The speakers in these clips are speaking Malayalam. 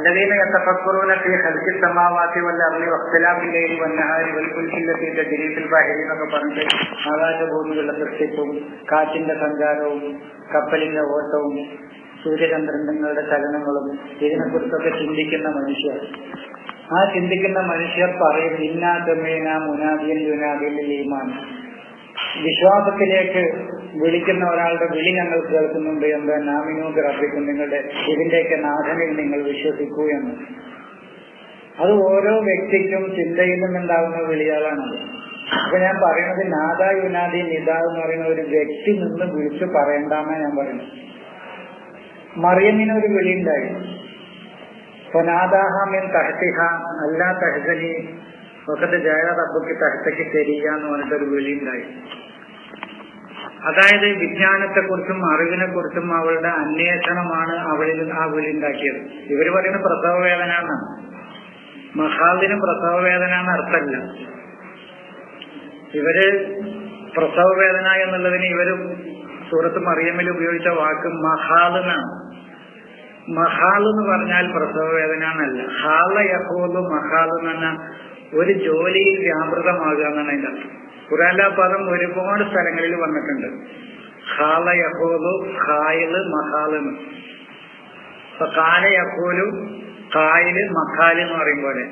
الذين يتفكرون في خلق السماوات والأرض واختلاف الليل والنهار والفلك التي تجري في البحر എന്നൊക്കെ പറഞ്ഞിട്ട് ആകാശഭൂമികളുടെ സൃഷ്ടിപ്പും കാറ്റിന്റെ സഞ്ചാരവും കപ്പലിന്റെ ഓട്ടവും സൂര്യചന്ദ്രങ്ങളുടെ ചലനങ്ങളും ഇതിനെക്കുറിച്ചൊക്കെ ചിന്തിക്കുന്ന മനുഷ്യർ, ആ ചിന്തിക്കുന്ന മനുഷ്യർ പറയും ഇന്നാ തമേന മുനാദിയൻ യുനാദിയൻ ഈമാൻ, വിശ്വാസത്തിലേക്ക് വിളിക്കുന്ന ഒരാളുടെ വിളി ഞങ്ങൾ കേൾക്കുന്നുണ്ട് എന്ന് നാമിനു ഗ്രഹിക്കും, നിങ്ങളുടെ ഇതിന്റെയൊക്കെ നാഥനിൽ നിങ്ങൾ വിശ്വസിക്കൂ എന്ന്. അത് ഓരോ വ്യക്തിക്കും ചിന്തയിൽ നിന്നുണ്ടാകുന്ന വിളികളാണത്. അപ്പൊ ഞാൻ പറയുന്നത് നാദ യുനാദി നിദ എന്ന് പറയുന്ന ഒരു വ്യക്തി നിന്ന് വിളിച്ചു പറയണ്ടെന്നാണ് ഞാൻ പറയുന്നത്. മറിയമിന് ഒരു വിളി ഉണ്ടായി, നാദാഹാമിൻ തഹ്തിഹ അല്ലാ തഹ്സനി വഖദ് ജഅ റബ്ബുക തഹ്തക തരിക എന്ന് പറഞ്ഞിട്ടൊരു വിളി ഉണ്ടായി. അതായത് വിജ്ഞാനത്തെക്കുറിച്ചും അറിവിനെ കുറിച്ചും അവളുടെ അന്വേഷണമാണ് അവളിൽ ആ വിളി ഉണ്ടാക്കിയത്. ഇവര് പറയുന്നത് പ്രസവ വേദന എന്നാണ്. മഹാദിന് പ്രസവ വേദന എന്ന് അർത്ഥമല്ല. ഇവര് പ്രസവ വേദന എന്നുള്ളതിന് ഇവര് സൂറത്ത് മറിയമിൽ ഉപയോഗിച്ച വാക്ക് മഹാൽ എന്നാണ്. മഹാൽ എന്ന് പറഞ്ഞാൽ പ്രസവ വേദന എന്നല്ല. ഹാല യഹൂദ് മഹാൽ എന്ന് പറഞ്ഞാൽ ഒരു ജോലിയിൽ വ്യാപൃതമാകുക എന്നാണ് അതിന്റെ അർത്ഥം. ഖുർആനിലെ പദം ഒരുപാട് സ്ഥലങ്ങളിൽ വന്നിട്ടുണ്ട്. ഹാല യഹൂദ്, ഖായില്, മഹാലെന്ന്. ഇപ്പൊ കാല യഹൂലു, ഖായില്, മഖാല് എന്ന് പറയും പോലെ,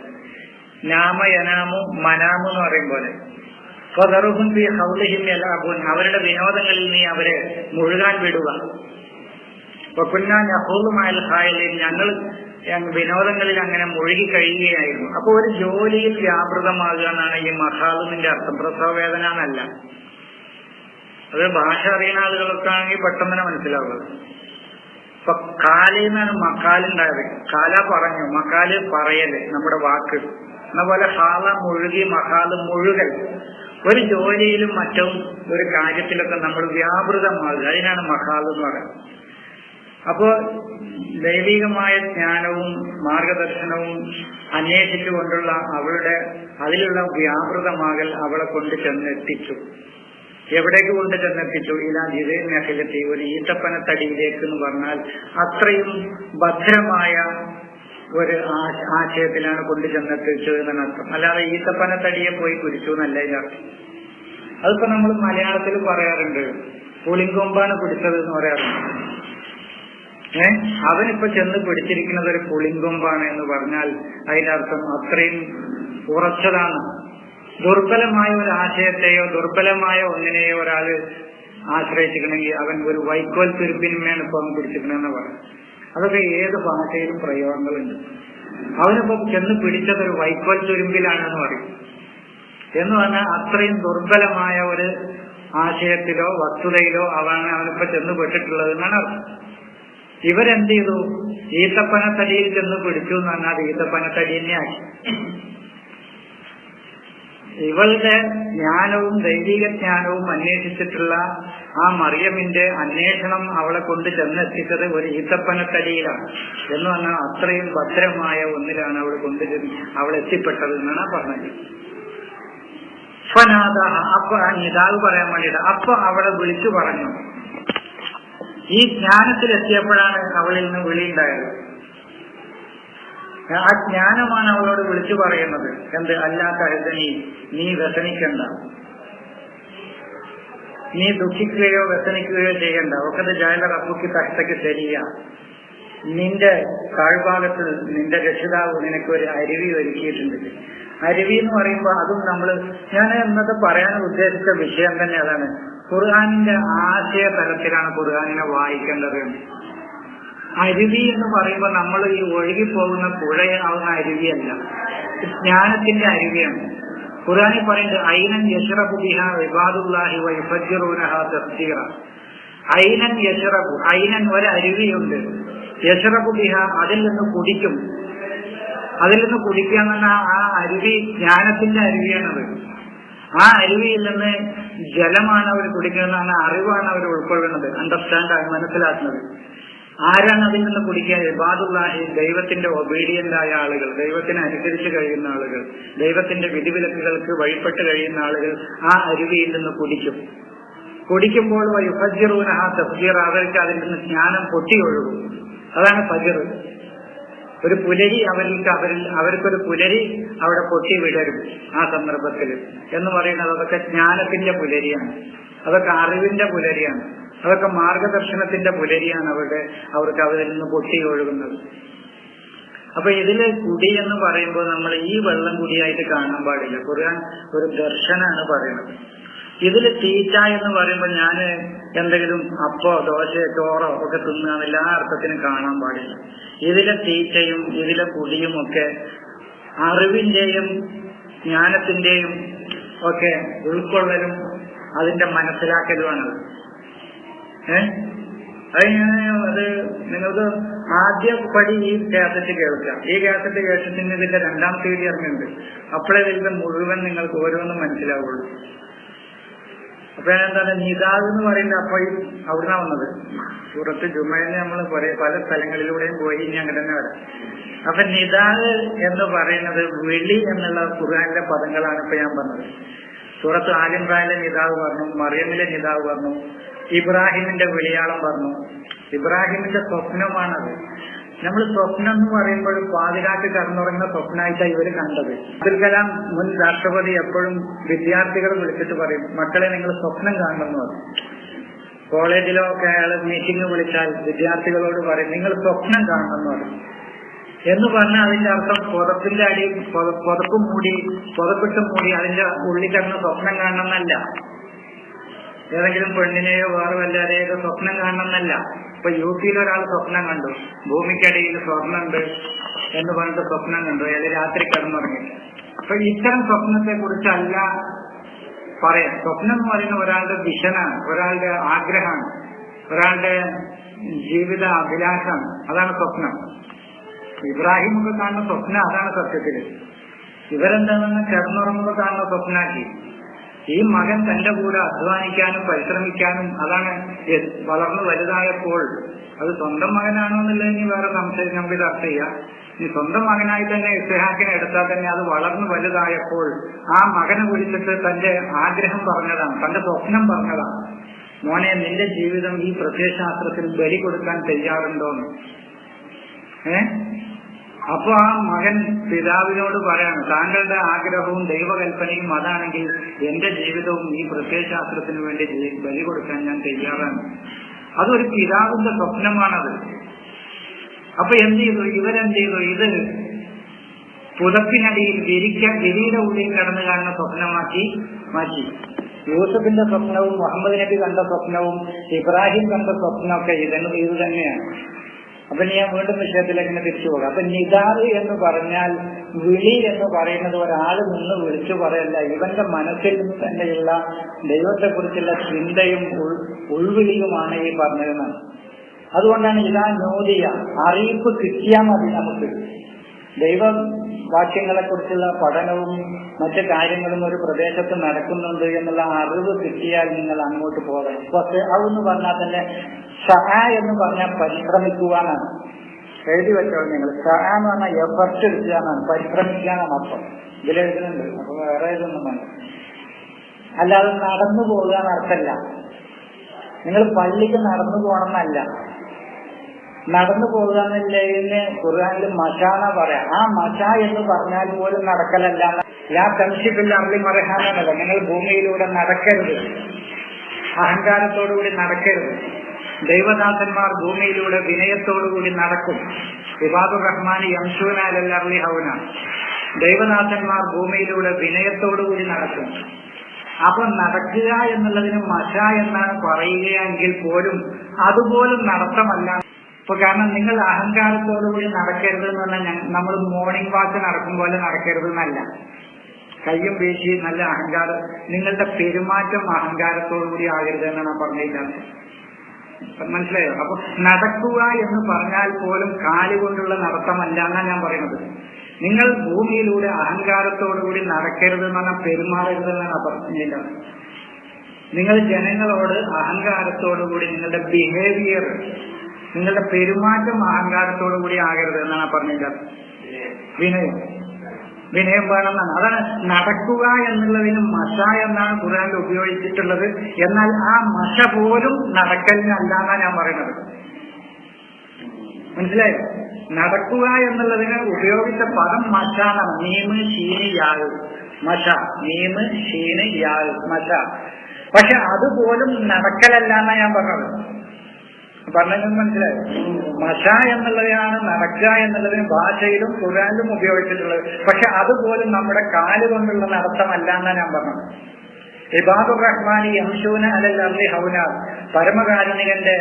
നാമ യനാമു മനാമു എന്ന് പറയും പോലെ. ഫദറുഹും ഫീ ഹൗലിഹിം യലഅബൂൻ, അവരുടെ വിനോദങ്ങളിൽ നീ അവരെ മുഴുകാൻ വിടുക. വകുന്നാ നഖൂദു മഅൽ ഖായിലിൻ, ഞങ്ങൾ വിനോദങ്ങളിൽ അങ്ങനെ മുഴുകി കഴിയുകയായിരുന്നു. അപ്പൊ ഒരു ജോലിയിൽ വ്യാപൃതമാകുക എന്നാണ് ഈ മഹാലിന്റെ അർത്ഥം. പ്രസവ വേദന എന്നല്ല. അത് ഭാഷ അറിയുന്ന ആളുകളൊക്കെ ആണെങ്കിൽ പെട്ടെന്ന് തന്നെ മനസ്സിലാവുക. ഇപ്പൊ കാലിന്നാണ് മക്കാലുണ്ടായത്. കാല പറഞ്ഞു, മക്കാല് പറയല്, നമ്മുടെ വാക്ക്. എന്നപോലെ ഹാല മുഴുകി, മഹാല് മുഴുകൽ. ഒരു ജോലിയിലും മറ്റും ഒരു കാര്യത്തിലൊക്കെ നമ്മൾ വ്യാപൃതമാകുക, അതിനാണ് മഹാല് എന്ന് പറയുന്നത്. അപ്പോ ദൈവികമായ ജ്ഞാനവും മാർഗദർശനവും അന്വേഷിച്ചുകൊണ്ടുള്ള അവളുടെ അതിലുള്ള വ്യാപൃതമാകൽ അവളെ കൊണ്ട് ചെന്നെത്തിച്ചു. എവിടേക്ക് കൊണ്ട് ചെന്നെത്തിച്ചു? ഇലാ ജിദൈ നഖലത്തി, ഒരു ഈത്തപ്പനത്തടിയിലേക്ക് എന്ന് പറഞ്ഞാൽ അത്രയും ഭദ്രമായ ഒരു ആശയത്തിലാണ് കൊണ്ട് ചെന്നെത്തിച്ചു എന്നാണ് അർത്ഥം. അല്ലാതെ ഈത്തപ്പനത്തടിയെ പോയി കുരിച്ചു എന്നല്ല ഇതിനർത്ഥം. അതിപ്പോ നമ്മൾ മലയാളത്തിൽ പറയാറുണ്ട്, പുളിങ്കൊമ്പാണ് പിടിച്ചത് എന്ന് പറയാറുണ്ട്. അവനിപ്പോ ചെന്ന് പിടിച്ചിരിക്കുന്നത് ഒരു പുളിങ്കൊമ്പാണ് എന്ന് പറഞ്ഞാൽ അതിനർത്ഥം അത്രയും ഉറച്ചതാണ്. ദുർബലമായ ഒരു ആശയത്തെയോ ദുർബലമായ ഒന്നിനെയോ ഒരാൾ ആശ്രയിച്ചിട്ടുണ്ടെങ്കിൽ അവൻ ഒരു വൈക്കോൽ തുരുമ്പിനുമേണ് ഇപ്പൊ അവൻ പിടിച്ചിരിക്കണെന്ന് പറയും. അതൊക്കെ ഏത് ഭാഷയിലും പ്രയോഗങ്ങളുണ്ട്. അവനിപ്പോ ചെന്ന് പിടിച്ചത് ഒരു വൈക്കോൽ തുരുമ്പിലാണെന്ന് പറയും. എന്ന് പറഞ്ഞാൽ അത്രയും ദുർബലമായ ഒരു ആശയത്തിലോ വസ്തുതയിലോ അവനിപ്പോ ചെന്ന് പെട്ടിട്ടുള്ളത് എന്നാണ് അർത്ഥം. ഇവരെന്ത് ചെയ്തു? ഈത്തപ്പനത്തടിയിൽ ചെന്ന് പിടിച്ചു എന്ന് പറഞ്ഞാൽ ഈത്തപ്പനത്തടി തന്നെയാക്കി. ഇവളുടെ ജ്ഞാനവും ദൈവിക ജ്ഞാനവും അന്വേഷിച്ചിട്ടുള്ള ആ മറിയമിന്റെ അന്വേഷണം അവളെ കൊണ്ട് ചെന്നെത്തിച്ചത് ഒരു ഈത്തപ്പനത്തടിയിലാണ്. എന്ന് പറഞ്ഞാൽ അത്രയും ഭദ്രമായ ഒന്നിലാണ് അവൾ എത്തിപ്പെട്ടത് എന്നാണ് പറഞ്ഞത്. ഫനാദ, അപ്പൊ നിദാവ് പറയാൻ വേണ്ടിയിട്ട് അപ്പൊ അവളെ വിളിച്ചു പറഞ്ഞു. ഈ ജ്ഞാനത്തിലെത്തിയപ്പോഴാണ് അവളിൽ നിന്ന് വിളിയുണ്ടായത്. ആ ജ്ഞാനമാണ് അവളോട് വിളിച്ചു പറയുന്നത്. എന്ത്? അല്ലാ തഹസനി, നീ വ്യസനിക്കണ്ട, നീ ദുഃഖിക്കുകയോ വ്യസനിക്കുകയോ ചെയ്യണ്ട. ഒക്കത് ജഅല റബ്ബുക തഹ്തക സരിയ, നിന്റെ താഴ്ഭാഗത്ത് നിന്റെ രക്ഷിതാവ് നിനക്ക് ഒരു അരുവി ഒരുക്കിയിട്ടുണ്ട്. അരുവി എന്ന് പറയുമ്പോൾ അതും ഞാൻ ഇന്നത്തെ പറയാൻ ഉദ്ദേശിച്ച വിഷയം തന്നെ അതാണ്. ഖുർആനിന്റെ ആശയ തലത്തിലാണ് ഖുർആനിനെ വായിക്കേണ്ടത്. അരുവി എന്ന് പറയുമ്പോൾ നമ്മൾ ഈ ഒഴുകിപ്പോകുന്ന പുഴയാവുന്ന അരുവിയല്ല, ജ്ഞാനത്തിന്റെ അരുവിയാണ്. ഖുർആനിൽ പറയുന്നത് ഐനൻ യശ്റബു ബിഹാ ഇബാദുല്ലാഹി വയുഫജ്ജിറൂനഹാ തഫ്ജീറ. ഐനൻ യശ്റബു, ഐനൻ ഒരു അരുവിയുണ്ട്. യശ്റബു ബിഹാ, അതിൽ നിന്ന് കുടിക്കും. അതിൽ നിന്ന് കുടിക്കുക എന്ന് പറഞ്ഞാൽ ആ അരുവി ജ്ഞാനത്തിന്റെ അരുവിയാണത്. ആ അരുവിയിൽ നിന്ന് ജലമാണ് അവർ കുടിക്കുന്നത്, അറിവാണ് അവർ ഉൾക്കൊള്ളുന്നത്, അണ്ടർസ്റ്റാൻഡ് മനസ്സിലാക്കുന്നത്. ആരാണ് അതിൽ നിന്ന് കുടിക്കുക? ഇബാദുല്ലാഹി, ദൈവത്തിന്റെ ഒബീഡിയന്റായ ആളുകൾ, ദൈവത്തിന് അനുസരിച്ച് കഴിയുന്ന ആളുകൾ, ദൈവത്തിന്റെ വിധിവിലക്കുകൾക്ക് വഴിപ്പെട്ട് കഴിയുന്ന ആളുകൾ ആ അരുവിയിൽ നിന്ന് കുടിക്കും. കുടിക്കുമ്പോൾ യുഫജ്ജിറൂനഹാ തഫ്ജീറ, അവർക്ക് അതിൽ നിന്ന് ജ്ഞാനം പൊട്ടി ഒഴുകും. അതാണ് ഫജ്ർ. ഒരു പുലരി അവർക്കൊരു പുലരി അവിടെ പൊട്ടി വിടരും ആ സന്ദർഭത്തിൽ എന്ന് പറയുന്നത്. അതൊക്കെ ജ്ഞാനത്തിന്റെ പുലരിയാണ്, അതൊക്കെ അറിവിന്റെ പുലരിയാണ്, അതൊക്കെ മാർഗദർശനത്തിന്റെ പുലരിയാണ് അവർക്ക് അതിൽ നിന്ന് പൊട്ടി ഒഴുകുന്നത്. അപ്പൊ ഇതില് കുടി എന്ന് പറയുമ്പോൾ നമ്മൾ ഈ വെള്ളം കുടിയായിട്ട് കാണാൻ പാടില്ല. ഖുർആൻ ഒരു ദർശനാണ് പറയുന്നത്. ഇതില് തീറ്റ എന്ന് പറയുമ്പോൾ ഞാൻ എന്തെങ്കിലും അപ്പോ ദോശയോ ചോറോ ഒക്കെ തിന്നുക എല്ലാ അർത്ഥത്തിനും കാണാൻ പാടില്ല. ഇതിലെ തീറ്റയും ഇതിലെ കുടിയും ഒക്കെ അറിവിന്റെയും ജ്ഞാനത്തിന്റെയും ഒക്കെ ഉൾക്കൊള്ളലും അതിന്റെ മനസ്സിലാക്കലുമാണത്. അത് നിങ്ങൾക്ക് ആദ്യ പടി ഈ കാസറ്റ് കേൾക്കാം. ഈ കാസറ്റ് കേട്ടിട്ട് ഇതിന്റെ രണ്ടാം തീയതി ഇറങ്ങുന്നുണ്ട്. അപ്പോഴേ ഇതിന്റെ മുഴുവൻ നിങ്ങൾക്ക് ഓരോന്നും മനസ്സിലാവുള്ളൂ. അപ്പൊ എന്താണ് നിദാവ് എന്ന് പറയുന്നത്? അപ്പൊ അവിടുന്ന് വന്നത് സൂറത്ത് ജുമയില് നമ്മൾ പല സ്ഥലങ്ങളിലൂടെയും പോയി, ഇനി അങ്ങനെ തന്നെ വരാം. അപ്പൊ നിദാവ് എന്ന് പറയുന്നത് വിളി എന്നുള്ള ഖുർആനിലെ പദങ്ങളാണ് ഇപ്പൊ ഞാൻ പറഞ്ഞത്. സൂറത്ത് ആൽ ഇംറാനിലെ നിദാവ് പറഞ്ഞു, മറിയമിലെ നിദാവ് പറഞ്ഞു, ഇബ്രാഹിമിന്റെ വിളിയാളം പറഞ്ഞു. ഇബ്രാഹിമിന്റെ സ്വപ്നമാണത്. നമ്മൾ സ്വപ്നം എന്ന് പറയുമ്പോൾ പാതിരാക്ക് കടന്നുറങ്ങുന്ന സ്വപ്നമായിട്ടാണ് ഇവര് കണ്ടത്. അബ്ദുൽ കലാം മുൻ രാഷ്ട്രപതി എപ്പോഴും വിദ്യാർത്ഥികൾ വിളിച്ചിട്ട് പറയും, മക്കളെ നിങ്ങൾ സ്വപ്നം കാണണമെന്ന് പറയും. കോളേജിലോ ഒക്കെ അയാൾ മീറ്റിംഗ് വിളിച്ചാൽ വിദ്യാർത്ഥികളോട് പറയും, നിങ്ങൾ സ്വപ്നം കാണണമെന്ന് പറയും. എന്ന് പറഞ്ഞാൽ അതിന്റെ അർത്ഥം പുതപ്പിന്റെ അടി പുതപ്പിട്ട് മൂടി അതിന്റെ ഉള്ളിൽ കിടന്ന് സ്വപ്നം കാണണമെന്നല്ല. ഏതെങ്കിലും പെണ്ണിനെയോ വേറെ വല്ലാതെയൊക്കെ സ്വപ്നം കാണണമെന്നല്ല. ഇപ്പൊ യു പിയിൽ ഒരാൾ സ്വപ്നം കണ്ടു, ഭൂമിക്കടിയിൽ സ്വർണ്ണുണ്ട് എന്ന് പറഞ്ഞിട്ട് സ്വപ്നം കണ്ടു, അയാൾ രാത്രി കിടന്നുറങ്ങി. അപ്പൊ ഇത്തരം സ്വപ്നത്തെ കുറിച്ചല്ല പറയാം. സ്വപ്നം എന്ന് പറയുന്ന ഒരാളുടെ വിഷനാണ്, ഒരാളുടെ ആഗ്രഹമാണ്, ഒരാളുടെ ജീവിത അഭിലാഷമാണ്. അതാണ് സ്വപ്നം. ഇബ്രാഹിമൊക്കെ കാണുന്ന സ്വപ്നം അതാണ് സത്യത്തില്. ഇവരെന്താണെന്ന് കിടന്നുറങ്ങുമ്പോൾ കാണുന്ന സ്വപ്നാക്കി. ഈ മകൻ തന്റെ കൂടെ അധ്വാനിക്കാനും പരിശ്രമിക്കാനും, അതാണ് വളർന്നു വലുതായപ്പോൾ. അത് സ്വന്തം മകനാണോ എന്നുള്ളത് ഇനി വേറെ സംശയം നമുക്ക് ചർച്ച ചെയ്യാം. ഈ സ്വന്തം മകനായി തന്നെ ഇസ്ഹാക്കിനെ എടുത്താൽ തന്നെ അത് വളർന്നു വലുതായപ്പോൾ ആ മകനെ വിളിച്ചിട്ട് തന്റെ ആഗ്രഹം പറഞ്ഞതാണ്, തന്റെ സ്വപ്നം പറഞ്ഞതാണ്. മോനെ, നിന്റെ ജീവിതം ഈ പ്രത്യയശാസ്ത്രത്തിൽ ബലി കൊടുക്കാൻ തയ്യാറുണ്ടോന്ന്. അപ്പൊ ആ മകൻ പിതാവിനോട് പറയാണ്, താങ്കളുടെ ആഗ്രഹവും ദൈവകൽപ്പനയും അതാണെങ്കിൽ എന്റെ ജീവിതവും ഈ പ്രത്യയശാസ്ത്രത്തിന് വേണ്ടി ബലി കൊടുക്കാൻ ഞാൻ തയ്യാറാണ്. അതൊരു പിതാവിന്റെ സ്വപ്നമാണത്. അപ്പൊ എന്ത് ചെയ്തു ഇവരെന്ത് ചെയ്തു? ഇത് പുതപ്പിനടിയിൽ വിരിയുടെ ഉള്ളിൽ കിടന്നു കാണുന്ന സ്വപ്നമാക്കി മാറ്റി. യൂസഫിന്റെ സ്വപ്നവും മുഹമ്മദ് നബി കണ്ട സ്വപ്നവും ഇബ്രാഹിം കണ്ട സ്വപ്നമൊക്കെ ഇത് തന്നെയാണ്. അപ്പൊ ഞാൻ വീണ്ടും വിഷയത്തിലേക്ക് തിരിച്ചു പോകാം. അപ്പൊ നിദാറ് എന്ന് പറഞ്ഞാൽ വിളി എന്ന് പറയുന്നത് ഒരാൾ നിന്ന് വിളിച്ചു പറയല്ല, ഇവന്റെ മനസ്സിൽ നിന്ന് തന്നെയുള്ള ദൈവത്തെക്കുറിച്ചുള്ള ചിന്തയും ഉൾവിളിയുമാണ് ഈ പറഞ്ഞതെന്നാണ്. അതുകൊണ്ടാണ് ഇതാ നോദിയ, അറിയിപ്പ് കിട്ടിയാൽ മതി നമുക്ക്. ദൈവവാക്യങ്ങളെ കുറിച്ചുള്ള പഠനവും മറ്റു കാര്യങ്ങളും ഒരു പ്രദേശത്ത് നടക്കുന്നുണ്ട് എന്നുള്ള അറിവ് കിട്ടിയാൽ നിങ്ങൾ അങ്ങോട്ട് പോകണം. പക്ഷെ അതെന്ന് പറഞ്ഞാൽ തന്നെ സഹ എന്ന് പറഞ്ഞാൽ പരിശ്രമിക്കുവാനാണ്. എഴുതി വെച്ചോളൂ നിങ്ങൾ. സഹ എന്ന് പറഞ്ഞാൽ എഫർട്ട് എടുക്കാനാണ്, പരിശ്രമിക്കാനാണ് അർത്ഥം. ഇതിലെഴുതുന്നുണ്ട്. അപ്പൊ വേറെ ഇതൊന്നും വേണ്ട. അല്ലാതെ നടന്നു പോകാൻ അർത്ഥമല്ല. നിങ്ങൾ പള്ളിക്ക് നടന്നു പോകണമെന്നല്ല. നടന്നു പോകാന്നില്ലതിന് ഖുർആനിൽ മഷാന പറയാം. ആ മഷ എന്ന് പറഞ്ഞാൽ പോലും നടക്കലല്ല. യാ തംശിപ്പില്ല അള്ളി മറഹാനല്ല. നിങ്ങൾ ഭൂമിയിലൂടെ നടക്കരുത്, അഹങ്കാരത്തോടുകൂടി നടക്കരുത്. ദൈവദാസന്മാർ ഭൂമിയിലൂടെ വിനയത്തോടുകൂടി നടക്കും. ഇബാദുർ റഹ്മാൻ യംശൂന അലൽ അർളി ഹൗന. ദൈവദാസന്മാർ ഭൂമിയിലൂടെ വിനയത്തോടുകൂടി നടക്കും. അപ്പൊ നടക്കുക എന്നുള്ളതിന് മഷ എന്നാണ് പറയുകയെങ്കിൽ പോലും അതുപോലും നടത്തമല്ല. ഇപ്പൊ കാരണം നിങ്ങൾ അഹങ്കാരത്തോടുകൂടി നടക്കരുത് എന്ന് പറഞ്ഞാൽ നമ്മൾ മോർണിംഗ് വാക്ക് നടക്കും പോലെ നടക്കരുത് എന്നല്ല. കയ്യും വീശി നല്ല അഹങ്കാരം, നിങ്ങളുടെ പെരുമാറ്റം അഹങ്കാരത്തോടുകൂടി ആകരുത് എന്നാണ് പറഞ്ഞിരിക്കുന്നത്. മനസ്സിലായോ? അപ്പൊ നടക്കുക എന്ന് പറഞ്ഞാൽ പോലും കാലുകൊണ്ടുള്ള നടത്തമല്ല എന്നാണ് ഞാൻ പറയുന്നത്. നിങ്ങൾ ഭൂമിയിലൂടെ അഹങ്കാരത്തോടുകൂടി നടക്കരുത് എന്ന് പറഞ്ഞാൽ പെരുമാറരുത് എന്നാണ് പറഞ്ഞിരിക്കുന്നത്. നിങ്ങൾ ജനങ്ങളോട് അഹങ്കാരത്തോടുകൂടി നിങ്ങളുടെ ബിഹേവിയർ, നിങ്ങളുടെ പെരുമാറ്റം അഹങ്കാരത്തോടുകൂടി ആകരുത് എന്നാണ് പറഞ്ഞിരിക്കുന്നത്. വിനയം വേണമെന്നാണ്. അതാണ് നടക്കുക എന്നുള്ളതിന് മഷ എന്നാണ് ഖുർആനിൽ ഉപയോഗിച്ചിട്ടുള്ളത്. എന്നാൽ ആ മഷ പോലും നടക്കലിനല്ല എന്നാണ് ഞാൻ പറയുന്നത്. മനസ്സിലായോ? നടക്കുക എന്നുള്ളതിന് ഉപയോഗിച്ച പദം മശാണ്. മീമ് ഷീന് യാഴ് മശ, മീമ് ഷീന് യാഴ് മശ. പക്ഷെ അതുപോലും നടക്കലല്ല എന്നാ ഞാൻ പറഞ്ഞത്. പറഞ്ഞത് മനസ്സിലായോ? മശ എന്നുള്ളതാണ് നടക്കുക എന്നുള്ളതിന് ഭാഷയിലും ഖുർആനിലും ഉപയോഗിച്ചിട്ടുള്ളത്. പക്ഷെ അതുപോലും നമ്മുടെ കാല് കൊണ്ടുള്ള നടത്തമല്ല എന്നാ ഞാൻ പറഞ്ഞത്. ഇബാദുർ റഹ്മാനി യംശൂന അലൽ അർളി ഹൗന, പരമകാരുണികന്റെ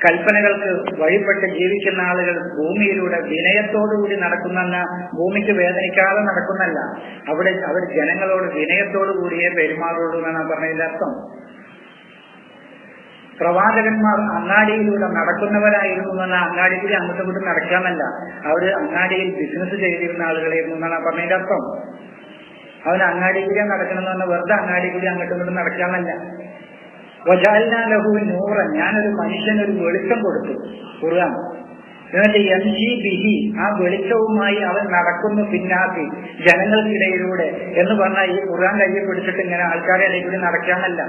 കൽപ്പനകൾക്ക് വഴിപ്പെട്ട് ജീവിക്കുന്ന ആളുകൾ ഭൂമിയിലൂടെ വിനയത്തോടുകൂടി നടക്കുന്ന, ഭൂമിക്ക് വേദനിക്കാതെ നടക്കുന്നല്ല, അവർ ജനങ്ങളോട് വിനയത്തോടു കൂടിയേ പെരുമാറുള്ളൂ എന്നാണ് പറഞ്ഞതിന്റെ അർത്ഥം. പ്രവാചകന്മാർ അങ്ങാടിയിലൂടെ നടക്കുന്നവരായിരുന്നു എന്നാൽ അങ്ങാടിയിൽ അങ്ങോട്ടും ഇങ്ങോട്ടും നടക്കാനല്ല, അവര് അങ്ങാടിയിൽ ബിസിനസ് ചെയ്തിരുന്ന ആളുകളായിരുന്നു എന്നാണ് പറഞ്ഞതിന്റെ അർത്ഥം. അവന് അങ്ങാടിയിലൂടെ നടക്കണമെന്ന് പറഞ്ഞാൽ വെറുതെ അങ്ങാടിയിലൂടെ അങ്ങോട്ടും ഇങ്ങോട്ടും നടക്കാനല്ല. വജാൽനാ ലഹു നൂറൻ, ഞാനൊരു മനുഷ്യനൊരു വെളിച്ചം കൊടുത്തു ഖുർആൻ. എന്നിട്ട് യംശി ബിഹി, ആ വെളിച്ചവുമായി അവൻ നടക്കുന്നു പിന്നാസി, ജനങ്ങൾക്കിടയിലൂടെ എന്ന് പറഞ്ഞാൽ ഈ ഖുർആൻ കയ്യിൽ പിടിച്ചിട്ട് ഇങ്ങനെ ആൾക്കാരെ ഇടയിൽ കൂടി നടക്കാനല്ല.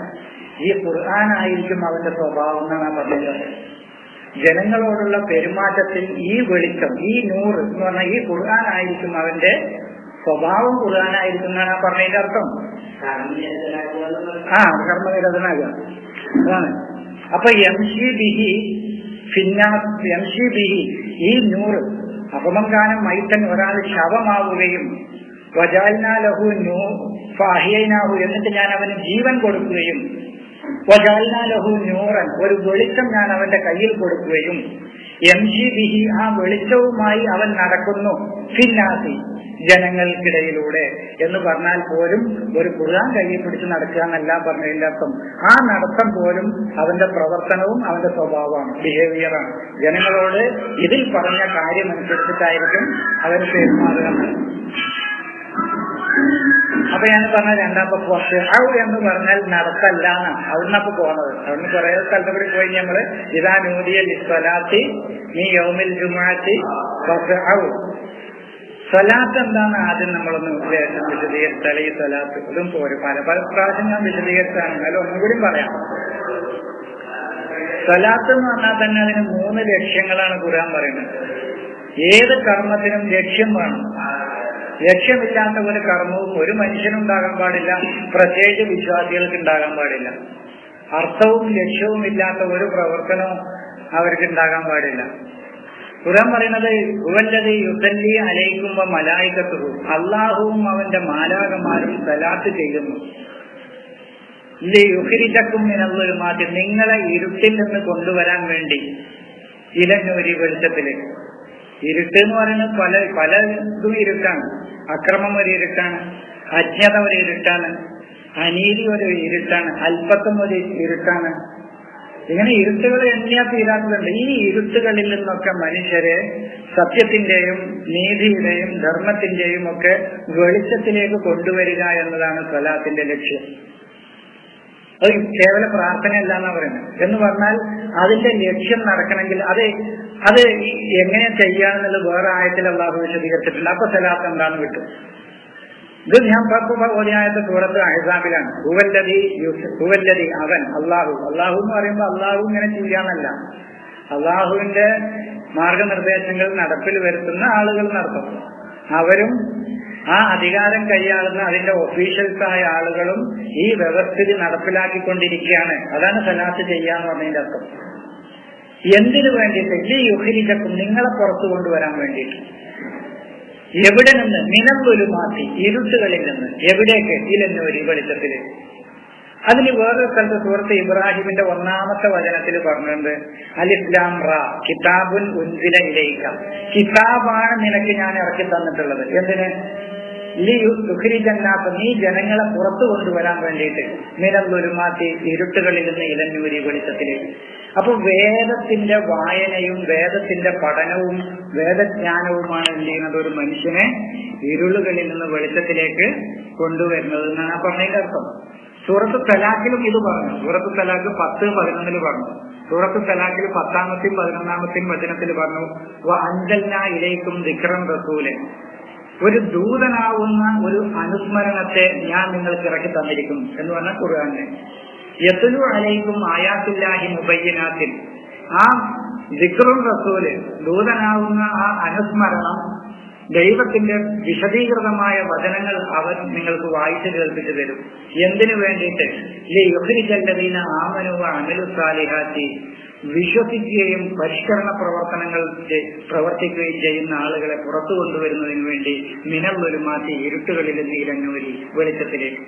ഈ ഖുർആനായിരിക്കും അവന്റെ സ്വഭാവം എന്നാണ് പറഞ്ഞത്. ജനങ്ങളോടുള്ള പെരുമാറ്റത്തിൽ ഈ വെളിച്ചം, ഈ നൂറ് എന്ന് പറഞ്ഞാൽ ഈ ഖുർആനായിരിക്കും അവന്റെ സ്വഭാവം, ഖുർആനായിരിക്കും എന്നാണ് പറഞ്ഞതിന്റെ അർത്ഥം. കർമ്മനിരതനാകുക അതാണ്. അപ്പൊ യംശി ബിഹി ഈ നൂറ് അപമങ്കാനം മൈത്തൻ, ഒരാൾ ശവമാവുകയും വജാൽനാ ലഹു ഫഅഹ്യൈനാഹു, എന്നിട്ട് ഞാൻ അവന് ജീവൻ കൊടുക്കുകയും വജാൽനാ ലഹു നൂറൻ, ഒരു വെളിച്ചം ഞാൻ അവന്റെ കയ്യിൽ കൊടുക്കുകയും യംശി ബിഹി, ആ വെളിച്ചവുമായി അവൻ നടക്കുന്നു ഫിന്നാസി, ജനങ്ങൾക്കിടയിലൂടെ എന്ന് പറഞ്ഞാൽ പോലും ഒരു ഖുർആൻ കയ്യിൽ പിടിച്ച് നടക്കുക എന്നല്ല പറഞ്ഞതിന്റെ അർത്ഥം. ആ നടത്തം പോലും അവന്റെ പ്രവർത്തനവും അവന്റെ സ്വഭാവമാണ്, ബിഹേവിയറാണ്. ജനങ്ങളോട് ഇതിൽ പറഞ്ഞ കാര്യം അനുസരിച്ചിട്ടായിരിക്കും അവന് പെരുമാറുക. അപ്പൊ ഞാൻ പറഞ്ഞ രണ്ടാമത്തെ പോസ്റ്റ് എന്ന് പറഞ്ഞാൽ നടത്തല്ല എന്നാണ്. അവിടുന്നപ്പൊ പോണത്. അവിടുന്ന് കുറെ സ്ഥലത്ത് കൂടി പോയി നമ്മള് ഇതാ നൂദിയ ലിസ്വലാത്തി നീ യൗമിൽ ജുമുഅത്തി സ്വലാത്ത് എന്താണ് ആദ്യം നമ്മളൊന്ന് വിശദീകരിച്ചാൽ, ഈ സ്വലാത്ത് ഇതും പോരും. പല പ്രാവശ്യം ഞാൻ വിശദീകരിച്ചാണ്, എന്നാലും ഒന്നുകൂടി പറയാം. സ്വലാത്ത് എന്ന് പറഞ്ഞാൽ തന്നെ അതിന് 3 ലക്ഷ്യങ്ങളാണ് ഖുർആൻ പറയുന്നത്. ഏത് കർമ്മത്തിനും ലക്ഷ്യം വേണം. ലക്ഷ്യമില്ലാത്ത ഒരു കർമ്മവും ഒരു മനുഷ്യനുണ്ടാകാൻ പാടില്ല, പ്രത്യേകിച്ച് വിശ്വാസികൾക്ക് ഉണ്ടാകാൻ പാടില്ല. അർത്ഥവും ലക്ഷ്യവും ഇല്ലാത്ത ഒരു പ്രവർത്തനവും അവർക്ക് ഉണ്ടാകാൻ പാടില്ല. ഖുർആൻ പറയുന്നത് ഹുവല്ലദീ യുസല്ലി അലൈക്കും വ മലായികത്തുഹു, അല്ലാഹുവും അവന്റെ മാലാഖമാരും സലാത്ത് ചെയ്യുന്നു. ലിയുഖ്രിജക്കും മിനൽ-ളുൽമാത്തി, നിങ്ങളെ ഇരുട്ടിൽ നിന്ന് കൊണ്ടുവരാൻ വേണ്ടി ഇലനൂരി വെളിച്ചത്തിലേക്ക്. ഇരുട്ട് എന്ന് പറയുന്നത് പല ഇതും ഇരുട്ടാണ്. അക്രമം ഒരു ഇരുട്ടാണ്, അജ്ഞത ഒരു ഇരുട്ടാണ്, അനീതി ഒരു ഇരുട്ടാണ്, അല്പത്വം ഒരു ഇരുട്ടാണ്. ഇങ്ങനെ ഇരുട്ടുകൾ എണ്ണിയാ തീരാത്തതുണ്ട്. ഈ ഇരുട്ടുകളിൽ നിന്നൊക്കെ മനുഷ്യരെ സത്യത്തിന്റെയും നീതിയുടെയും ധർമ്മത്തിന്റെയും ഒക്കെ വെളിച്ചത്തിലേക്ക് കൊണ്ടുവരിക എന്നതാണ് സ്വലാത്തിന്റെ ലക്ഷ്യം. അത് കേവല പ്രാർത്ഥനയല്ല എന്നാ പറയുന്നത്. എന്ന് പറഞ്ഞാൽ അതിന്റെ ലക്ഷ്യം നടക്കണമെങ്കിൽ അത് എങ്ങനെ ചെയ്യാന്നുള്ളത് വേറെ ആയത്തിൽ അള്ളാഹു വിശദീകരിച്ചിട്ടുണ്ട്. അപ്പൊ സ്വലാത്ത് എന്താന്ന് കിട്ടും. ഇത് ഞാൻ ഓതിയായത്തെ സൂറത്ത് അഹ്സാബിലാണ്. ഹുവല്ലദി അവൻ, അള്ളാഹു. അള്ളാഹു എന്ന് പറയുമ്പോൾ അള്ളാഹു ഇങ്ങനെ ചെയ്യാന്നല്ല, അള്ളാഹുവിന്റെ മാർഗനിർദ്ദേശങ്ങൾ നടപ്പിൽ വരുത്തുന്ന ആളുകൾ നടത്തും. അവരും ആ അധികാരം കൈയാളുന്ന അതിന്റെ ഒഫീഷ്യൽസായ ആളുകളും ഈ വ്യവസ്ഥിതി നടപ്പിലാക്കിക്കൊണ്ടിരിക്കുകയാണ്. അതാണ് സലാത്ത് ചെയ്യാന്ന് പറഞ്ഞതിന്റെ അർത്ഥം. എന്തിനു വേണ്ടിയിട്ട്? ഈ യുഖ്രിജക്കും, നിങ്ങളെ പുറത്തു കൊണ്ടുവരാൻ വേണ്ടിയിട്ട്. എവിടെ നിന്ന്? മിനൽ-ളുൽമാത്തി, ഇരുട്ടുകളിൽ നിന്ന്. എവിടേക്ക്? ഇലന്നൂരി, വെളിച്ചത്തിലേക്ക്. അതിന് വേറൊരു സ്ഥലത്ത് സൂറത്ത് ഇബ്രാഹിമിന്റെ 1-ാമത്തെ വചനത്തിൽ പറഞ്ഞിട്ടുണ്ട്, അലിഫ്ലാം റാ കിതാബുൻ ഉൻസില ഇലൈക, കിതാബാണ് നിനക്ക് ഞാൻ ഇറക്കി തന്നിട്ടുള്ളത്. എന്തിന്? ലിയുഖ്രിജന്നാസ, നീ ജനങ്ങളെ പുറത്തു കൊണ്ടുവരാൻ വേണ്ടിയിട്ട്. മിനൽ-ളുൽമാത്തി, ഇരുട്ടുകളിൽ നിന്ന് ഇലന്നൂരി, വെളിച്ചത്തിലേക്ക്. അപ്പൊ വേദത്തിന്റെ വായനയും വേദത്തിന്റെ പഠനവും വേദജ്ഞാനവുമാണ് എന്ത് ചെയ്യുന്നത്? ഒരു മനുഷ്യനെ ഇരുളുകളിൽ നിന്ന് വെളിച്ചത്തിലേക്ക് കൊണ്ടുവരുന്നത് എന്നാണ് പറഞ്ഞതിന്റെ അർത്ഥം. സൂറത്ത് തലാഖിലും ഇത് പറഞ്ഞു. സൂറത്ത് തലാഖ് 10-11 പറഞ്ഞു. സൂറത്ത് തലാഖിൽ 10-ാമത്തെയും 11-ാമത്തെയും വചനത്തിൽ പറഞ്ഞു, വഅൻസൽനാ ഇലൈക്കും ദിക്റൻ റസൂലൻ, ഒരു ദൂതനാവുന്ന ഒരു അനുസ്മരണത്തെ ഞാൻ നിങ്ങൾക്ക് ഇറക്കി തന്നിരിക്കും എന്ന് പറഞ്ഞ ഖുർആനെ. യത്ലു അലൈക്കും ആയാത്തുല്ലാഹി മുബയ്യിനാത്തിൻ, ആ ദിക്റും റസൂല്, ദൂതനാവുന്ന ആ അനുസ്മരണം, ദൈവത്തിന്റെ വിശദീകൃതമായ വചനങ്ങൾ അവൻ നിങ്ങൾക്ക് വായിച്ചു കേൾപ്പിച്ചു തരും. എന്തിനു വേണ്ടിയിട്ട്? ലിയുഖ്രിജല്ലദീന ആമനു വഅമിലു സ്വാലിഹാത്തി, വിശ്വസിക്കുകയും പരിഷ്കരണ പ്രവർത്തനങ്ങൾ പ്രവർത്തിക്കുകയും ചെയ്യുന്ന ആളുകളെ പുറത്തു കൊണ്ടുവരുന്നതിന് വേണ്ടി മിനൽ ഉലുമാത്തി, ഇരുട്ടുകളിൽ നിന്ന് ഇരഞ്ഞൂരി വെളിച്ചത്തിലേക്ക്.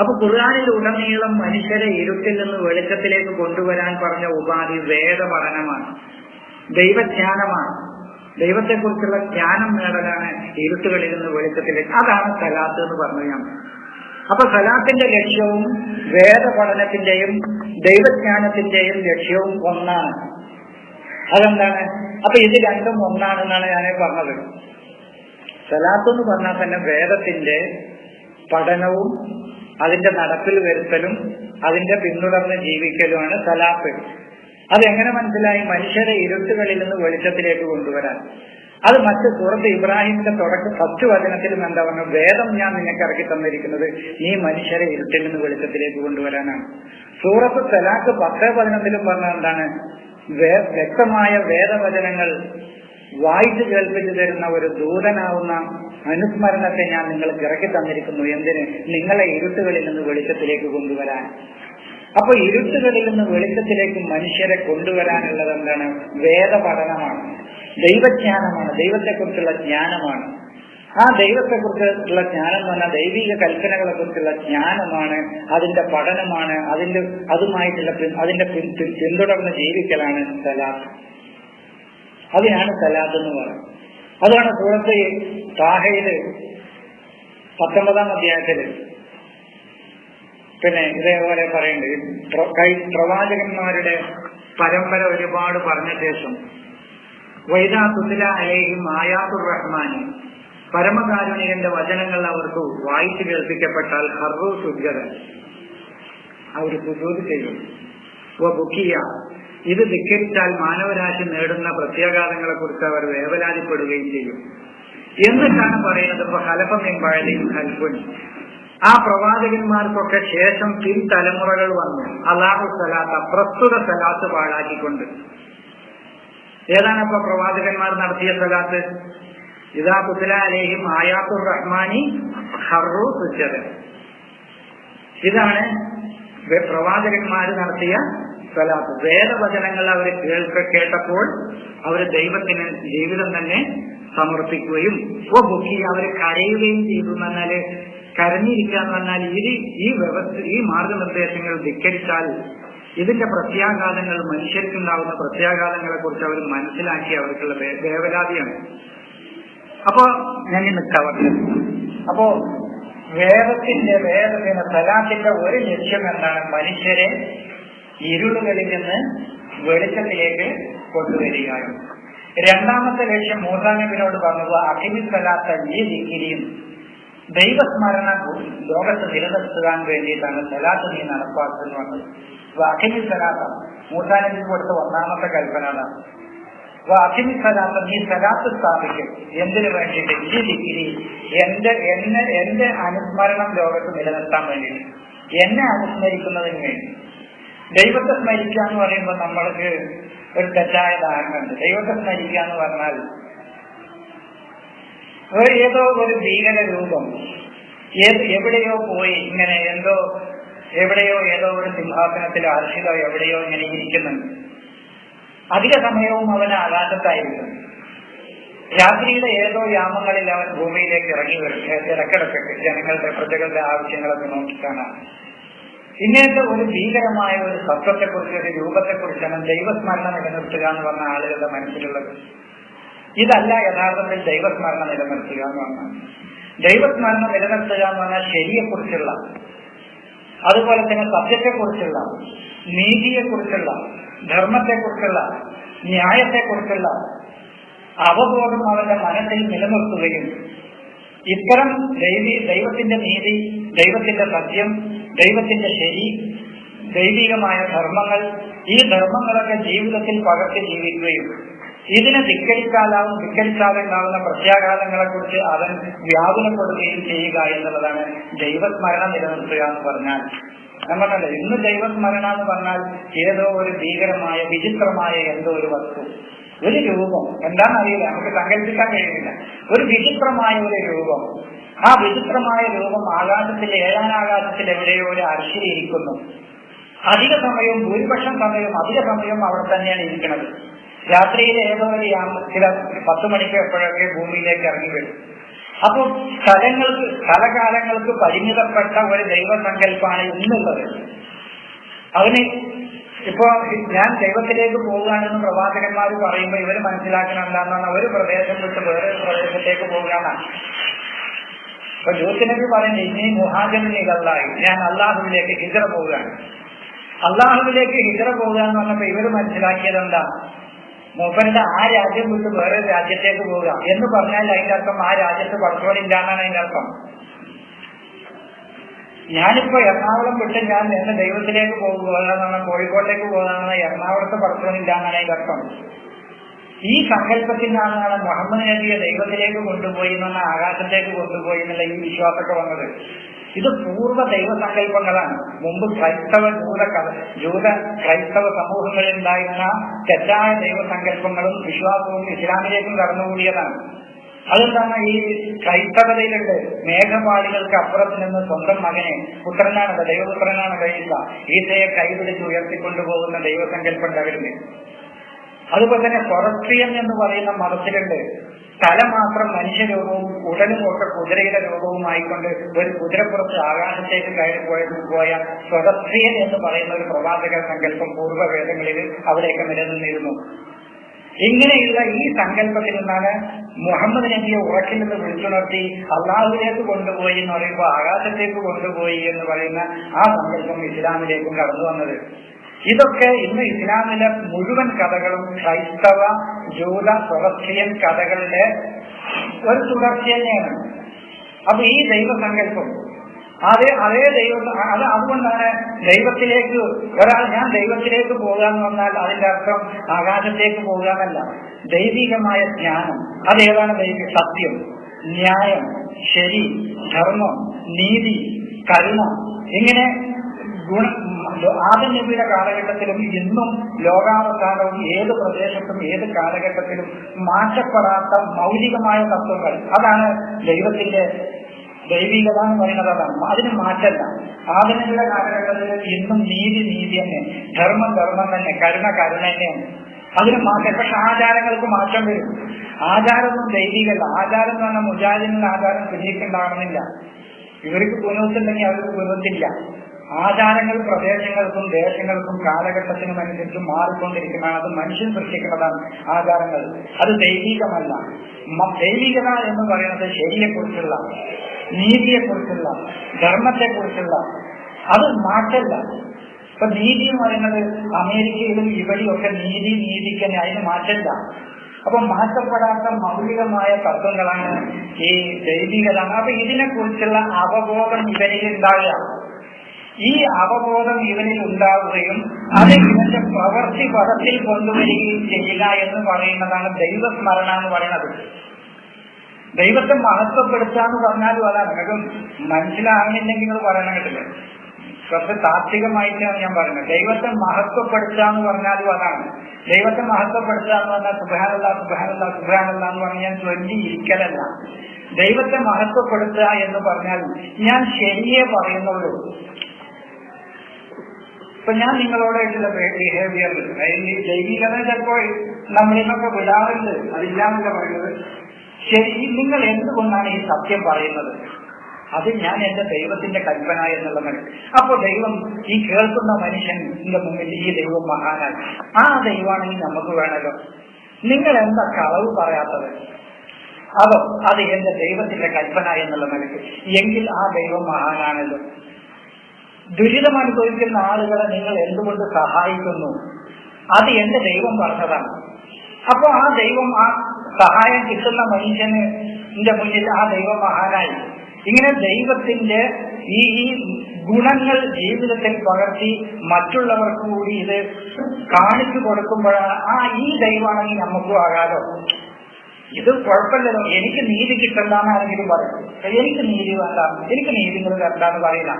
അപ്പൊ ഖുർആനിൽ ഉടനീളം മനുഷ്യരെ ഇരുട്ടിൽ നിന്ന് വെളിച്ചത്തിലേക്ക് കൊണ്ടുവരാൻ പറഞ്ഞ ഉപാധി വേദ പഠനമാണ്, ദൈവജ്ഞാനമാണ്. ദൈവത്തെക്കുറിച്ചുള്ള ജ്ഞാനം നേടലാണ് ഇരുട്ടുകളിൽ നിന്ന് വെളിച്ചത്തിലേക്ക്. അതാണ് സലാത്ത് എന്ന് പറഞ്ഞു ഞാൻ. അപ്പൊ സലാത്തിന്റെ ലക്ഷ്യവും വേദ പഠനത്തിന്റെയും ദൈവജ്ഞാനത്തിന്റെയും ലക്ഷ്യവും ഒന്നാണ്. അതെന്താണ്? അപ്പൊ ഇത് രണ്ടും ഒന്നാണെന്നാണ് ഞാൻ പറഞ്ഞത്. സലാത്ത് എന്ന് പറഞ്ഞാൽ തന്നെ വേദത്തിന്റെ പഠനവും അതിന്റെ നടപ്പിൽ വരുത്തലും അതിന്റെ പിന്തുടർന്ന് ജീവിക്കലുമാണ് സലാത്ത്. അതെങ്ങനെ മനസ്സിലായി? മനുഷ്യരെ ഇരുട്ടുകളിൽ നിന്ന് വെളിച്ചത്തിലേക്ക് കൊണ്ടുവരാൻ. അത് മറ്റ് സൂറത്ത് ഇബ്രാഹിമിന്റെ തുടക്കം 10 വചനത്തിലും എന്താ പറഞ്ഞു? വേദം ഞാൻ നിനക്ക് ഇറക്കി തന്നിരിക്കുന്നത് നീ മനുഷ്യരെ ഇരുട്ടിൽ നിന്ന് വെളിച്ചത്തിലേക്ക് കൊണ്ടുവരാനാണ്. സൂറത്ത് തലാഖ് 10-11 പറഞ്ഞ എന്താണ്? വ്യക്തമായ വേദവചനങ്ങൾ വായിച്ചു കേൾപ്പിച്ചു തരുന്ന ഒരു ദൂതനാവുന്ന അനുസ്മരണത്തെ ഞാൻ നിങ്ങൾക്ക് ഇറക്കി തന്നിരിക്കുന്നു. എന്തിന്? നിങ്ങളെ ഇരുട്ടുകളിൽ നിന്ന് വെളിച്ചത്തിലേക്ക് കൊണ്ടുവരാൻ. അപ്പൊ ഇരുട്ടുകളിൽ നിന്ന് വെളിച്ചത്തിലേക്ക് മനുഷ്യരെ കൊണ്ടുവരാനുള്ളത് എന്താണ്? വേദ പഠനമാണ്, ദൈവജ്ഞാനമാണ്, ദൈവത്തെക്കുറിച്ചുള്ള ജ്ഞാനമാണ്. ആ ദൈവത്തെക്കുറിച്ചുള്ള ജ്ഞാനം എന്ന് പറഞ്ഞാൽ ദൈവിക കൽപ്പനകളെ കുറിച്ചുള്ള ജ്ഞാനമാണ്, അതിന്റെ പഠനമാണ്, അതുമായിട്ടുള്ള അതിന്റെ പിന്തുടർന്ന് ജീവിക്കലാണ് സലാത്ത്. അതിനാണ് സലാത്ത് എന്ന് പറയുന്നത്. അതാണ് സൂറത്ത് താഹയില് 19-ാം അധ്യായത്തില് പിന്നെ ഇതേപോലെ പറയുന്നുണ്ട്. പ്രവാചകന്മാരുടെ പരമ്പര ഒരുപാട് പറഞ്ഞ ശേഷം വൈദാ തുത്ല അലൈഹിം ആയാത്തുർ റഹ്മാനി, പരമകാരുണികന്റെ വചനങ്ങൾ അവർക്ക് വായിച്ചു കേൾപ്പിക്കപ്പെട്ടാൽ ഹർറു സുജ്ജദ, അവർ സുജൂദ് ചെയ്യും. ബുക്കിയ, ഇത് ധിക്കരിച്ചാൽ മാനവരാശി നേടുന്ന പ്രത്യാഘാതങ്ങളെ കുറിച്ച് അവർ വേവലാതിപ്പെടുകയും ചെയ്യും. എന്നിട്ടാണ് പറയുന്നത് ഇപ്പൊ ഹലഫമിൻ ബഅദിഹിം ഖൽഫുൻ, ആ പ്രവാചകന്മാർക്കൊക്കെ ശേഷം പിൻതലമുറകൾ വന്നു അല്ലാഹു സലാത്ത, പ്രസ്തുത സലാത്ത് പാഴാക്കിക്കൊണ്ട്. ഏതാണ് അപ്പൊ പ്രവാചകന്മാർ നടത്തിയ സലാത്ത്? ഇദാ തുത്ല അലൈഹിം ആയാത്തുർ റഹ്മാനി ഖർറു സുജ്ജദ. ഇതാണ് പ്രവാചകന്മാർ നടത്തിയ സലാത്ത്. വേദവചനങ്ങൾ അവർ കേട്ടപ്പോൾ അവർ ദൈവത്തിന് ജീവിതം തന്നെ സമർപ്പിക്കുകയും അവർ കരയുകയും ചെയ്തു. എന്നാൽ കരഞ്ഞിരിക്കുക എന്ന് പറഞ്ഞാൽ ഈ മാർഗനിർദ്ദേശങ്ങൾ ധിക്കരിച്ചാൽ ഇതിന്റെ പ്രത്യാഘാതങ്ങൾ, മനുഷ്യർക്കുണ്ടാകുന്ന പ്രത്യാഘാതങ്ങളെ കുറിച്ച് അവർ മനസ്സിലാക്കി അവർക്കുള്ള വേവലാതിയാണ്. അപ്പോ ഞാൻ നിൽക്കാവട്ടെ. അപ്പോ വേദത്തിന് സലാത്തിന്റെ ഒരു ലക്ഷ്യം എന്താണ്? മനുഷ്യരെ ഇരുളുകളിൽ നിന്ന് വെളിച്ചത്തിലേക്ക് കൊണ്ടുവരികയാണ്. രണ്ടാമത്തെ ലക്ഷ്യം മൂസാ നബിയോട് പറഞ്ഞത് അഖിമി സലാത്ത ഈ ദിക്രിയും, ദൈവസ്മരണ ലോകത്ത് നിലനിർത്താൻ വേണ്ടിയിട്ടാണ് സലാത്ത് നീ നടപ്പാക്കുന്നു പറഞ്ഞത്. അഖിമി സലാത്ത മൂസാ നബി കൊടുത്ത ഒന്നാമത്തെ കൽപ്പന. അഖിമി സലാത്ത, നീ സലാത്ത് സ്ഥാപിക്കും. എന്തിനു വേണ്ടിയിട്ട്? ഈ ദിക്രി, എന്റെ അനുസ്മരണം ലോകത്ത് നിലനിർത്താൻ വേണ്ടിയിട്ട്, എന്നെ അനുസ്മരിക്കുന്നതിന് വേണ്ടി. ദൈവത്തെ സ്മരിക്കുക എന്ന് പറയുമ്പോൾ നമ്മൾക്ക് ഒരു തെറ്റായ ധാരണ ഉണ്ട്. ദൈവത്തെ സ്മരിക്കുക എന്ന് പറഞ്ഞാൽ ഏതോ ഒരു ഭീകര രൂപം എവിടെയോ പോയി ഇങ്ങനെ എവിടെയോ ഏതോ ഒരു സിംഹാസനത്തിലോ അർഷിതോ എവിടെയോ ഇങ്ങനെ ഇരിക്കുന്നുണ്ട്. അധിക സമയവും അവന് ആകാശത്തായിരിക്കും. രാത്രിയിലെ ഏതോ യാമങ്ങളിൽ അവൻ ഭൂമിയിലേക്ക് ഇറങ്ങി വരും. ഇടക്കിടക്കൊക്കെ ജനങ്ങളുടെ പ്രജകളുടെ ആവശ്യങ്ങളൊക്കെ നോക്കിക്കാണാൻ. ഇങ്ങനത്തെ ഒരു ഭീകരമായ ഒരു സത്വത്തെക്കുറിച്ച്, ഒരു രൂപത്തെക്കുറിച്ചാണ് ദൈവസ്മരണ നിലനിർത്തുക എന്ന് പറഞ്ഞ ആളുകളുടെ മനസ്സിലുള്ളത്. ഇതല്ല യഥാർത്ഥത്തിൽ ദൈവസ്മരണ നിലനിർത്തുക എന്ന് പറഞ്ഞാൽ. ദൈവസ്മരണ നിലനിർത്തുക എന്ന് പറഞ്ഞാൽ ശരിയെക്കുറിച്ചുള്ള, അതുപോലെ തന്നെ സത്യത്തെക്കുറിച്ചുള്ള, നീതിയെക്കുറിച്ചുള്ള, ധർമ്മത്തെക്കുറിച്ചുള്ള, ന്യായത്തെക്കുറിച്ചുള്ള അവബോധം അവരുടെ മനസ്സിൽ നിലനിർത്തുകയും ഇത്തരം ദൈവത്തിന്റെ നീതി, ദൈവത്തിന്റെ സത്യം, ദൈവത്തിന്റെ ശരി, ദൈവികമായ ധർമ്മങ്ങൾ, ഈ ധർമ്മങ്ങളൊക്കെ ജീവിതത്തിൽ പകർത്തി ജീവിക്കുകയും ഇതിനെ ധിക്കരിച്ചാലെ ഉണ്ടാകുന്ന പ്രത്യാഘാതങ്ങളെ കുറിച്ച് അവൻ വ്യാകുലപ്പെടുകയും ചെയ്യുക എന്നുള്ളതാണ് ദൈവസ്മരണ നിലനിർത്തുക എന്ന് പറഞ്ഞാൽ. നമ്മളല്ലേ ഇന്ന് ദൈവസ്മരണ എന്ന് പറഞ്ഞാൽ ഏതോ ഒരു ഭീകരമായ വിചിത്രമായ എന്തോ ഒരു വസ്തു, ഒരു രൂപം, എന്താണെന്നറിയില്ല, നമുക്ക് സങ്കല്പിക്കാൻ കഴിയുന്നില്ല. ഒരു വിചിത്രമായ ഒരു രൂപം, ആ വിചിത്രമായ രൂപം ആകാശത്തിൽ, ഏഴാനാകാശത്തിൽ എവിടെയോ ഒരു അർശിലിരിക്കുന്നു. അധിക സമയവും, ഭൂരിപക്ഷം സമയവും, അധിക സമയം അവിടെ തന്നെയാണ് ഇരിക്കുന്നത്. രാത്രിയിൽ ഏതോ ഒരു ചില 10 മണിക്ക് എപ്പോഴൊക്കെ ഭൂമിയിലേക്ക് ഇറങ്ങി വരും. അപ്പൊ സ്ഥലകാലങ്ങൾക്ക് പരിമിതപ്പെട്ട ഒരു ദൈവസങ്കല്പമാണ് ഇന്നുള്ളത്. അതിന് ഇപ്പോ ഞാൻ ദൈവത്തിലേക്ക് പോവുകയാണെന്ന് പ്രവാചകന്മാർ പറയുമ്പോൾ ഇവർ മനസ്സിലാക്കണം എന്താണെന്നാണ് ഒരു പ്രദേശം വിട്ട് വേറൊരു പ്രദേശത്തേക്ക് പോകുകയാണ്. ഇപ്പൊ ജോസിനബി പറയുന്നത് ഇനി മുഹാജനിലല്ലായി, ഞാൻ അള്ളാഹുവിലേക്ക് ഹിജറ പോവുകയാണ്. അള്ളാഹുവിലേക്ക് ഹിജറ പോകുക എന്ന് പറഞ്ഞപ്പോ ഇവർ മനസ്സിലാക്കിയത് എന്താ? മൂപ്പരുടെ ആ രാജ്യം വിട്ട് വേറെ രാജ്യത്തേക്ക് പോവുക എന്ന് പറഞ്ഞാൽ അതിന്റെ അർത്ഥം ആ രാജ്യത്ത് പടച്ചോനില്ല എന്നാണ് അതിന്റെ അർത്ഥം. ഞാനിപ്പോ എറണാകുളം വിട്ട് ഞാൻ എന്നെ ദൈവത്തിലേക്ക് പോകുകയെന്നാണ്, കോഴിക്കോട്ടേക്ക് പോകുകയെന്നാണ്, എറണാകുളത്ത് പടച്ചോനില്ല എന്നാണ് അതിന്റെ അർത്ഥം. ഈ സങ്കല്പത്തിനാണ് മുഹമ്മദ് നബിയെ ദൈവത്തിലേക്ക് കൊണ്ടുപോയി എന്നുള്ള, ആകാശത്തേക്ക് കൊണ്ടുപോയി എന്നുള്ള ഈ വിശ്വാസമൊക്കെ വന്നത്. ഇത് പൂർവ്വ ദൈവസങ്കല്പങ്ങളാണ്. മുമ്പ് ജൂത ക്രൈസ്തവ സമൂഹങ്ങളിൽ ഉണ്ടായിരുന്ന തെറ്റായ ദൈവസങ്കല്പങ്ങളും വിശ്വാസവും ഇസ്ലാമിലേക്കും കടന്നുകൂടിയതാണ്. അതെന്താണ്? ഈ ക്രൈസ്തവതയിലുണ്ട് മേഘപാളികൾക്ക് അപ്പുറത്ത് നിന്ന് സ്വന്തം മകനെ, പുത്രനാണ്, ദൈവപുത്രനാണ് കഴിയില്ല, ഈസയെ കൈപിടിച്ച് ഉയർത്തിക്കൊണ്ടുപോകുന്ന ദൈവസങ്കല്പം ഉണ്ടായിരുന്നു. അതുപോലെ തന്നെ സൊറസ്ട്രിയൻ എന്ന് പറയുന്ന മതത്തിലുണ്ട് തല മാത്രം മനുഷ്യരൂപവും ഉടലും ഒക്കെ കുതിരയുടെ രൂപവുമായിക്കൊണ്ട് ഒരു കുതിരപ്പുറത്ത് ആകാശത്തേക്ക് കയറി പോയ സൊറസ്ട്രിയൻ എന്ന് പറയുന്ന ഒരു പ്രവാചക സങ്കല്പം പൂർവ്വവേദങ്ങളിൽ അവിടെയൊക്കെ നിലനിന്നിരുന്നു. ഇങ്ങനെയുള്ള ഈ സങ്കല്പത്തിൽ നിന്നാണ് മുഹമ്മദ് നബിയെ ഉറക്കിൽ നിന്ന് വിളിച്ചുണർത്തി അള്ളാഹുവിലേക്ക് കൊണ്ടുപോയി എന്ന് പറയുമ്പോൾ ആകാശത്തേക്ക് കൊണ്ടുപോയി എന്ന് പറയുന്ന ആ സങ്കല്പം ഇസ്ലാമിലേക്കും കടന്നു വന്നത്. ഇതൊക്കെ ഇന്ന് ഇസ്ലാമിലെ മുഴുവൻ കഥകളും ക്രൈസ്തവ, ജൂത, സൊറസ്ട്രിയൻ കഥകളുടെ ഒരു തുടർച്ച തന്നെയാണ്. അപ്പൊ ഈ ദൈവസങ്കല്പം അതേ അതുകൊണ്ടാണ് ദൈവത്തിലേക്ക് ഞാൻ ദൈവത്തിലേക്ക് പോകാന്ന് പറഞ്ഞാൽ അതിന്റെ അർത്ഥം ആകാശത്തേക്ക് പോകാന്നല്ല. ദൈവികമായ ജ്ഞാനം അതേതാണ്? സത്യം, ന്യായം, ശരി, ധർമ്മം, നീതി, കരുണ, ഇങ്ങനെ ആദം നബിയുടെ കാലഘട്ടത്തിലും ഇന്നും ലോകാവസാനവും ഏത് പ്രദേശത്തും ഏത് കാലഘട്ടത്തിലും മാറ്റപ്പെടാത്ത മൗലികമായ തത്വങ്ങൾ. അതാണ് ദൈവത്തിന്റെ ദൈവികത എന്ന് പറയുന്നത്. അതാണ്, അതിന് മാറ്റല്ല. ആദം നബിയുടെ കാലഘട്ടത്തിൽ ഇന്നും നീതി തന്നെ, ധർമ്മം തന്നെ, കരുണ തന്നെയാണ്. അതിന് മാറ്റം. പക്ഷെ ആചാരങ്ങൾക്ക് മാറ്റം വരും. ആചാരമൊന്നും ദൈവികല്ല. ആചാരം എന്ന് പറഞ്ഞാൽ മുജാഹിദിനുള്ള ആചാരം ഫിസിക്കുണ്ടാവണമെന്നില്ല. ഇവർക്ക് പുനഃത്തുണ്ടെങ്കിൽ അവർക്ക് പുനഃത്തില്ല. ആചാരങ്ങൾ പ്രദേശങ്ങൾക്കും ദേശങ്ങൾക്കും കാലഘട്ടത്തിനും അനുസരിച്ച് മാറിക്കൊണ്ടിരിക്കുന്നതാണ്. അത് മനുഷ്യൻ സൃഷ്ടിക്കുന്നതാണ് ആചാരങ്ങൾ. അത് ദൈവികമല്ല. ദൈവികത എന്ന് പറയുന്നത് ശരിയെക്കുറിച്ചുള്ള, നീതിയെക്കുറിച്ചുള്ള, ധർമ്മത്തെക്കുറിച്ചുള്ള, അത് മാറ്റല്ല. ഇപ്പൊ നീതി എന്ന് പറയുന്നത് അമേരിക്കയിലും ഇവിടെയൊക്കെ നീതിക്ക് തന്നെ, അതിന് മാറ്റല്ല. അപ്പൊ മാറ്റപ്പെടാത്ത മൗലികമായ തത്വങ്ങളാണ് ഈ ദൈവികത. അപ്പൊ ഇതിനെക്കുറിച്ചുള്ള അവബോധം ഇവരിൽ ഉണ്ടാവുക. ഈ അവബോധം ഇവനിൽ ഉണ്ടാവുകയും അത് ഇവന്റെ പ്രവൃത്തി പദത്തിൽ കൊണ്ടുവരികയും ചെയ്യുക എന്ന് പറയുന്നതാണ് ദൈവസ്മരണ എന്ന് പറയുന്നത്. ദൈവത്തെ മഹത്വപ്പെടുത്തുക എന്ന് പറഞ്ഞാലും അതാണ്. നിങ്ങൾക്ക് മനസ്സിലാകുന്നില്ലെങ്കിൽ നിങ്ങൾ പറയണം കേട്ടില്ല. കുറച്ച് താത്വികമായിട്ടാണ് ഞാൻ പറയുന്നത്. ദൈവത്തെ മഹത്വപ്പെടുത്തുക എന്ന് പറഞ്ഞാലും അതാണ്. ദൈവത്തെ മഹത്വപ്പെടുത്തുക എന്ന് പറഞ്ഞാൽ സുബ്ഹാനല്ലാഹ് എന്ന് പറഞ്ഞാൽ ഞാൻ ചൊല്ലിയിരിക്കലല്ല. ദൈവത്തെ മഹത്വപ്പെടുത്തുക എന്ന് പറഞ്ഞാൽ ഞാൻ ശരിയെ പറയുന്നുള്ളൂ. ഇപ്പൊ ഞാൻ നിങ്ങളോടായിട്ടുള്ള ബിഹേവിയറിൽ ദൈവികത ചിലപ്പോൾ നമ്മളിന്നൊക്കെ വിടാറുണ്ട്, അതില്ലാന്നല്ല പറയുന്നത്. ശരി, നിങ്ങൾ എന്തുകൊണ്ടാണ് ഈ സത്യം പറയുന്നത്? അത് ഞാൻ എന്റെ ദൈവത്തിന്റെ കൽപ്പന എന്നുള്ളത്. അപ്പൊ ദൈവം, ഈ കേൾക്കുന്ന മനുഷ്യന്റെ മുന്നിൽ ഈ ദൈവം മഹാനാണ്. ആ ദൈവമാണെങ്കിൽ നമുക്ക് വേണമല്ലോ. നിങ്ങൾ എന്താ കളവ് പറയാത്തത്? അതോ അത് എന്റെ ദൈവത്തിന്റെ കൽപ്പന എന്നുള്ള നിലയ്ക്ക് എങ്കിൽ ആ ദൈവം മഹാനാണല്ലോ. ദുരിതം അനുഭവിക്കുന്ന ആളുകളെ നിങ്ങൾ എന്തുകൊണ്ട് സഹായിക്കുന്നു? അത് എന്റെ ദൈവം പറഞ്ഞതാണ്. അപ്പൊ ആ ദൈവം, ആ സഹായം കിട്ടുന്ന മനുഷ്യന് മുന്നിൽ ആ ദൈവം മഹാനായി. ഇങ്ങനെ ദൈവത്തിന്റെ ഈ ഗുണങ്ങൾ ജീവിതത്തിൽ പകർത്തി മറ്റുള്ളവർക്ക് കൂടി ഇത് കാണിച്ചു കൊടുക്കുമ്പോഴാണ് ഈ ദൈവമാണെങ്കിൽ നമുക്കും ആകാലോ, ഇത് കുഴപ്പമില്ലല്ലോ, എനിക്ക് നീതി കിട്ടണ്ടെന്ന് ആരെങ്കിലും പറയും, എനിക്ക് നീതി വേണ്ട, എനിക്ക് നീതികൾ തരണ്ടെന്ന് പറയില്ല,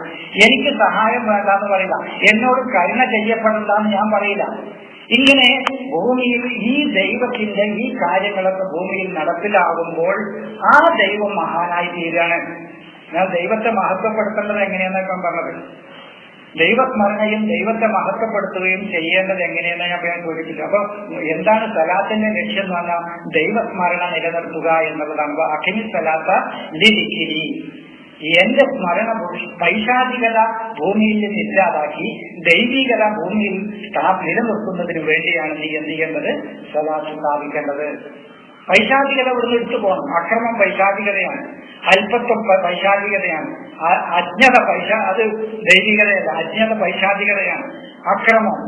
എനിക്ക് സഹായം വേണ്ടെന്ന് പറയില്ല, എന്നോട് കരുണ ചെയ്യപ്പെടണ്ടെന്ന് ഞാൻ പറയില്ല. ഇങ്ങനെ ഭൂമിയിൽ ഈ ദൈവത്തിന്റെ ഈ കാര്യങ്ങളൊക്കെ ഭൂമിയിൽ നടപ്പിലാകുമ്പോൾ ആ ദൈവം മഹാനായി തീരുകയാണ്. ഞാൻ ദൈവത്തെ മഹത്വപ്പെടുത്തേണ്ടത് എങ്ങനെയാണെന്ന് പറഞ്ഞത്. ദൈവസ്മരണയും ദൈവത്തെ മഹത്വപ്പെടുത്തുകയും ചെയ്യേണ്ടത് എങ്ങനെയെന്ന് ഞാൻ സൂചിപ്പിച്ചു. അപ്പൊ എന്താണ് സലാത്തിന്റെ ലക്ഷ്യം എന്ന് പറഞ്ഞാൽ ദൈവസ്മരണ നിലനിർത്തുക എന്നുള്ളതാണ്. അഖിനി സലാത്ത ലിരിക്കിരി, എന്റെ സ്മരണ പൈശാചികത ഭൂമിയിൽ നിന്ന് ഇല്ലാതാക്കി ദൈവികത ഭൂമിയിൽ നിലനിർത്തുന്നതിന് വേണ്ടിയാണ് നീ എന്ത് ചെയ്യേണ്ടത്, സലാത്ത് സ്ഥാപിക്കേണ്ടത്. പൈശാചികത ഇവിടുന്ന് എടുത്തു പോകണം. അക്രമം പൈശാചികതയാണ്, അല്പത്വം പൈശാചികതയാണ്, അജ്ഞത അത് ദൈവികതയല്ല, അജ്ഞത പൈശാചികതയാണ്. അക്രമം,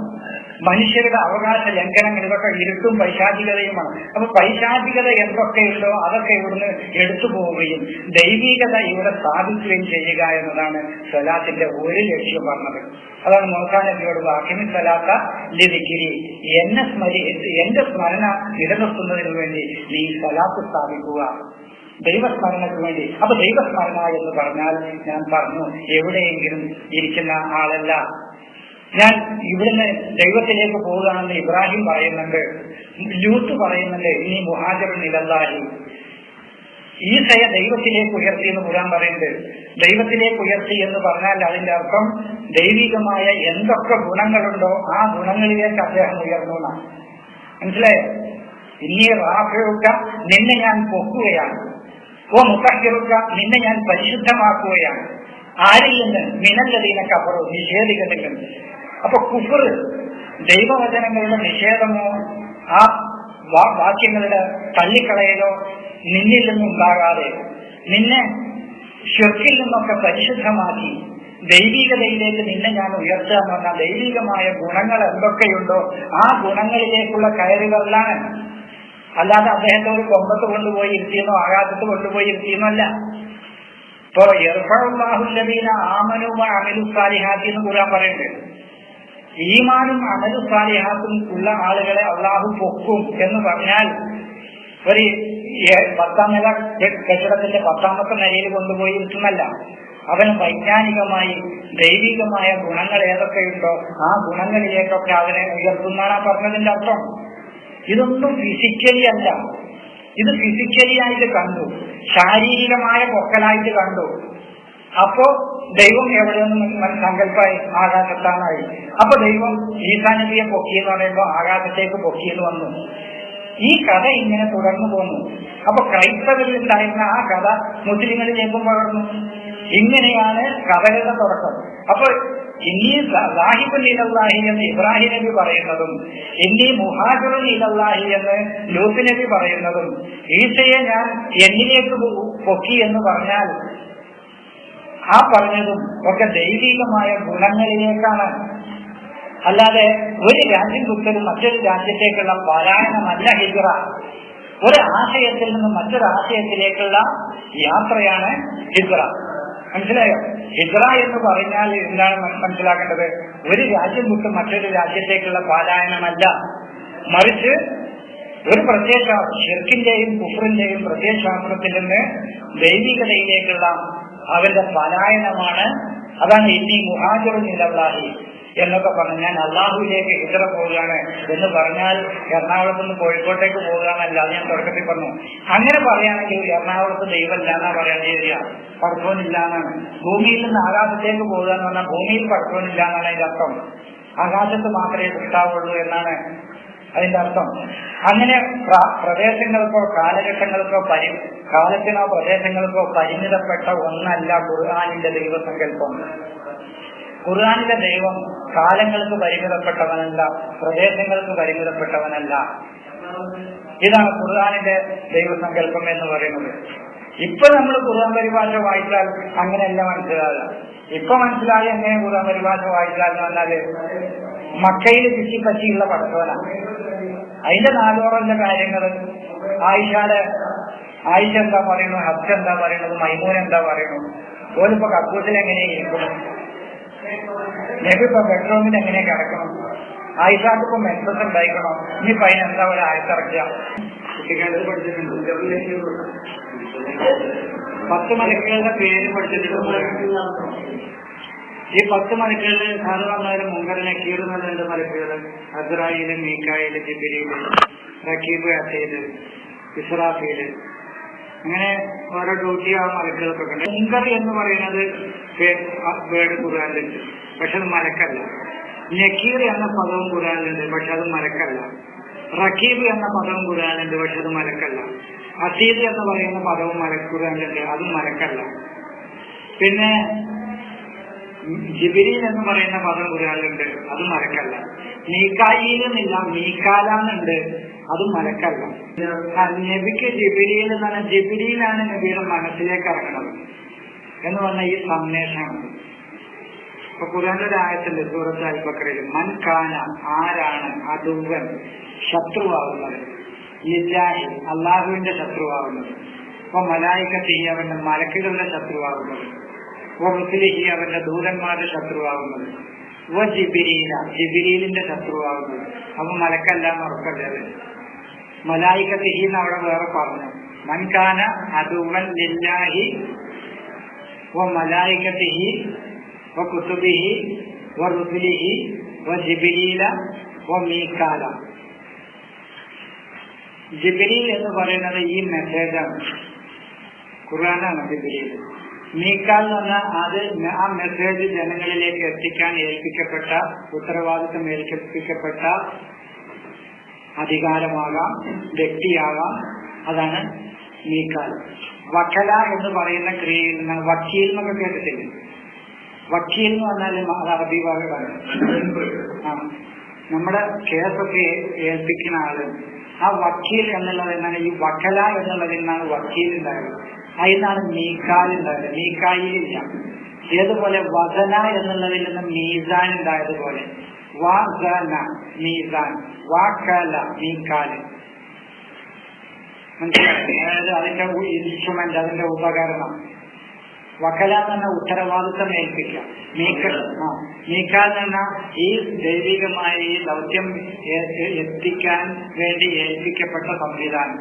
മനുഷ്യരുടെ അവകാശ ലംഘനങ്ങൾ, ഇതൊക്കെ ഇരുട്ടും പൈശാചികതയുമാണ്. അപ്പൊ പൈശാചികത എന്തൊക്കെയുണ്ടോ അതൊക്കെ ഇവിടുന്ന് എടുത്തു പോവുകയും ദൈവികത ഇവിടെ സ്ഥാപിക്കുകയും ചെയ്യുക എന്നതാണ് സലാത്തിന്റെ ഒരു ലക്ഷ്യം പറഞ്ഞത്. അതാണ് മൂസാ നബിയോട് അഖിമി സലാത്ത ലിദിക്രി, എന്റെ സ്മരണ നിലനിർത്തുന്നതിന് വേണ്ടി നീ സലാത്ത് സ്ഥാപിക്കുക, ദൈവസ്മരണയ്ക്ക് വേണ്ടി. അപ്പൊ ദൈവസ്മരണ എന്ന് പറഞ്ഞാൽ ഞാൻ പറഞ്ഞു, എവിടെയെങ്കിലും ഇരിക്കുന്ന ആളല്ല. ഞാൻ ഇവിടുന്ന് ദൈവത്തിലേക്ക് പോവുകയാണെന്ന് ഇബ്രാഹിം പറയുന്നുണ്ട്, ലൂത്ത് പറയുന്നുണ്ട്, ഇനി മുഹാജിറുൻ ഇലല്ലാഹി. ഈസയെ ദൈവത്തിലേക്ക് ഉയർത്തി എന്ന് ഖുർആൻ പറയുന്നുണ്ട്. ദൈവത്തിലേക്ക് ഉയർത്തി എന്ന് പറഞ്ഞാൽ അതിന്റെ അർത്ഥം ദൈവികമായ എന്തൊക്കെ ഗുണങ്ങളുണ്ടോ ആ ഗുണങ്ങളിലേക്ക് അദ്ദേഹം ഉയർന്നു എന്നാണ്. മനസ്സിലായോ? ഇനി റാഫിറുക്ക, നിന്നെ ഞാൻ പൊക്കുകയാണ്, ഓ മുത്തഹിറുക്ക, നിന്നെ ഞാൻ പരിശുദ്ധമാക്കുകയാണ്. ആരിൽ നിന്ന്? മിനല്ലദീന കഫറു, നിഷേധികളിൽ നിന്ന്. അപ്പൊ കുഫർ, ദൈവവചനങ്ങളുടെ നിഷേധമോ ആ വാക്യങ്ങളുടെ തള്ളിക്കളയലോ നിന്നിൽ നിന്നുണ്ടാകാതെ നിന്നെ ശിർക്കിൽ നിന്നൊക്കെ പരിശുദ്ധമാക്കി ദൈവികതയിലേക്ക് നിന്നെ ഞാൻ ഉയർത്തുക എന്ന് പറഞ്ഞാൽ ദൈവികമായ ഗുണങ്ങൾ എന്തൊക്കെയുണ്ടോ ആ ഗുണങ്ങളിലേക്കുള്ള കയറുകളിലാണ്. അല്ലാതെ അദ്ദേഹത്തെ ഒരു കൊമ്പത്ത് കൊണ്ടുപോയി ഇരുത്തിയെന്നോ ആകാശത്ത് കൊണ്ടുപോയി ഇരുത്തിയെന്നല്ല. ഇപ്പൊ യർഫഉല്ലാഹുല്ലദീന ആമനു വ അമിലു സാലിഹാത്തി എന്ന് ഖുർആൻ പറയുന്നുണ്ട്. ഈമാനും അമലു സാലിഹാത്തും ഉള്ള ആളുകളെ അള്ളാഹു പൊക്കും എന്ന് പറഞ്ഞാൽ ഒരു 10ാം നില കെട്ടിടത്തിന്റെ 10ാമത്തെ നിലയിൽ കൊണ്ടുപോയി ഇരുത്തുന്നല്ല. അവൻ വൈജ്ഞാനികമായി ദൈവികമായ ഗുണങ്ങൾ ഏതൊക്കെയുണ്ടോ ആ ഗുണങ്ങളിലേക്കൊക്കെ അവനെ ഉയർത്തുന്നതാണ് ആ പറഞ്ഞതിന്റെ അർത്ഥം. ഇതൊന്നും ഫിസിക്കലി അല്ല, ഇത് ഫിസിക്കലി ആയിട്ട് കണ്ടു, ശാരീരികമായ പൊക്കലായിട്ട് കണ്ടു. അപ്പോ ദൈവം എവിടെയൊന്നും സങ്കല്പമായി ആകാശത്താണായി. അപ്പൊ ദൈവം ഈസാ നബിയെ പൊക്കിയെന്ന് പറയുമ്പോൾ ആകാശത്തേക്ക് പൊക്കിയെന്ന് വന്നു. ഈ കഥ ഇങ്ങനെ തുടർന്നു പോന്നു. അപ്പൊ ക്രൈസ്തവരിൽ ഉണ്ടായിരുന്ന ആ കഥ മുസ്ലിങ്ങളിലേക്കും പകർന്നു. ഇങ്ങനെയാണ് കഥകളുടെ തുടക്കം. അപ്പൊ ഇന്നീ സാഹിബുൽ ഇലല്ലാഹി എന്ന് ഇബ്രാഹിം നബി പറയുന്നതും ഇന്നീ മുഹാജിറുൽ ഇലല്ലാഹി എന്ന് ലൂത്ത് നബി പറയുന്നതും ഈസയെ ഞാൻ എന്നിലേക്ക് പൊക്കി എന്ന് പറഞ്ഞാൽ ആ പറഞ്ഞതും ഒക്കെ ദൈവികമായ ഗുണങ്ങളിലേക്കാണ്. അല്ലാതെ ഒരു രാജ്യം വിട്ടൊരു മറ്റൊരു രാജ്യത്തേക്കുള്ള പലായനമല്ല ഹിജ്റ. ഒരു ആശയത്തിൽ നിന്ന് മറ്റൊരു ആശയത്തിലേക്കുള്ള യാത്രയാണ് ഹിജ്റ. മനസ്സിലായോ? ഹിജ്റ എന്ന് പറഞ്ഞാൽ എന്താണ് മനസ്സിലാക്കേണ്ടത്? ഒരു രാജ്യം വിട്ട് മറ്റൊരു രാജ്യത്തേക്കുള്ള പലായനമല്ല, മറിച്ച് ഒരു പ്രത്യയ ഷിർക്കിന്റെയും കുഫറിന്റെയും പ്രത്യയശാസ്ത്രത്തിൽ നിന്ന് ദൈവികതയിലേക്കുള്ള അവന്റെ പലായനമാണ്. അതാണ് ഇന്നീ മുഹാജിറുൻ ഇലല്ലാഹി എന്നൊക്കെ പറഞ്ഞു. ഞാൻ അള്ളാഹുവിലേക്ക് ഹിജ്റ പോവുകയാണ് എന്ന് പറഞ്ഞാൽ എറണാകുളത്ത് നിന്ന് കോഴിക്കോട്ടേക്ക് പോകുകയാണല്ല, അത് ഞാൻ തുടക്കത്തിൽ പറഞ്ഞു. അങ്ങനെ പറയുകയാണെങ്കിൽ എറണാകുളത്ത് ദൈവമില്ല എന്നാ പറയാൻ ശരിയ, പടച്ചോനില്ല എന്നാണ്. ഭൂമിയിൽ നിന്ന് ആകാശത്തേക്ക് പോകുക എന്ന് പറഞ്ഞാൽ ഭൂമിയിൽ പടച്ചോനില്ല എന്നാണ് അതിന്റെ അർത്ഥം. ആകാശത്ത് മാത്രമേ കിട്ടാവുള്ളൂ എന്നാണ് അതിന്റെ അർത്ഥം. അങ്ങനെ പ്രദേശങ്ങൾക്കോ കാലഘട്ടങ്ങൾക്കോ കാലത്തിനോ പ്രദേശങ്ങൾക്കോ പരിമിതപ്പെട്ട ഒന്നല്ല ഖുർആനിന്റെ ദൈവസങ്കല്പം. ഖുർആനിലെ ദൈവം കാലങ്ങൾക്ക് പരിമിതപ്പെട്ടവനല്ല, പ്രദേശങ്ങൾക്ക് പരിമിതപ്പെട്ടവനല്ല. ഇതാണ് ഖുർആനിന്റെ ദൈവസങ്കല്പം എന്ന് പറയുന്നത്. ഇപ്പൊ നമ്മൾ ഖുർആൻ പരിഭാഷ വായിച്ചാൽ അങ്ങനെയല്ല മനസ്സിലാകുക. ഇപ്പൊ മനസ്സിലായ എങ്ങനെ ഖുർആൻ പരിഭാഷ വായിച്ചാൽ എന്ന് പറഞ്ഞാല് മക്കയിൽ ചുറ്റിപ്പറ്റിയുള്ള പടച്ചോനാണ്. അതിന്റെ നാലോറല്ല കാര്യങ്ങള് ആയിഷ എന്താ പറയുന്നു, ഹബ്സ എന്താ പറയുന്നത്, മൈമൂൻ എന്താ പറയുന്നു, ഓലിപ്പോ കക്കൂസിൽ എങ്ങനെയായിരിക്കും, നബി ഇപ്പൊ ബെഡ്റൂമിൽ എങ്ങനെ കിടക്കണം, ആയിഷാക്ക് ഇപ്പൊ മെസ്സസ് ഉണ്ടായിക്കണോ, ഇനിയിപ്പോ അതിനെന്താ ഒരു ആയത്തിറക്കുക. കുട്ടിക്കാലത്ത് പഠിച്ചിട്ടുണ്ട് 10 മലക്കുകളുടെ പേര് പഠിച്ചിട്ടുണ്ട്. ഈ 10 മലക്കുകളിൽ സാധാരണ മുങ്കർ നക്കീർ എന്ന 2 മലക്കുകൾ, അസ്രായീല്, മീകായില്, ജിബ്രീല്, റക്കീബ്, അസീദ്, ഇസ്രാഫീല്, അങ്ങനെ ഓരോ ഡ്യൂട്ടി ആ മലക്കുകൾക്കൊക്കെ ഉണ്ട്. മുങ്കർ എന്ന് പറയുന്നത് വേർഡ് ഖുർആനിലുണ്ട്, പക്ഷെ അത് മലക്കല്ല. നക്കീർ എന്ന പദവും ഖുർആനിലുണ്ട്, പക്ഷെ അത് മലക്കല്ല. റക്കീബ് എന്ന പദവും ഖുർആനിലുണ്ട്, പക്ഷെ അത് മലക്കല്ല. അസീദ് എന്ന് പറയുന്ന പദവും ഖുർആനിലുണ്ട്, അതും മലക്കല്ല. പിന്നെ ജിബ്രീൽ എന്ന് പറയുന്ന പദം ഖുർആനിലുണ്ട്, അതും മലക്കല്ല. മീകായിൽ എന്നില്ല, മീകാലാന്നുണ്ട്, അതും മലക്കല്ല. നബിക്ക് ജിബ്രീൽ എന്നാണ്, ജിബ്രീലാണ് നബിയുടെ മനസ്സിലേക്ക് ഇറങ്ങുന്നത് എന്ന് പറഞ്ഞ ഈ സന്ദേശമാണ്. ഇപ്പൊ ഖുർആനിലെ ഒരു ആയത്തുണ്ട് സൂറത്ത് അൽ ബഖറയിൽ, മൻ കാന, ആരാണ്, അദുവൻ, ശത്രുവാകുന്നത്, ലില്ലാഹി, അള്ളാഹുവിന്റെ ശത്രുവാകുന്നത്, അപ്പൊ മലായികത്തി, അവന്റെ മലക്കുകളുടെ ശത്രുവാകുന്നത്, റുസുലിഹി, അവന്റെ ദൂതന്മാരുടെ ശത്രുവാകുന്നത്, ജിബ്രീല, ജിബ്രീലിന്റെ ശത്രുവാകുന്നത്. അപ്പൊ മലക്കല്ല എന്ന് ഉറപ്പല്ലേ. മലായികത്തിഹി എന്ന് അവിടെ വേറെ പറഞ്ഞു. മൻകാന അദുവൻ ലില്ലാഹി വ മലായികത്തിഹി വ കുതുബിഹി വ റുസുലിഹി വ ജിബ്രീല വ മീകാല. ജിബ്രീൽ എന്ന് പറയുന്നത് ഈ മെസ്സേജാണ്, ഖുർആനാണ് ജിബ്രീൽ. മീകാൽ എന്ന് പറഞ്ഞാൽ അത് ആ മെസ്സേജ് ജനങ്ങളിലേക്ക് എത്തിക്കാൻ ഏൽപ്പിക്കപ്പെട്ട, ഉത്തരവാദിത്വം ഏൽപ്പിക്കപ്പെട്ട അധികാരമാകാം, വ്യക്തിയാകാം, അതാണ് മീകാൽ. വക്കല എന്ന് പറയുന്ന ക്രിയയിൽ നിന്ന് വക്കീൽ എന്നൊക്കെ കേട്ടിട്ടില്ല. വക്കീൽ എന്ന് പറഞ്ഞാൽ അത് അറബി ഭാഗമാണ്. നമ്മുടെ കേസൊക്കെ ഏൽപ്പിക്കുന്ന ആള്, ആ വക്കീൽ എന്നുള്ളത് എന്നാണ്. ഈ വക്കല എന്നുള്ളതിൽ നിന്നാണ് വക്കീൽ ഉണ്ടായത്, അതിനാണ് മീകാൽ ഉണ്ടായത്, മീകായിലില്ല. ഏതുപോലെ വസന എന്നുള്ളതിൽ നിന്ന് മീസാൻ ഉണ്ടായതുപോലെ വസന, മീസാൻ, വക്കല, മീകാൽ. മനസ്സിലായി? അതായത് അതിന്റെ ഇൻസ്ട്രുമെന്റ്, അതിന്റെ ഉപകരണം. വക്കല എന്ന് പറഞ്ഞാൽ ഉത്തരവാദിത്വം ഏൽപ്പിക്കുക. മീകാൽ എന്ന് പറഞ്ഞാൽ ഈ ദൈവികമായ ഈ ദൗത്യം എത്തിക്കാൻ വേണ്ടി ഏൽപ്പിക്കപ്പെട്ട സംവിധാനം,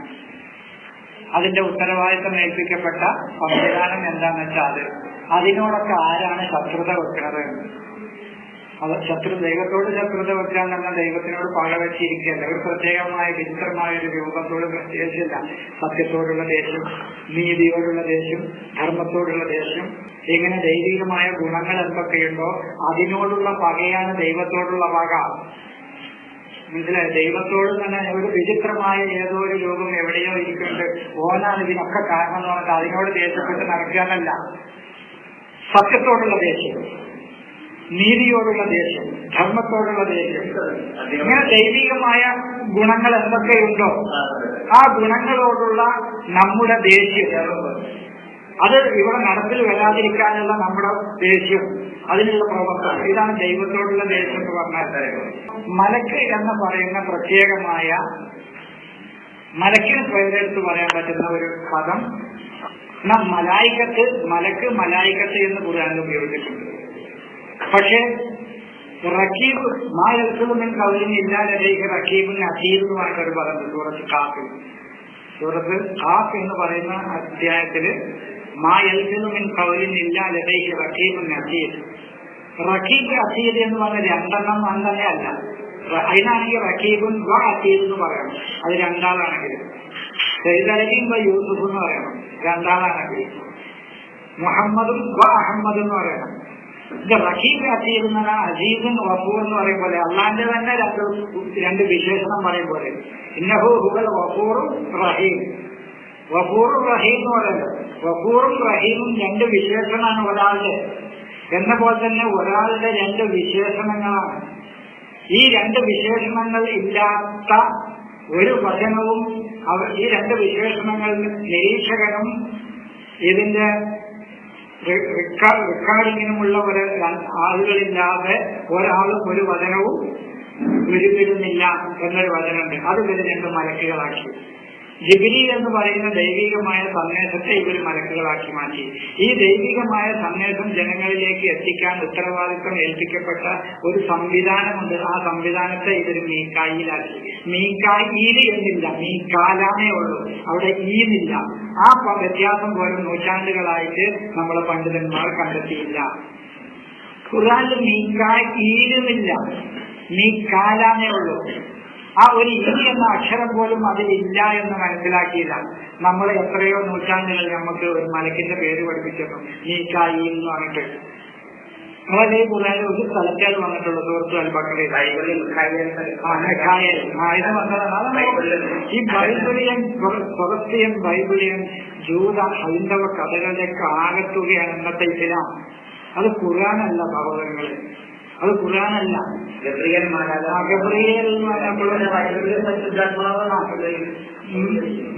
അതിന്റെ ഉത്തരവാദിത്വം ഏൽപ്പിക്കപ്പെട്ട സംവിധാനം എന്താണെന്ന് വെച്ചാൽ അതിനോടൊക്കെ ആരാണ് ശത്രുത വെക്കുന്നത്. അത് ദൈവത്തോട് ശത്രുത വെക്കുക എന്ന് പറഞ്ഞാൽ ദൈവത്തിനോട് പക വെച്ചിരിക്കുകയല്ല. ഒരു പ്രത്യേകമായ വിചിത്രമായ ഒരു രൂപത്തോട് പ്രത്യേകിച്ചില്ല. സത്യത്തോടുള്ള ദേഷ്യം, നീതിയോടുള്ള ദേഷ്യം, ധർമ്മത്തോടുള്ള ദേഷ്യം, ഇങ്ങനെ ദൈവികമായ ഗുണങ്ങൾ എന്തൊക്കെയുണ്ടോ അതിനോടുള്ള പകയാണ് ദൈവത്തോടുള്ള പക. മനസ്സിലായി? ദൈവത്തോട് തന്നെ ഒരു വിചിത്രമായ ഏതോ ഒരു രൂപം എവിടെയോ ഇരിക്കുന്നുണ്ട്, ഓനാണ് ഇതിനൊക്കെ കാരണം എന്ന് പറഞ്ഞാൽ അതിനോട് ദേഷ്യപ്പെട്ട് നടക്കാനല്ല. സത്യത്തോടുള്ള ദേഷ്യം, നീതിയോടുള്ള ദേഷ്യം, ധർമ്മത്തോടുള്ള ദേഷ്യം, ഇങ്ങനെ ദൈവികമായ ഗുണങ്ങൾ എന്തൊക്കെയുണ്ടോ ആ ഗുണങ്ങളോടുള്ള നമ്മുടെ ദേഷ്യം, അത് ഇവിടെ നടപ്പിൽ വരാതിരിക്കാനുള്ള നമ്മുടെ ദേഷ്യം, അതിനുള്ള പ്രവർത്തനം, ഇതാണ് ദൈവത്തോടുള്ള ദേഷ്യം എന്ന് പറഞ്ഞാൽ. മലക്ക് എന്ന് പറയുന്ന പ്രത്യേകമായ, മലക്കിന് പേരെടുത്ത് പറയാൻ പറ്റുന്ന ഒരു പദം മലായികത്ത്, മലക്ക് മലായികത്ത് എന്ന് ഖുർആനിൽ ഉപയോഗിച്ചിട്ടുണ്ട്. പക്ഷെ റക്കീബ് മാൽസുമിൻ കൗലിൻ ഇല്ലാലൈഹി റക്കീബുൻ അസീദ് എന്ന് പറഞ്ഞ ഒരു പദം സൂറത്ത് ഖാഫ്. സൂറത്ത് ഖാഫ് എന്ന് പറയുന്ന അധ്യായത്തില് മാൽസുമിൻ കൗലിൻ ഇല്ലാലൈഹി റക്കീബുൻ അസീദ്. റക്കീബ് അസീദ് എന്ന് പറഞ്ഞ രണ്ടെണ്ണം തന്നെ അല്ല. അതിനാണെങ്കിൽ റക്കീബുൻ വ അസീദ് എന്ന് പറയണം, അത് രണ്ടാളാണെങ്കിൽ. സൈദലീം വ യൂസുഫ് എന്ന് പറയണം, രണ്ടാളാണെങ്കിൽ. മുഹമ്മദും വ അഹമ്മദ് എന്ന് പറയണം. ഇത് റഖീബ് അസീദ് എന്ന് പറഞ്ഞാൽ അസീസും വഫൂർ എന്ന് പറയും പോലെ, അള്ളാന്റെ തന്നെ രണ്ട് വിശേഷണം പറയും പോലെ. ഇന്നഹു ഹുവൽ വഫൂറും റഹീം. വഫൂറും റഹീം എന്ന് പറയുന്നത്, വഫൂറും റഹീമും രണ്ട് വിശേഷണമാണ് ഒരാളുടെ. എന്ന പോലെ തന്നെ ഒരാളുടെ രണ്ട് വിശേഷണങ്ങളാണ്. ഈ രണ്ട് വിശേഷണങ്ങൾ ഇല്ലാത്ത ഒരു വചനവും ഈ രണ്ട് വിശേഷണങ്ങൾ നിരീക്ഷകനും ഇതിന്റെ റെക്കോർഡിങ്ങിനുമുള്ള ഒരു ആളുകളില്ലാതെ ഒരാളും ഒരു വചനവും ഉരുവിടുന്നില്ല എന്നൊരു വചനമുണ്ട്. അത് ഇവര് രണ്ട് മലക്കുകളാക്കി. ജിബ്രീൽ എന്ന് പറയുന്ന ദൈവികമായ സന്ദേശത്തെ ഇവർ മലക്കുകളാക്കി മാറ്റി. ഈ ദൈവികമായ സന്ദേശം ജനങ്ങളിലേക്ക് എത്തിക്കാൻ ഉത്തരവാദിത്വം ഏൽപ്പിക്കപ്പെട്ട ഒരു സംവിധാനമുണ്ട്. ആ സംവിധാനത്തെ ഇവർ മീക്കായിലാക്കി. മീക്കായിൽ എന്നില്ല, മീക്കാലാനേ ഉള്ളൂ, അവിടെ ഈന്നില്ല. ആ വ്യത്യാസം പോലും നൂറ്റാണ്ടുകളായിട്ട് നമ്മളെ പണ്ഡിതന്മാർ കണ്ടെത്തിയില്ല. ഖുർആനിൽ മീക്കായിലുമില്ല, മീക്കാലാനേ ഉള്ളൂ. ആ ഒരു ഇ എന്ന അക്ഷരം പോലും അതിലില്ല എന്ന് മനസ്സിലാക്കിയില്ല. നമ്മൾ എത്രയോ നൂറ്റാണ്ടുകൾ നമുക്ക് ഒരു മലക്കിന്റെ പേര് പഠിപ്പിച്ചിരുന്നു, മീക്കായി എന്ന് പറഞ്ഞിട്ട്. അതല്ലേ ഖുർആനിൽ ഒരു സ്ഥലത്തേൽ വന്നിട്ടുള്ളൂ, സൂറത്തുൽ അൽ-ബഖറയിൽ ഇത് വന്നതാണ്. ഈ ബൈബിളിയൻ, ഫലസ്തീൻ ബൈബിളിയൻ, ജൂത ഹൈന്ദവ കഥകളുടെയൊക്കെ ആകത്തുകയാണ് ഇന്നത്തെ ഇസ്ലാം. അത് ഖുർആനല്ല സഹോദരങ്ങളെ, അത് ഖുർആനല്ല. ഗബ്രിയേൽ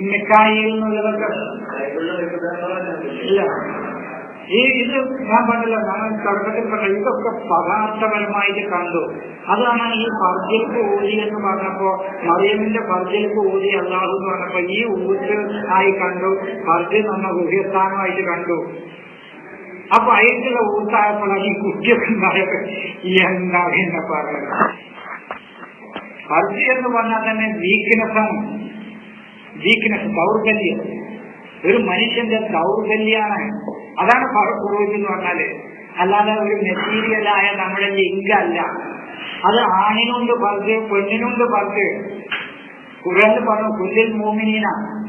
മിക്കായിൽ എന്നുള്ളതൊക്കെ ഇല്ല. ഇത് ഞാൻ പറഞ്ഞല്ലോ, ഞാൻ തുടക്കത്തിൽ പറഞ്ഞ ഇതൊക്കെ പദാർത്ഥപരമായിട്ട് കണ്ടു. അതാണ് ഈ ഫർജിൽക്ക് ഊതി എന്ന് പറഞ്ഞപ്പോ, മറിയമിന്റെ ഫർജിൽക്ക് ഊതി അല്ലാഹു എന്ന് പറഞ്ഞപ്പോ ഈ ഊത്ത് ആയി കണ്ടു, ഫർജ് എന്ന ഗുഹ്യസ്ഥാനമായിട്ട് കണ്ടു. അപ്പൊ അയച്ചുള്ള ഊത്തായപ്പോഴാണ് ഈ കുട്ടിയൊക്കെ ഉണ്ടായത്. എന്താ എന്നെ പറയുന്നത്? ഫർജ് എന്ന് പറഞ്ഞാൽ തന്നെ വീക്ക്നെസ്സാണ്. വീക്ക്നെസ്, ദൗർബല്യം, ഒരു മനുഷ്യന്റെ ദൗർബല്യാണ്. അതാണ് ഫുറൂജ് എന്ന് പറഞ്ഞാല്. അല്ലാതെ ഒരു മെറ്റീരിയലായ നമ്മുടെ ലിംഗല്ല. അത് ആണിനുണ്ട് ഫർജ്, പെണ്ണിനുണ്ട് ഫർജ്. ഖുർആനിൽ പറഞ്ഞു കുല്ലിൽ മൂമിനീന,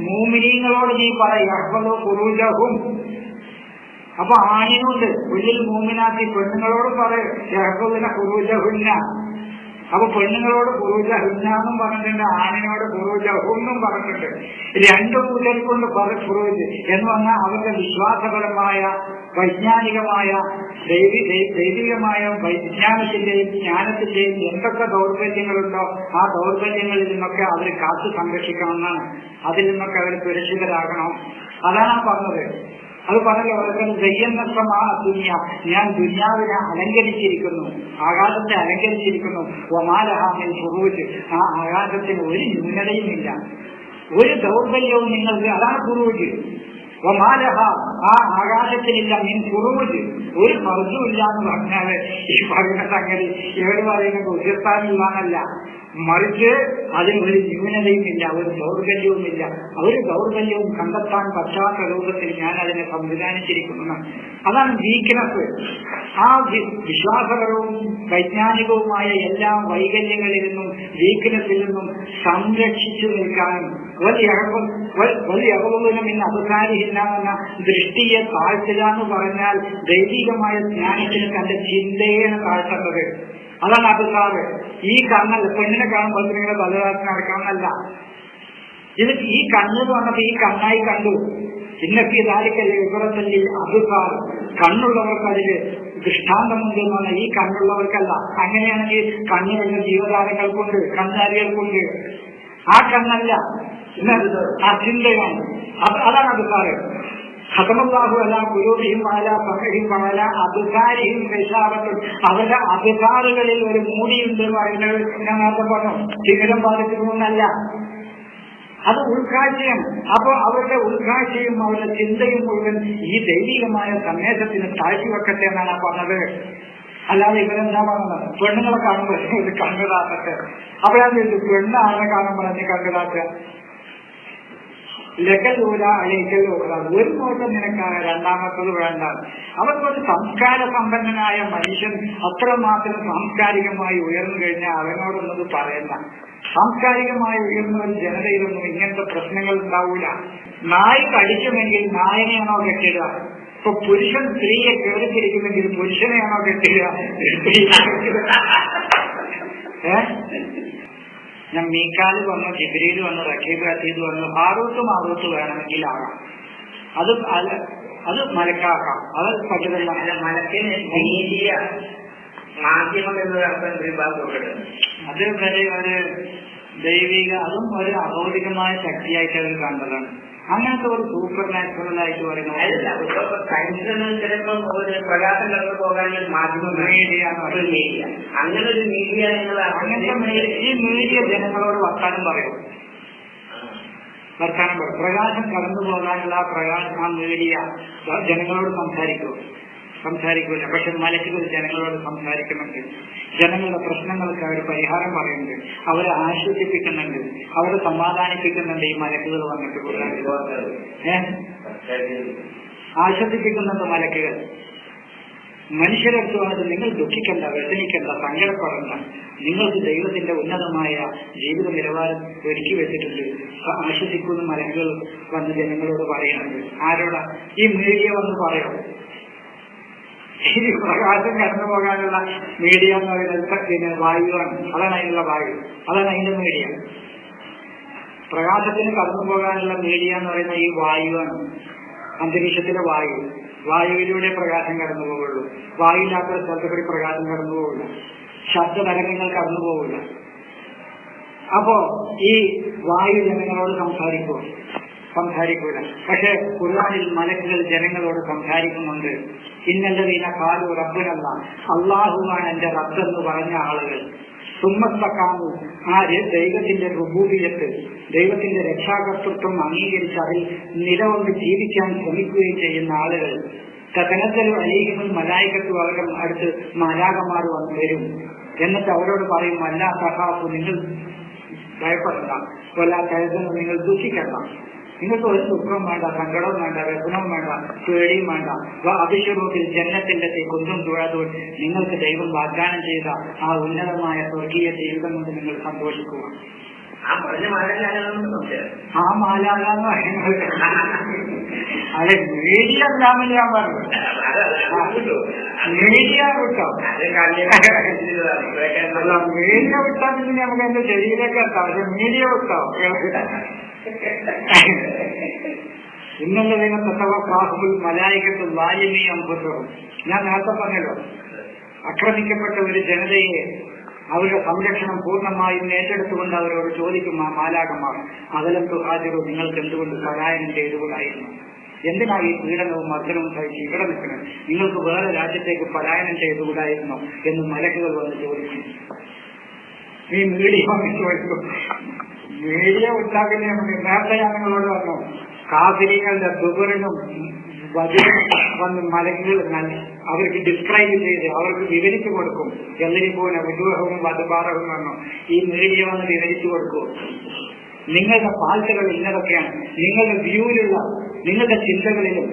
മൂമിനീങ്ങളോട് നീ പറയഹ്ഫദു ഫുറൂജഹും. അപ്പൊ ആണിനുണ്ട് ഉള്ളിൽ മൂമിനാത്തി, പെണ്ണുങ്ങളോട് പറയും യഹ്ഫദുന ഫുറൂജഹുന്ന. അപ്പൊ പെണ്ണുങ്ങളോട് ഫുറൂജഹുന്ന എന്നും പറഞ്ഞിട്ടുണ്ട്, ആണിനോട് ഫുറൂജഹുന്നും പറഞ്ഞിട്ടുണ്ട്. രണ്ടു കൂട്ടർക്കൊണ്ട് ഫുറൂജ് എന്ന് പറഞ്ഞാൽ അവരുടെ വിശ്വാസപരമായ, വൈജ്ഞാനികമായ, ദൈവികമായ വൈജ്ഞാനത്തിന്റെയും ജ്ഞാനത്തിന്റെയും എന്തൊക്കെ ദൗർബല്യങ്ങളുണ്ടോ ആ ദൗർബല്യങ്ങളിൽ നിന്നൊക്കെ അവർ കാത്തു സംരക്ഷിക്കണമെന്നാണ്. അതിൽ നിന്നൊക്കെ അവർ സുരക്ഷിതരാകണം. അതാണ് ആ പറഞ്ഞത്. അത് പറഞ്ഞല്ലോ, ദുനിയ, ഞാൻ ദുനിയാവിനെ അലങ്കരിച്ചിരിക്കുന്നു, ആകാശത്തെ അലങ്കരിച്ചിരിക്കുന്നു. ഒമാലഹാമിൽ ഫുറൂജ്, ആ ആകാശത്തിന് ഒരു ന്യൂനതയുമില്ല, ഒരു ദൗർബല്യവും നിങ്ങൾക്ക്. അതാണ് ഫുറൂജ്. ഒമാലഹ, ആ ആകാശത്തിനില്ല മിൻ ഫുറൂജ്, ഒരു ഫർജും ഇല്ല എന്ന് പറഞ്ഞാല് ഈ പറയുന്ന സംഗതി ഇവര് പറയുന്നത് ഉയർത്താനില്ലാന്നല്ല, മറിച്ച് അതിനൊരു ന്യൂനതയുമില്ല, ഒരു ദൗർബല്യവുമില്ല. ഒരു ദൗർബല്യവും കണ്ടെത്താൻ പറ്റാത്ത രൂപത്തിൽ ഞാൻ അതിനെ സംവിധാനിച്ചിരിക്കുന്നു. അതാണ് വീക്ക്നെസ്. ആ വിശ്വാസപരവും വൈജ്ഞാനികവുമായ എല്ലാ വൈകല്യങ്ങളിൽ നിന്നും വീക്ക്നെസ്സിൽ നിന്നും സംരക്ഷിച്ചു നിൽക്കാനും വലിയ അപകടം ഇന്ന് അപകാരിയില്ല എന്ന ദൃഷ്ടിയെ താഴ്ത്തുക എന്ന് പറഞ്ഞാൽ ദൈവികമായ ജ്ഞാനത്തിന് തന്റെ ചിന്തയാണ് താഴ്ത്തേണ്ടത്. അതാണ് അബസാറ്. ഈ കണ്ണല്ല, പെണ്ണിനെ കാണുമ്പോൾ നിങ്ങളുടെ ബലവാസിനെ നടക്കണമെന്നല്ല. ഇത് ഈ കണ്ണെന്ന് പറഞ്ഞപ്പോ ഈ കണ്ണായി കണ്ടു. ഇന്നൊക്കെ ഇതാലിക്കല്ലേ വിവരത്തല്ലി അബസാർ. കണ്ണുള്ളവർക്ക് അതില് ദൃഷ്ടാന്തമുണ്ട് എന്ന് പറഞ്ഞാൽ ഈ കണ്ണുള്ളവർക്കല്ല. അങ്ങനെയാണെങ്കിൽ കണ്ണുകളുടെ ജീവധാരങ്ങൾക്കുണ്ട്, കണ്ണാരികൾക്കുണ്ട്. ആ കണ്ണല്ല, ആ ചിന്തയാണ്. അതാണ് അബസാറ്. ഖതമല്ലാഹു അലാ ഖുലൂബിഹിം വഅലാ സമഇഹിം വഅലാ അബ്സാരിഹിം ഗിശാവത്തുൻ. അവരുടെ അബ്സാറുകളിൽ ഒരു മൂടിയുണ്ട് എന്ന് പറയുന്നത് ഞാൻ നേരത്തെ പറഞ്ഞു, തിമിരം ബാധിക്കുന്നല്ല, അത് ഉൾക്കാഴ്ചയാണ്. അപ്പൊ അവരുടെ ഉൾക്കാഴ്ചയും അവരുടെ ചിന്തയും മുഴുവൻ ഈ ദൈവികമായ സന്ദേശത്തിന് താഴ്ത്തിവെക്കട്ടെ എന്നാണ് പറഞ്ഞത്. അല്ലാതെ ഇവരെന്താ പറയുന്നത്, പെണ്ണുങ്ങളെ കാണുമ്പോൾ ഇത് കണ്ണുതാക്കട്ടെ. അപ്പോഴാണ് പെണ്ണാണ് കാണുമ്പോൾ അതിന് കണ്ണുതാക്കുക. ലകലൂല അലൈക്കലൂല, ഒരു നോട്ടം നിനക്കാണ്, രണ്ടാമത്തത് വേണ്ട. അവർക്കൊരു സംസ്കാര സമ്പന്നനായ മനുഷ്യൻ അത്രമാത്രം സാംസ്കാരികമായി ഉയർന്നു കഴിഞ്ഞാൽ അവനോടൊന്നത് പറയണ്ട. സാംസ്കാരികമായി ഉയർന്ന ഒരു ജനതയിലൊന്നും ഇങ്ങനത്തെ പ്രശ്നങ്ങൾ ഉണ്ടാവൂല. നായി കടിക്കുമെങ്കിൽ നായനെയാണോ കെട്ടിടുക? ഇപ്പൊ പുരുഷൻ സ്ത്രീയെ കയറിപ്പിടിക്കുമെങ്കിൽ പുരുഷനെയാണോ കെട്ടിടുക? ഞാൻ മീക്കാല് വന്നു, ജിബ്രീൽ വന്നു, റഖീബ് അത്തീദ് വന്നു, ഹാറൂത്ത് മാറൂത്ത് വേണമെങ്കിൽ ആകാം. അത് മലക്കാക്കാം. അത് പറ്റുന്നില്ല. മലക്കിന് ദൈവീയ മാധ്യമം എന്ന് അത് വരെ ഒരു ദൈവിക, അതും ഒരു അഭൗതികമായ ശക്തിയായിട്ട് അവർ കണ്ടതാണ്. അങ്ങനത്തെ ഒരു സൂപ്പർ നാച്ചുറൽ ആയിട്ട് പറയുന്നത് ചിലപ്പോൾ ഒരു പ്രകാശം കടന്നു പോകാൻ മാധ്യമം മീഡിയ, അങ്ങനെ ഒരു മീഡിയ. അങ്ങനത്തെ ഈ മീഡിയ ജനങ്ങളോട് വർത്താനം പറയും. വർത്താനം പറയും. പ്രകാശം കടന്നു പോകാനുള്ള ആ മീഡിയ ജനങ്ങളോട് സംസാരിക്കൂല. പക്ഷെ മലക്കുകൾ ജനങ്ങളോട് സംസാരിക്കുന്നുണ്ട്. ജനങ്ങളുടെ പ്രശ്നങ്ങൾക്ക് അവർ പരിഹാരം പറയുന്നുണ്ട്, അവരെ ആശ്വസിപ്പിക്കുന്നുണ്ട്, അവരെ സമാധാനിപ്പിക്കുന്നുണ്ട്. ഈ മലക്കുകൾ വന്നിട്ട് ആശ്വസിപ്പിക്കുന്നുണ്ട് മലക്കുകൾ. മനുഷ്യരെടുത്ത് വന്നിട്ട് നിങ്ങൾ ദുഃഖിക്കണ്ട, വ്യസനിക്കണ്ട, സങ്കടപ്പെടണ്ട, നിങ്ങൾക്ക് ദൈവത്തിന്റെ ഉന്നതമായ ജീവിത നിലവാരം ഒരുക്കി വെച്ചിട്ടുണ്ട്, ആശ്വസിക്കുന്ന മലക്കുകൾ വന്ന് ജനങ്ങളോട് പറയുന്നുണ്ട്. ആരോടാ? ഈ മീഡിയ വന്ന് പറയും. ഈ പ്രകാശം കടന്നു പോകാനുള്ള മീഡിയ എന്ന് പറയുന്നത് പിന്നെ വായുവാണ്. അതാണ് അതിനുള്ള വായു, അതാണ് അതിന്റെ മീഡിയ. പ്രകാശത്തിന് കടന്നു പോകാനുള്ള മീഡിയ എന്ന് പറയുന്ന ഈ വായുവാണ്, അന്തരീക്ഷത്തിലെ വായുവിലൂടെ പ്രകാശം കടന്നു പോകുള്ളൂ. വായുവില്ലാത്ത സ്ഥലത്ത് കൂടി പ്രകാശം കടന്നു പോകില്ല, ശബ്ദ തരംഗങ്ങൾ കടന്നു പോകില്ല. അപ്പോ ഈ വായു ജനങ്ങളോട് സംസാരിക്കൂല. പക്ഷെ ഖുർആനിൽ മലക്കുകൾ ജനങ്ങളോട് സംസാരിക്കുന്നുണ്ട്. ഇന്നല്ലദീന ഖാലു റബ്ബുനല്ല, അല്ലാഹുവാണ് എന്റെ റബ്ബെന്ന് പറഞ്ഞ ആളുകൾ, സുമ്മസ്തഖാമു, ആ ദൈവത്തിന്റെ റുബൂബിയത്ത്, ദൈവത്തിന്റെ രക്ഷാകർതൃത്വം അംഗീകരിച്ച് അതിൽ നിലകൊണ്ട് ജീവിക്കാൻ ശ്രമിക്കുകയും ചെയ്യുന്ന ആളുകൾ, തതനസ്സലു അലൈഹിമുൽ മലായികത്തു, അവരുടെ അടുത്ത് മാലാഖമാർ വന്നു വരും. എന്നിട്ട് അവരോട് പറയും, അല്ലാ തഖാഫു, നിങ്ങൾ ഭയപ്പെടണ്ട, വലാ തഹ്സനു, നിങ്ങൾ ദുഃഖിക്കണ്ട, നിങ്ങൾക്ക് ഒരു ദുഃഖവും വേണ്ട, സങ്കടവും വേണ്ട, വ്യസനവും വേണ്ട, പേടിയും വേണ്ട. അഭിഷേകത്തിൽ ജന്നത്തിന്റെ കുന്തും തുഴാതോൽ, നിങ്ങൾക്ക് ദൈവം വാഗ്ദാനം ചെയ്ത ആ ഉന്നതമായ സ്വർഗീയ ജീവിതം കൊണ്ട് നിങ്ങൾ സന്തോഷിക്കുക. ആ മാലാകാന്ന് പറയുന്നത് അതെ, മീഡിയ ഇല്ലാമെന്ന് ഞാൻ പറഞ്ഞു. മീഡിയ വിട്ടോ, അല്ല മീഡിയ വിട്ടാൽ പിന്നെ നമുക്ക് എന്റെ ശരീരമൊക്കെ എത്താം. പക്ഷെ മീഡിയ വിട്ടോ ഇന്നലെ തത്തവൽ മലായികത്ത് വാലിമീയം പുത്രവും. ഞാൻ നേരത്തെ പറഞ്ഞല്ലോ, ആക്രമിക്കപ്പെട്ട ഒരു ജനതയെ അവരുടെ സംരക്ഷണം പൂർണ്ണമായും ഏറ്റെടുത്തുകൊണ്ട് അവരോട് ചോദിക്കും ആ മാലാകന്മാർ, അകലം തുഹാജറു, നിങ്ങൾക്ക് എന്തുകൊണ്ട് പലായനം ചെയ്തുകൂടായിരുന്നു? എന്തിനാ ഈ പീഡനവും മർദ്ദനവും സഹിച്ച് ഇവിടെ നിൽക്കണം? നിങ്ങൾക്ക് വേറെ രാജ്യത്തേക്ക് പലായനം ചെയ്തുകൂടായിരുന്നോ എന്ന് മലക്കുകൾ വന്ന് ചോദിക്കും. ഈ മീഡിയ ചോദിക്കും. മീഡിയ ഉണ്ടാക്കുന്ന നേരത്തെ ഞാൻ നിങ്ങളോട് പറഞ്ഞു, കാഫിരികളുടെ ദുബറിനും വചനം വന്ന് മലക്കുകൾ അവർക്ക് ഡിസ്ക്രൈബ് ചെയ്ത് അവർക്ക് വിവരിച്ചു കൊടുക്കും. എല്ലിനിപ്പോന വിദൂഹവും വധുപാറവും പറഞ്ഞു ഈ മീഡിയ വന്ന് വിവരിച്ചു കൊടുക്കും. നിങ്ങളുടെ പാഴ്ചകൾ ഇന്നതൊക്കെയാണ്, നിങ്ങളുടെ വ്യൂവിലുള്ള നിങ്ങളുടെ ചിന്തകളിലും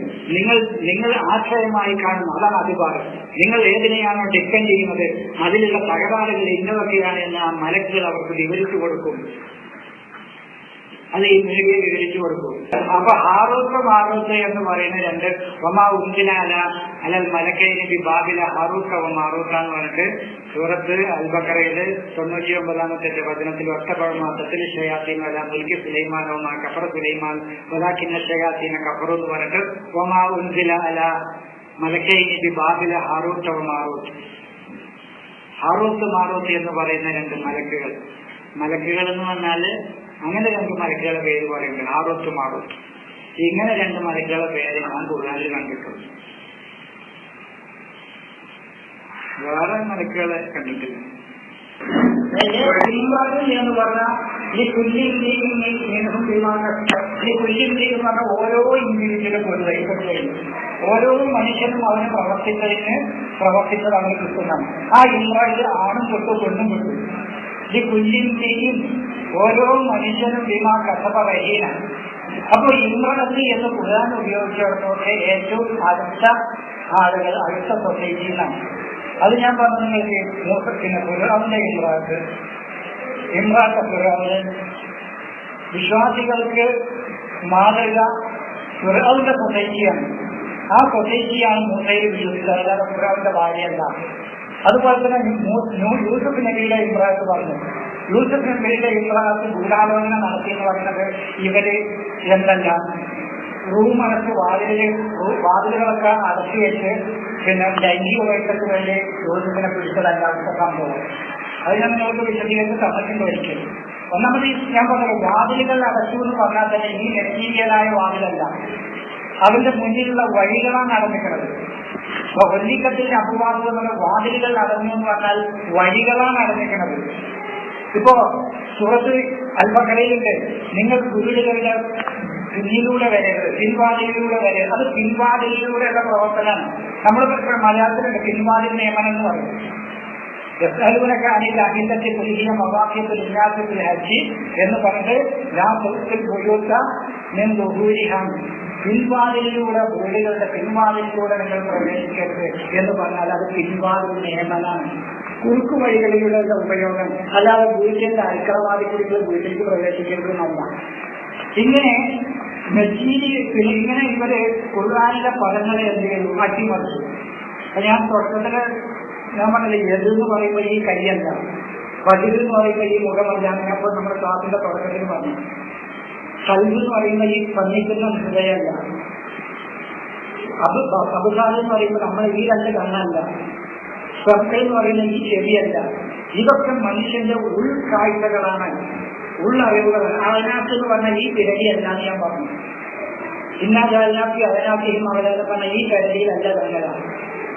നിങ്ങൾ ആശ്രയമായി കാണുന്നു, അതാണ് അധികാരം. നിങ്ങൾ ഏതിനെയാണോ ഡിപ്പെൻഡ് ചെയ്യുന്നത് അതിലുള്ള തകരാറുകൾ ഇന്നതൊക്കെയാണ് എന്ന് ആ മലക്കുകൾ അവർക്ക് വിവരിച്ചു കൊടുക്കും. അത് ഈ മീഡിയ വിവരിച്ചു കൊടുക്കും. അപ്പൊ ഹാറൂത്ത് മാറൂത്ത് എന്ന് പറയുന്ന രണ്ട് വമാ ഉൻസില അലൽ മലക്കൈനി ബിബാബില ഹാറൂത്ത മാറൂത്ത എന്ന് പറഞ്ഞിട്ട് സൂറത്ത് അൽ-ബഖറയില് 99-ാമത്തെ വചനത്തിൽ ഒറ്റപ്പഴമാസത്തിൽ ഷയാത്തീൻ വല മുൽക്കി സുലൈമാനോ കഫറ സുലൈമാൻ വലാക്കിന്ന ഷയാത്തീന കഫറു എന്ന് പറഞ്ഞിട്ട് വമാ ഉൻസില അല മലക്കൈനി ബിബാബില ഹാറൂത്ത മാറൂത്ത്. ഹാറൂത്ത് മാറൂത്ത് എന്ന് പറയുന്ന രണ്ട് മലക്കുകൾ എന്ന് പറഞ്ഞാല് അങ്ങനെ രണ്ട് മലക്കുകളുടെ പേര് പറയുന്നുണ്ട്, ഹാറൂത്ത് മാറൂത്ത്. ഇങ്ങനെ രണ്ട് മലക്കുകളുടെ പേര് ഞാൻ ഖുർആനിൽ കണ്ടിട്ടുണ്ട്, വേറെ മലക്കുകളെ കണ്ടിട്ടില്ല. എന്ന് പറഞ്ഞാൽ ഈ കുല്ലിന്റെയും പറഞ്ഞ ഓരോ ഇൻഡിവിജ്വലും പൊതുവൈകൃതയും ഓരോ മനുഷ്യനും അവന് പ്രവർത്തിച്ചത് അവന് കിട്ടുന്നതാണ്. ആ ഇമ്രായിൽ ആണും തൊട്ടു പെണ്ണും പെട്ടു. ഈ കുല്ലിന്റെയും ഓരോ മനുഷ്യനും ബിമാ കസബ റഹീനാണ്. അപ്പൊ ഇമ്രത്തി എന്ന് ഖുർആൻ ഉപയോഗിച്ചിടത്തോടെ ഏറ്റവും അടുത്ത ആളുകൾ അടുത്ത സൊസൈറ്റിയിലാണ്. അത് ഞാൻ പറഞ്ഞു നിങ്ങൾക്ക്. പിന്നെ ഫിർഔന്റെ ഇമ്രാത്ത ഫിർഔന് വിശ്വാസികൾക്ക് മാതൃക ഫിർഔന്റെ സൊസൈറ്റിയാണ്. ആ സൊസൈറ്റിയാണ് മൂസയിൽ വിശ്വസിച്ചത്, അല്ലാതെ ഫിർഔന്റെ ഭാര്യയല്ല. അതുപോലെ തന്നെ യൂസുഫ് നബിയുടെ ഇമ്രാത്ത് പറഞ്ഞു. യൂസുഫ് നബിയുടെ ഇമ്രാത്ത് ഗൂഢാലോചന നടത്തിയെന്ന് പറയുന്നത് ഇവര് എന്തല്ല റൂം അടച്ച് വാതിലുകളൊക്കെ അടച്ചു വെച്ച് പിന്നെ ലൈംഗിക ഉപയോഗത്തിന് വേണ്ടി യൂസുഫിനെ പിടിച്ചതല്ലാത്ത സംഭവം. അത് ഞാൻ നിങ്ങൾക്ക് വിശദീകരിച്ച് തന്നിട്ടുണ്ട് ഒരിക്കലും. ഒന്നാമത് ഞാൻ പറഞ്ഞത് വാതിലുകൾ അടച്ചു എന്ന് പറഞ്ഞാൽ തന്നെ ഈ മെറ്റീരിയലായ വാതിലല്ല, അതിന്റെ മുന്നിലുള്ള വഴികളാണ് അടഞ്ഞിക്കുന്നത്. അപ്പൊ വല്ലിക്കത്തിന്റെ അപവാദം എന്നുള്ള വാതിലുകൾ അടഞ്ഞു എന്ന് പറഞ്ഞാൽ വഴികളാണ് അടഞ്ഞിരിക്കുന്നത്. ഇപ്പോ സൂറത്ത് അൽബഖറയിലുണ്ട്, നിങ്ങൾക്ക് വീടുകളുടെ പിന്നിലൂടെ വരരുത്, പിൻവാതിലിലൂടെ വരരുത്. അത് പിൻവാതിലിലൂടെയുള്ള പ്രവർത്തനമാണ്. നമ്മൾ മലയാളത്തിലുണ്ട് പിൻവാതിൽ നിയമനം എന്ന് പറയും. യസ്അലൂനക അനിൽ അഹില്ലത്തി ഖുൽ ഹിയ മവാഖീതു ലിന്നാസി ഫിൽ ഹജ്ജ് എന്ന് പറഞ്ഞിട്ട് ലാ തുദ്ഖിൽ ബുയൂത മിൻ ദുഹൂരിഹാ, പിൻവാതിലിലൂടെ വീടുകളുടെ പിൻവാതിലിലൂടെ നിങ്ങൾ പ്രവേശിക്കരുത് എന്ന് പറഞ്ഞാൽ അത് പിൻവാതിൽ നിയമനാണ്. കുറുക്കു വഴികളിലുള്ള ഉപയോഗം, അല്ലാതെ വീട്ടിന്റെ അക്രമാദിക്കുള്ളിൽ വീട്ടിലേക്ക് പ്രവേശിക്കരുതെന്നല്ല. ഇങ്ങനെ ഇങ്ങനെ ഇവര് ഖുർആനിലെ പദങ്ങളെ എന്ത് ചെയ്തു? അട്ടിമറിച്ചു. ഞാൻ തുടക്കത്തില് ഞാൻ പറഞ്ഞില്ല, എതെന്ന് പറയുമ്പോൾ ഈ കൈയല്ല, പതിരെന്ന് പറയുമ്പോൾ ഈ മുഖമല്ല. അങ്ങനെയപ്പോൾ നമ്മുടെ ക്ലാസിന്റെ തുടക്കത്തിൽ പറഞ്ഞു. കൽബ് എന്ന് പറയുമ്പോൾ ഈ പന്നിക്കുന്ന ഹൃദയമല്ല. അബുസാദ് എന്ന് പറയുമ്പോൾ നമ്മൾ ഈ രണ്ട് കണ്ണല്ല. സ്വർക്ക എന്ന് പറയുന്നത് ഈ ചെവിയല്ല. ഇതൊക്കെ മനുഷ്യന്റെ ഉൾക്കാഴ്ചകളാണ്, ഉള്ളറിവുകളാണ്. അതിനകത്ത് എന്ന് പറഞ്ഞാൽ ഈ പിരടിയല്ല എന്ന് ഞാൻ പറഞ്ഞു. ഇന്നാജാലിനാക്കി അതിനകത്തെയും അവരെ പറഞ്ഞ ഈ കരടിയിലല്ല തങ്ങളാണ്.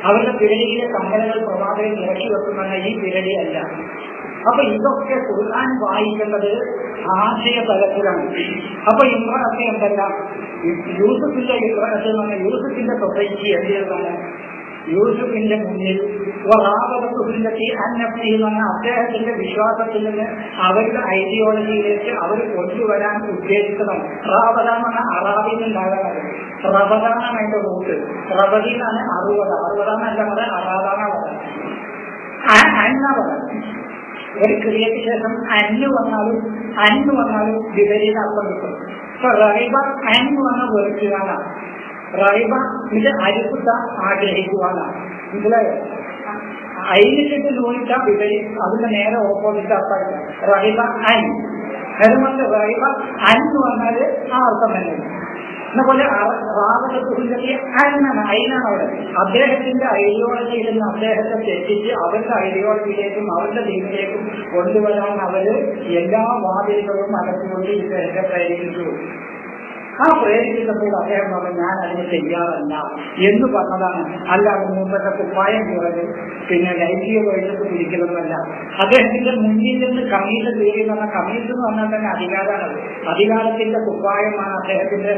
അവരുടെ പിരടിയിലെ കമ്പലകൾ പ്രവാചകൻ ഇറക്കി വെക്കുന്ന ഈ പിരടിയല്ല. അപ്പൊ ഇതൊക്കെ ഖുർആൻ വായിക്കേണ്ടത് ആശയ തലത്തിലാണ്. അപ്പൊ ഇമ്രാത്തെ എന്തല്ല, യൂസുഫിന്റെ ഇമ്രാത്ത് എന്ന് പറഞ്ഞാൽ യൂസുഫിന്റെ സൊസൈറ്റി എന്ത് ചെയ്തതാണ്? യൂസുഫിന്റെ മുന്നിൽ എന്ന് പറഞ്ഞാൽ അദ്ദേഹത്തിന്റെ വിശ്വാസത്തിൽ നിന്ന് അവരുടെ ഐഡിയോളജിയിലേക്ക് അവർ കൊണ്ടുവരാൻ ഉദ്ദേശിച്ചതാണ്. റാബദ എന്ന് പറഞ്ഞാൽ അറാബിൽ നിന്നുണ്ടാകാനാണ്. റബദാനാണ് അതിന്റെ റൂട്ട്. റബദിന്നാണ് 60 അല്ല പറയാം, അറാബാന പറയാം, അന്ന പറയാം. ഒരു ക്രിയയ്ക്ക് ശേഷം അന്ന് വന്നാലും വിപരീത അർത്ഥം കിട്ടും. ഇപ്പൊ റൈബ അന്ന് വന്ന വെറുക്കുകയാണ്, റൈബ ഇത് അരിപ്പുത്ത ആഗ്രഹിക്കുവാനാണ്. മനസ്സിലായോ? അയിനിട്ട് നോക്കിച്ച വിപരീത, അതിന്റെ നേരെ ഓപ്പോസിറ്റ് അർത്ഥം റൈബ അൻ. അതുകൊണ്ട് റൈബ അന്ന് വന്നാല് ആ അർത്ഥം തന്നെ. എന്നപോലെ റാവണത്തുണ്ടെങ്കിൽ അന്നാണ്, അയിനാണ് അവിടെ. അദ്ദേഹത്തിന്റെ ഐഡിയോളജിയിൽ നിന്ന് അദ്ദേഹത്തെ തെറ്റിച്ച് അവരുടെ ഐഡിയോളജിയിലേക്കും അവരുടെ ദീനിലേക്കും കൊണ്ടുവരാൻ അവര് എല്ലാ വാതിലുകളും അടച്ചുകൊണ്ട് ഇദ്ദേഹത്തെ പ്രേരിപ്പിച്ചു. ആ പ്രേരിപ്പിച്ചപ്പോൾ അദ്ദേഹം പറഞ്ഞു, ഞാൻ അതിന് തയ്യാറല്ല എന്ന് പറഞ്ഞതാണ്. അല്ലാതെ മുമ്പത്തെ കുപ്പായം കുറഞ്ഞു പിന്നെ ലൈംഗിക വയസ്സത്ത് പിടിക്കലൊന്നുമല്ല. അദ്ദേഹത്തിന്റെ മുന്നിൽ നിന്ന് കമ്മീസ് കീറിയെന്ന് കമ്മീസ് എന്ന് പറഞ്ഞാൽ തന്നെ അധികാരമാണ്. അധികാരത്തിന്റെ കുപ്പായമാണ് അദ്ദേഹത്തിന്റെ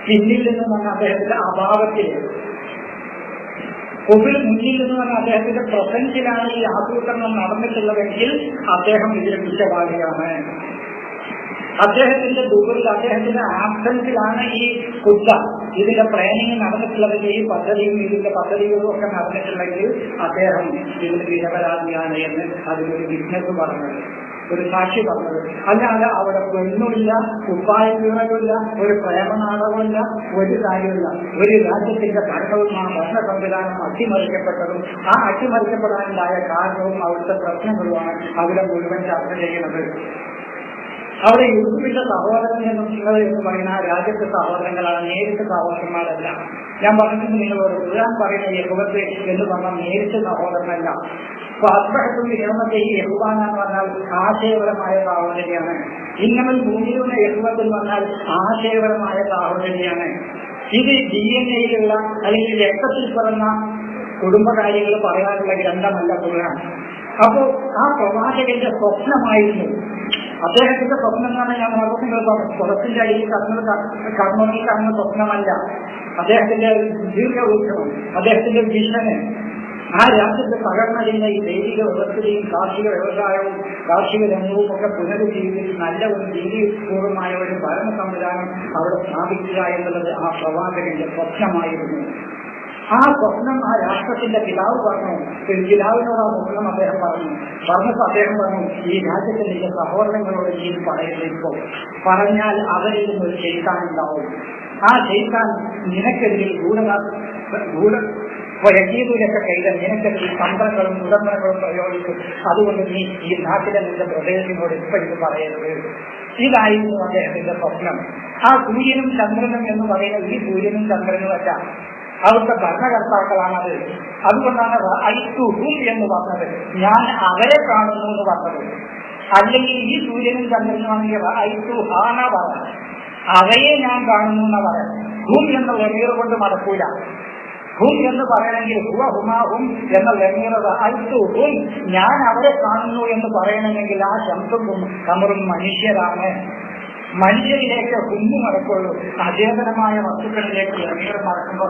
പിന്നിൽ നിന്ന് പറഞ്ഞ അദ്ദേഹത്തിന്റെ അഭാവത്തില്. മുന്നിൽ നിന്ന് പറഞ്ഞ അദ്ദേഹത്തിന്റെ പ്രസൻസിലാണ് ഈ ആസൂത്രണം നടന്നിട്ടുള്ളതെങ്കിൽ അദ്ദേഹം ഇതിന് കുറ്റവാളിയാണ്. അദ്ദേഹത്തിന്റെ ദുബറിൽ, അദ്ദേഹത്തിന്റെ ആബ്സൻസിലാണ് ഈ കുറ്റ ഇതിന്റെ പ്ലാനിങ് നടന്നിട്ടുള്ളതെങ്കിൽ, ഈ പദ്ധതിയും ഇതിന്റെ പദ്ധതികളും ഒക്കെ നടന്നിട്ടുണ്ടെങ്കിൽ അദ്ദേഹം ഇതിന് നിരപരാധിയാണ് എന്ന് അതിലൊരു ബിസിനസ് പറഞ്ഞത്, ഒരു സാക്ഷി പറഞ്ഞത്. അല്ലാതെ അവിടെ പെണ്ണുമില്ല, കുപ്പായമില്ല, ഒരു പ്രേമനാടകമില്ല, ഒരു കാര്യമില്ല. ഒരു രാജ്യത്തിന്റെ ഭരണവും ആ ഭരണ സംവിധാനം അട്ടിമറിക്കപ്പെട്ടതും ആ അട്ടിമറിക്കപ്പെടാനുണ്ടായ കാരണവും അവിടുത്തെ പ്രശ്നങ്ങളുമാണ് അവിടെ മുഴുവൻ ചർച്ച ചെയ്യുന്നത്. അവിടെ യൂസുഫിന്റെ സഹോദരൻ എന്ന് പറയുന്ന രാജ്യത്തെ സഹോദരങ്ങളാണ്, നേരിട്ട് സഹോദരന്മാരല്ല. ഞാൻ പറഞ്ഞിട്ട് നിങ്ങളോട് ഖുർആൻ പറയുന്ന യഹൂദത്ത് എന്ന് പറഞ്ഞാൽ നേരിട്ട് സഹോദരനല്ല. അപ്പൊ അസ്ബഹത്തും നിയമത്തെ ഈ യഹൂബാന എന്ന് പറഞ്ഞാൽ ആശയപരമായ സാഹോദര്യാണ്. ഇന്നമൽ ഭൂമിയിലുള്ള യഹൂദത്ത് എന്ന് പറഞ്ഞാൽ ആശയപരമായ സാഹോദര്യാണ്. ഇത് DNA-യിലുള്ള അല്ലെങ്കിൽ രക്തത്തിൽ പിറന്ന കുടുംബകാര്യങ്ങൾ പറയാനുള്ള ഗ്രന്ഥമല്ല ഖുർആൻ. അപ്പോ ആ പ്രവാചകന്റെ സ്വപ്നമായിരുന്നു. അദ്ദേഹത്തിന്റെ സ്വപ്നം എന്ന് പറഞ്ഞാൽ ഞാൻ നേരത്തെ നിങ്ങൾ പറഞ്ഞു, പുറത്തിന്റെ അടിയിൽ കർമ്മങ്ങൾ കാണുന്ന സ്വപ്നമല്ല. അദ്ദേഹത്തിന്റെ ദീർഘവീക്ഷണം, അദ്ദേഹത്തിന്റെ വിഷന് ആ രാജ്യത്തെ തകർന്നതിന്റെ ഈ ദൈവിക വ്യവസ്ഥയും കാർഷിക വ്യവസായവും കാർഷിക രംഗവും ഒക്കെ പുനരുജ്ജീവിച്ച് നല്ല ഒരു നീതിപൂർവമായ ഒരു ഭരണ സംവിധാനം അവിടെ സ്ഥാപിക്കുക എന്നുള്ളത് ആ പ്രവാചകന്റെ സ്വപ്നമായിരുന്നു. ആ സ്വപ്നം ആ രാഷ്ട്രത്തിന്റെ പിതാവ് പറഞ്ഞു. പിതാവിനോട് ആ സ്വപ്നം അദ്ദേഹം പറഞ്ഞപ്പോൾ അദ്ദേഹം പറഞ്ഞു, ഈ രാജ്യത്തെ നിന്റെ സഹോദരങ്ങളോട് നീ പറയുമ്പോൾ പറഞ്ഞാൽ അവരിൽ നിന്നൊരു ശൈത്താനുണ്ടാവും. ആ ശൈത്താൻ നിനക്കെതിരിൽ യജീദൂരൊക്കെ ചെയ്ത നിനക്കെതിരിൽ തന്ത്രങ്ങളും ഉടമ്പകളും പ്രയോഗിച്ചു. അതുകൊണ്ട് നീ ഈ നാട്ടിലെ നിന്റെ പ്രദേശത്തിനോട് ഇപ്പൊ ഇത് പറയരുത്. ഇതായിരുന്നു അദ്ദേഹത്തിന്റെ സ്വപ്നം. ആ സൂര്യനും ചന്ദ്രനും എന്ന് പറയുന്നത് ഈ സൂര്യനും ചന്ദ്രനും അല്ല, അവിടുത്തെ ഭരണകർത്താക്കളാണത്. അതുകൊണ്ടാണ് ഐത്തുഹും എന്ന് പറഞ്ഞത്, ഞാൻ അവരെ കാണുന്നു എന്ന് പറഞ്ഞത്. അല്ലെങ്കിൽ ഈ സൂര്യനും ചന്ദ്രനുമാണെങ്കിൽ ഐത്തുഹാന പറഞ്ഞത്, അവയെ ഞാൻ കാണുന്നു എന്ന് പറയാം. ഹും എന്ന വെമീർ കൊണ്ട് മടക്കൂല. ഹും എന്ന് പറയണമെങ്കിൽ ഹുവ ഹുമാഹും എന്ന ലംഘനത ഹും ഞാൻ അവരെ കാണുന്നു എന്ന് പറയണമെങ്കിൽ ആ ശംസും കമറും മനുഷ്യരാണ്. മനുഷ്യരിലേക്ക് ഹുമ്മു നടക്കുള്ളൂ. അചേതനമായ വസ്തുക്കളിലേക്ക് ലംഘനം നടക്കുമ്പോൾ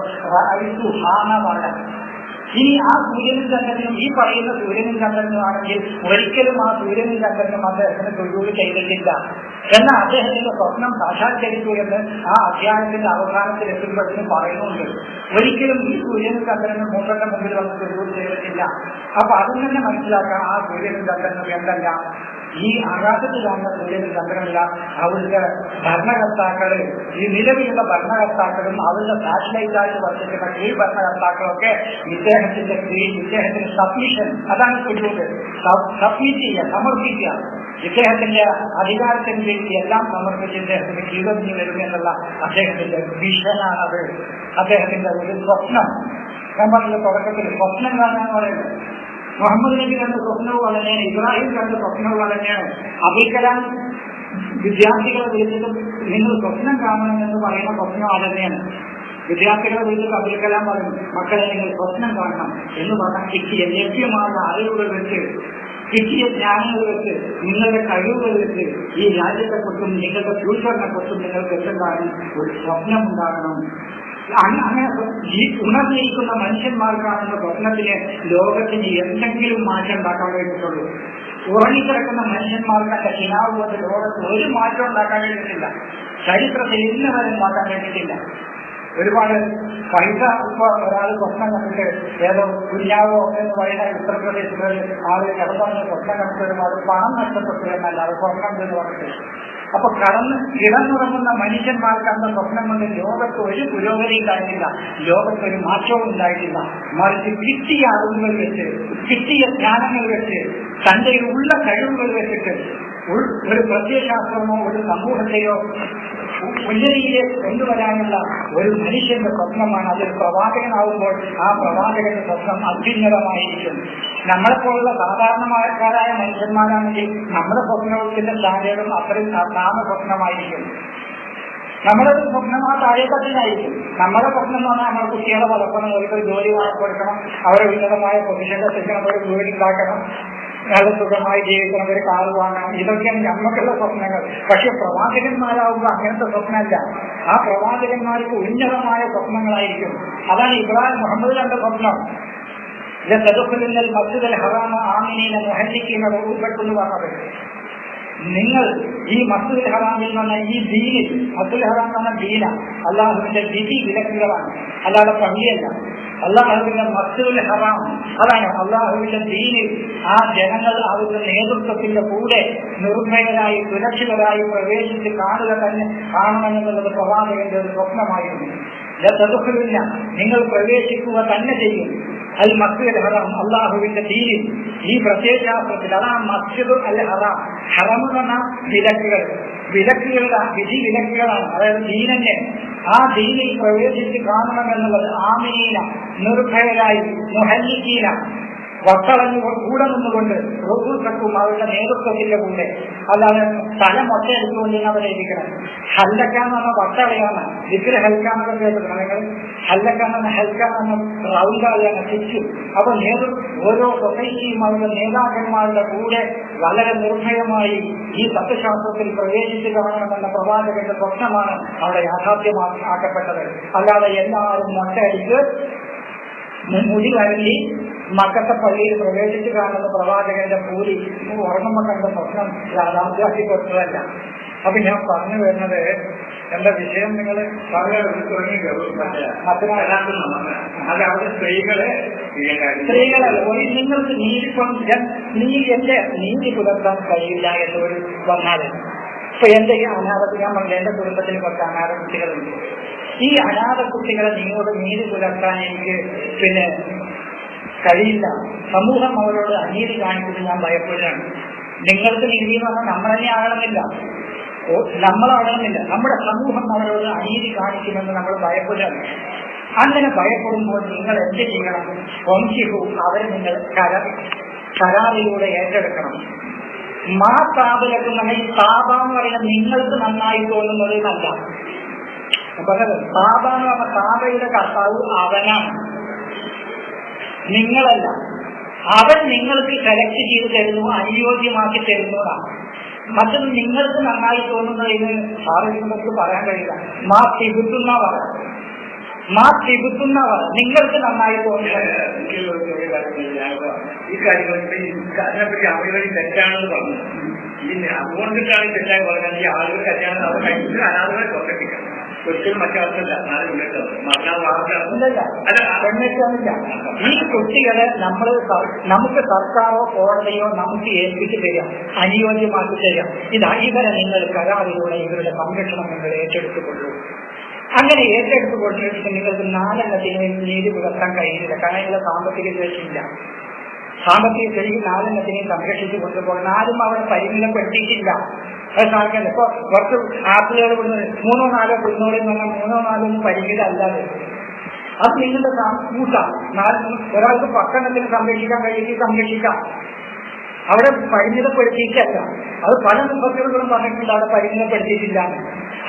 ഹാന പറയാം. ഇനി ആ സൂര്യനും ചന്ദ്രനും ഈ പറയുന്ന സൂര്യനും ചന്ദ്രനും ആണെങ്കിൽ ഒരിക്കലും ആ സൂര്യനും ചന്ദ്രനും അദ്ദേഹത്തിന് തൊഴിൽ ചെയ്തിട്ടില്ല. എന്നാൽ അദ്ദേഹത്തിന്റെ സ്വപ്നം സാക്ഷാത്കരിച്ചു എന്ന് ആ അധ്യായത്തിന്റെ അവസാനത്തിൽ എത്തുമ്പോഴത്തേക്കും പറയുന്നുണ്ട്. ഒരിക്കലും ഈ സൂര്യനും ചന്ദ്രനും മൂന്നന്റെ മുമ്പിൽ വന്ന് തൊഴിൽ ചെയ്തിട്ടില്ല. അപ്പൊ അതിൽ തന്നെ മനസ്സിലാക്കാം ആ സൂര്യനും ചന്ദ്രനും എന്തല്ല, ഈ ആകാശത്തിൽ വന്ന സൂര്യനും ചന്ദ്രനല്ല, അവരുടെ ഭരണകർത്താക്കള്, ഈ നിലവിലുള്ള ഭരണകർത്താക്കളും അവരുടെ സാറ്റലൈറ്റായിട്ട് വർദ്ധിക്കുന്ന കീഴ് ഭരണകർത്താക്കളൊക്കെ ഇദ്ദേഹത്തിന്റെ കീഴിൽ ഇദ്ദേഹത്തിന് സബ്മിഷൻ, അതാണ് ചൊല്ലുന്നത്, സബ്മിറ്റ് ചെയ്യുക, സമർപ്പിക്കുക. ഇദ്ദേഹത്തിന്റെ അധികാരത്തിന് വേണ്ടി എല്ലാം സമർപ്പിച്ച് ഇദ്ദേഹത്തിന് കീഴൊഴിഞ്ഞു വരുമെന്നുള്ള അദ്ദേഹത്തിന്റെ വിഷനാണത്. അദ്ദേഹത്തിന്റെ ഒരു സ്വപ്നം. നമ്മളുടെ തുടക്കത്തിൽ സ്വപ്നം കാണാന്ന് പറയുന്നത് മുഹമ്മദ് നബി കണ്ട സ്വപ്നവും തന്നെയാണ്, ഇബ്രാഹിം കണ്ട സ്വപ്നവും തന്നെയാണ്. അബുൽ കലാം വിദ്യാർത്ഥികളെ വിളിച്ചിട്ടും നിങ്ങൾ സ്വപ്നം കാണണമെന്ന് പറയുന്ന സ്വപ്നം തന്നെയാണ്. വിദ്യാർത്ഥികളെ വിളിച്ചിട്ട് അബുൽ കലാം പറയും, മക്കളെ നിങ്ങൾ സ്വപ്നം കാണണം എന്ന് പറഞ്ഞാൽ കിട്ടിയ ലഭ്യമായ അറിവുകൾ വെച്ച്, കിട്ടിയ ജ്ഞാനങ്ങൾ വെച്ച്, നിങ്ങളുടെ കഴിവുകൾ വെച്ച് ഈ രാജ്യത്തെക്കുറിച്ചും നിങ്ങളുടെ ഫ്യൂച്ചറിനെ കുറിച്ചും നിങ്ങൾക്ക് എന്താണ് ഒരു സ്വപ്നം ഉണ്ടാകണം. അങ്ങനെ ഉണർന്നിരിക്കുന്ന മനുഷ്യന്മാർക്കാണെന്ന സ്വപ്നത്തിന് ലോകത്തിന് എന്തെങ്കിലും മാറ്റം ഉണ്ടാക്കാൻ വേണ്ടിയിട്ടുള്ളൂ. ഉറങ്ങിക്കിടക്കുന്ന മനുഷ്യന്മാർക്ക് അതിന്റെ കിനാവ് കൊണ്ട് ലോകത്ത് ഒരു മാറ്റം ഉണ്ടാക്കാൻ വേണ്ടിയിട്ടില്ല. ചരിത്രത്തിൽ ഇന്ന് വരെ ഉണ്ടാക്കാൻ വേണ്ടിയിട്ടില്ല. ഒരുപാട് പൈസ ഇപ്പൊ ഒരാൾ സ്വപ്നം കണ്ടിട്ട് ഏതോ കുഞ്ഞാവോ എന്ന് പറയുന്ന ഉത്തർപ്രദേശിൽ ആളുകൾ കിടന്നു സ്വപ്നം കണ്ടിട്ട് ഒരുപാട് പണം നഷ്ടപ്പെട്ടു എന്നല്ല, അത് സ്വപ്നം എന്ന് പറഞ്ഞിട്ട്. അപ്പൊ കിടന്നുറങ്ങുന്ന മനുഷ്യന്മാർക്ക് അന്ന് സ്വപ്നം കൊണ്ട് ലോകത്ത് ഒരു പുരോഗതി ഉണ്ടായിട്ടില്ല, ലോകത്ത് ഒരു മാറ്റവും ഉണ്ടായിട്ടില്ല. മറിച്ച് കിട്ടിയ അറിവുകൾ വെച്ച്, കിട്ടിയ ജ്ഞാനങ്ങൾ വെച്ച്, തന്റെ ഉള്ള കഴിവുകൾ വെച്ചിട്ട് ഒരു പ്രത്യയശാസ്ത്രമോ ഒരു സമൂഹത്തെയോ ഉന്നതിയിലേക്ക് കൊണ്ടുവരാനുള്ള ഒരു മനുഷ്യന്റെ സ്വപ്നമാണ്. അതൊരു പ്രവാചകനാവുമ്പോൾ ആ പ്രവാചകന്റെ സ്വപ്നം അത്യുന്നതമായിരിക്കും. നമ്മളെപ്പോലുള്ള സാധാരണക്കാരായ മനുഷ്യന്മാരാണെങ്കിൽ നമ്മുടെ സ്വപ്നത്തിന്റെ സ്ഥാനം അത്രയും സാധാരണ സ്വപ്നമായിരിക്കും. നമ്മുടെ സ്വപ്നം ആ താഴെത്തട്ടിലായിരിക്കും. നമ്മുടെ സ്വപ്നം എന്ന് പറഞ്ഞാൽ നമ്മുടെ കുട്ടികളെ വളർത്തണം, അവർക്കൊരു ജോലി വാങ്ങിക്കൊടുക്കണം, അവരെ ഉന്നതമായ പൊസിഷനിൽ എത്തിക്കണം, ഒരു വീട് ഉണ്ടാക്കണം, നല്ല സുഖമായി ജീവിക്കണം, ഒരു കാറ് വാങ്ങണം. ഇതൊക്കെയാണ് നമുക്കുള്ള സ്വപ്നങ്ങൾ. പക്ഷെ പ്രവാചകന്മാരാവുമ്പോൾ അങ്ങനത്തെ സ്വപ്നമല്ല. ആ പ്രവാചകന്മാർക്ക് ഉന്നതമായ സ്വപ്നങ്ങളായിരിക്കും. അതാണ് ഇബ്രാഹിം മുഹമ്മദ് കണ്ട സ്വപ്നം. മസ്ജിദുൽ ഹറാമ ആമിനീന മുഹല്ലിക്കീന റൂബത്തെന്ന് പറഞ്ഞത്. നിങ്ങൾ ഈ മസ്ജിദുൽ ഹറാമിൽ നിന്ന് ഈ ദീനിൽ, മസ്ജിദുൽ ഹറാം എന്ന് പറഞ്ഞ ദീന അള്ളാഹുവിന്റെ വിധി വിലക്കുകളാണ്, അല്ലാതെ പള്ളിയല്ല. അള്ളാഹുവിന്റെ മസ്ജിദുൽ ഹറാം അതാണ് അള്ളാഹുവിന്റെ ദീനിൽ. ആ ജനങ്ങൾ അവരുടെ നേതൃത്വത്തിന്റെ കൂടെ നിർഭയരായി സുരക്ഷിതരായി പ്രവേശിച്ച് കാണുക തന്നെ കാണണമെന്നുള്ളത് പ്രവാചകന്റെ ഒരു സ്വപ്നമായിരുന്നു. തദുഖുലില്ല, നിങ്ങൾ പ്രവേശിക്കുക തന്നെ ചെയ്യും. അൽ മസ്ജിദുൽ ഹറാം അള്ളാഹുവിന്റെ ദീനിൽ, ഈ പ്രത്യയശാസ്ത്രത്തിൽ. അതാണ് മസ്ജിദ് അൽ ഹറാം. ഹറം എന്ന് പറഞ്ഞാൽ വിലക്കുകളുടെ വിധി വിലക്കുകളാണ്, അതായത് ദീനന്നെ. ആ ദീനിൽ പ്രവേശിച്ച് കാണണമെന്നുള്ളത് ആമിനീന നിർഭയരായി, മുഹല്ലിക്കീന വട്ടളഞ്ഞു കൂടെ നിന്നുകൊണ്ട്, റൂബൂസക്കും അവരുടെ നേതൃത്വത്തിന്റെ കൂടെ, അല്ലാതെ സ്ഥലം ഒറ്റയെടുത്തുകൊണ്ട് അവരായിരിക്കണം. ഹല്ലക്കാന്ന് പറഞ്ഞ വട്ടളയാണ്, വിഗ്ര ഹൽക്കാന്നൊക്കെ കേട്ടിട്ടുണ്ട് നിങ്ങൾ. ഹല്ലക്കാന്ന് പറഞ്ഞ ഹൽക്കാന്ന് റൗണ്ടാളിയാണ്, ചുറ്റും. അപ്പൊ ഓരോ സൊസൈറ്റിയും അവരുടെ നേതാക്കന്മാരുടെ കൂടെ വളരെ നിർഭയമായി ഈ തത്വശാസ്ത്രത്തിൽ പ്രവേശിച്ച് കാണണമെന്ന പ്രവാചകന്റെ സ്വപ്നമാണ് അവിടെ യാഥാർത്ഥ്യമാക്കപ്പെട്ടത്. അല്ലാതെ എല്ലാവരും മൊട്ടയടിച്ച് മുടി വരലി മക്കത്തെ പള്ളിയിൽ പ്രവേശിച്ച് കാണുന്ന പ്രവാചകന്റെ പൂരി ഉറങ്ങുമ്പോൾ കണ്ട സ്വപ്നം യാഥാർത്ഥ്യപ്പെട്ടതല്ല. അപ്പൊ ഞാൻ പറഞ്ഞു വരുന്നത്, എന്റെ വിഷയം നിങ്ങൾ സ്ത്രീകളല്ല, നിങ്ങൾക്ക് എന്റെ നീതി പുലർത്താൻ കഴിയില്ല എന്നൊരു വന്നാൽ, ഇപ്പൊ എന്റെ ഈ അനാഥ, ഞാൻ പറഞ്ഞ എന്റെ കുടുംബത്തിന് കുറച്ച് അനാഥ കുട്ടികളുണ്ട്. ഈ അനാഥ കുട്ടികളെ നിങ്ങളോട് നീതി പുലർത്താൻ എനിക്ക് കഴിയില്ല. സമൂഹം അവരോട് അനീതി കാണിച്ചിട്ട് ഞാൻ ഭയപ്പെടുകയാണ്. നിങ്ങൾക്ക് നീതി എന്ന് പറഞ്ഞാൽ നമ്മളെ ആകണമെന്നില്ല, നമ്മളാകണമെന്നില്ല, നമ്മുടെ സമൂഹം അവരോട് അനീതി കാണിക്കുമെന്ന് നമ്മൾ ഭയപ്പെടുകയാണ്. അങ്ങനെ ഭയപ്പെടുമ്പോൾ നിങ്ങൾ എന്ത് ചെയ്യണം? വംശിഹു, അവരെ നിങ്ങൾ കരാറിലൂടെ ഏറ്റെടുക്കണം. മാ താപലക്കും നമ്മൾ ഈ താപ എന്ന് പറയുന്നത് നിങ്ങൾക്ക് നന്നായി തോന്നുന്നത് നല്ല. താപ എന്ന് പറഞ്ഞ താപയുടെ കർത്താവ് അവനാണ്. നിങ്ങളല്ല. അവൻ നിങ്ങൾക്ക് സെലക്ട് ചെയ്ത് തരുന്നു, അനുയോജ്യമാക്കി തരുന്നതാണ്. മറ്റൊന്ന് നിങ്ങൾക്ക് നന്നായി തോന്നുന്നതിന് സാറിനൊക്കെ പറയാൻ കഴിയില്ല. മാ തിബുത്തുന്ന പറയാം, മാ തിബുത്തുന്ന പറയാം, നിങ്ങൾക്ക് നന്നായി തോന്നുന്നത്. ഈ കാര്യങ്ങളൊക്കെ അതിനെപ്പറ്റി ആളുകൾ തെറ്റാണെന്ന് പറഞ്ഞു. അതുകൊണ്ടിട്ടാണ് തെറ്റായി പറഞ്ഞാൽ ഈ ആളുകൾ തെറ്റാണ് അവർ കഴിച്ചിട്ട് അനാഥകളെ പ്രവർത്തിക്കണം. ഒരിക്കലും മറ്റാർക്കല്ല. ഈ കുട്ടികളെ നമുക്ക് സർക്കാരോ കോടതിയോ നമുക്ക് ഏൽപ്പിച്ച് തരാം, അനുയോജ്യമാക്കി തരാം. ഇവരെ നിങ്ങൾ കരാറിലൂടെ ഇവരുടെ സംരക്ഷണം നിങ്ങൾ ഏറ്റെടുത്തുകൊള്ളൂ. അങ്ങനെ ഏറ്റെടുത്തുകൊണ്ടിട്ട് നിങ്ങൾക്ക് 4 എണ്ണത്തിന് നീതി പുലർത്താൻ കഴിയില്ല. കാരണം ഇതിലെ സാമ്പത്തിക ശേഷിയില്ല. സാമ്പത്തിക ശേഷി 4 എണ്ണത്തിനെയും സംരക്ഷിച്ചു കൊണ്ടുപോകാൻ ആരും അവിടെ പരിമിതപ്പെടുത്തിയിട്ടില്ല. അത് സാധിക്കണ്ട. ഇപ്പൊ കുറച്ച് ആപ്പിളുകൾ കൊടുക്കുന്നത് 3 or 4 കുന്നോട് എന്ന് പറഞ്ഞാൽ 3 or 4 ഒന്നും പരിമിതം അല്ലാതെ അത് നിങ്ങളുടെ കൂട്ടാം. ഒരാൾക്ക് 10 എണ്ണത്തിന് സംരക്ഷിക്കാൻ കഴിയുമെങ്കിൽ സംരക്ഷിക്കാം. അവിടെ പരിമിതപ്പെടുത്തിയിട്ടല്ല. അത് പല മുഖത്തുകളും പറഞ്ഞിട്ടുണ്ട് അവിടെ പരിമിതപ്പെടുത്തിയിട്ടില്ല.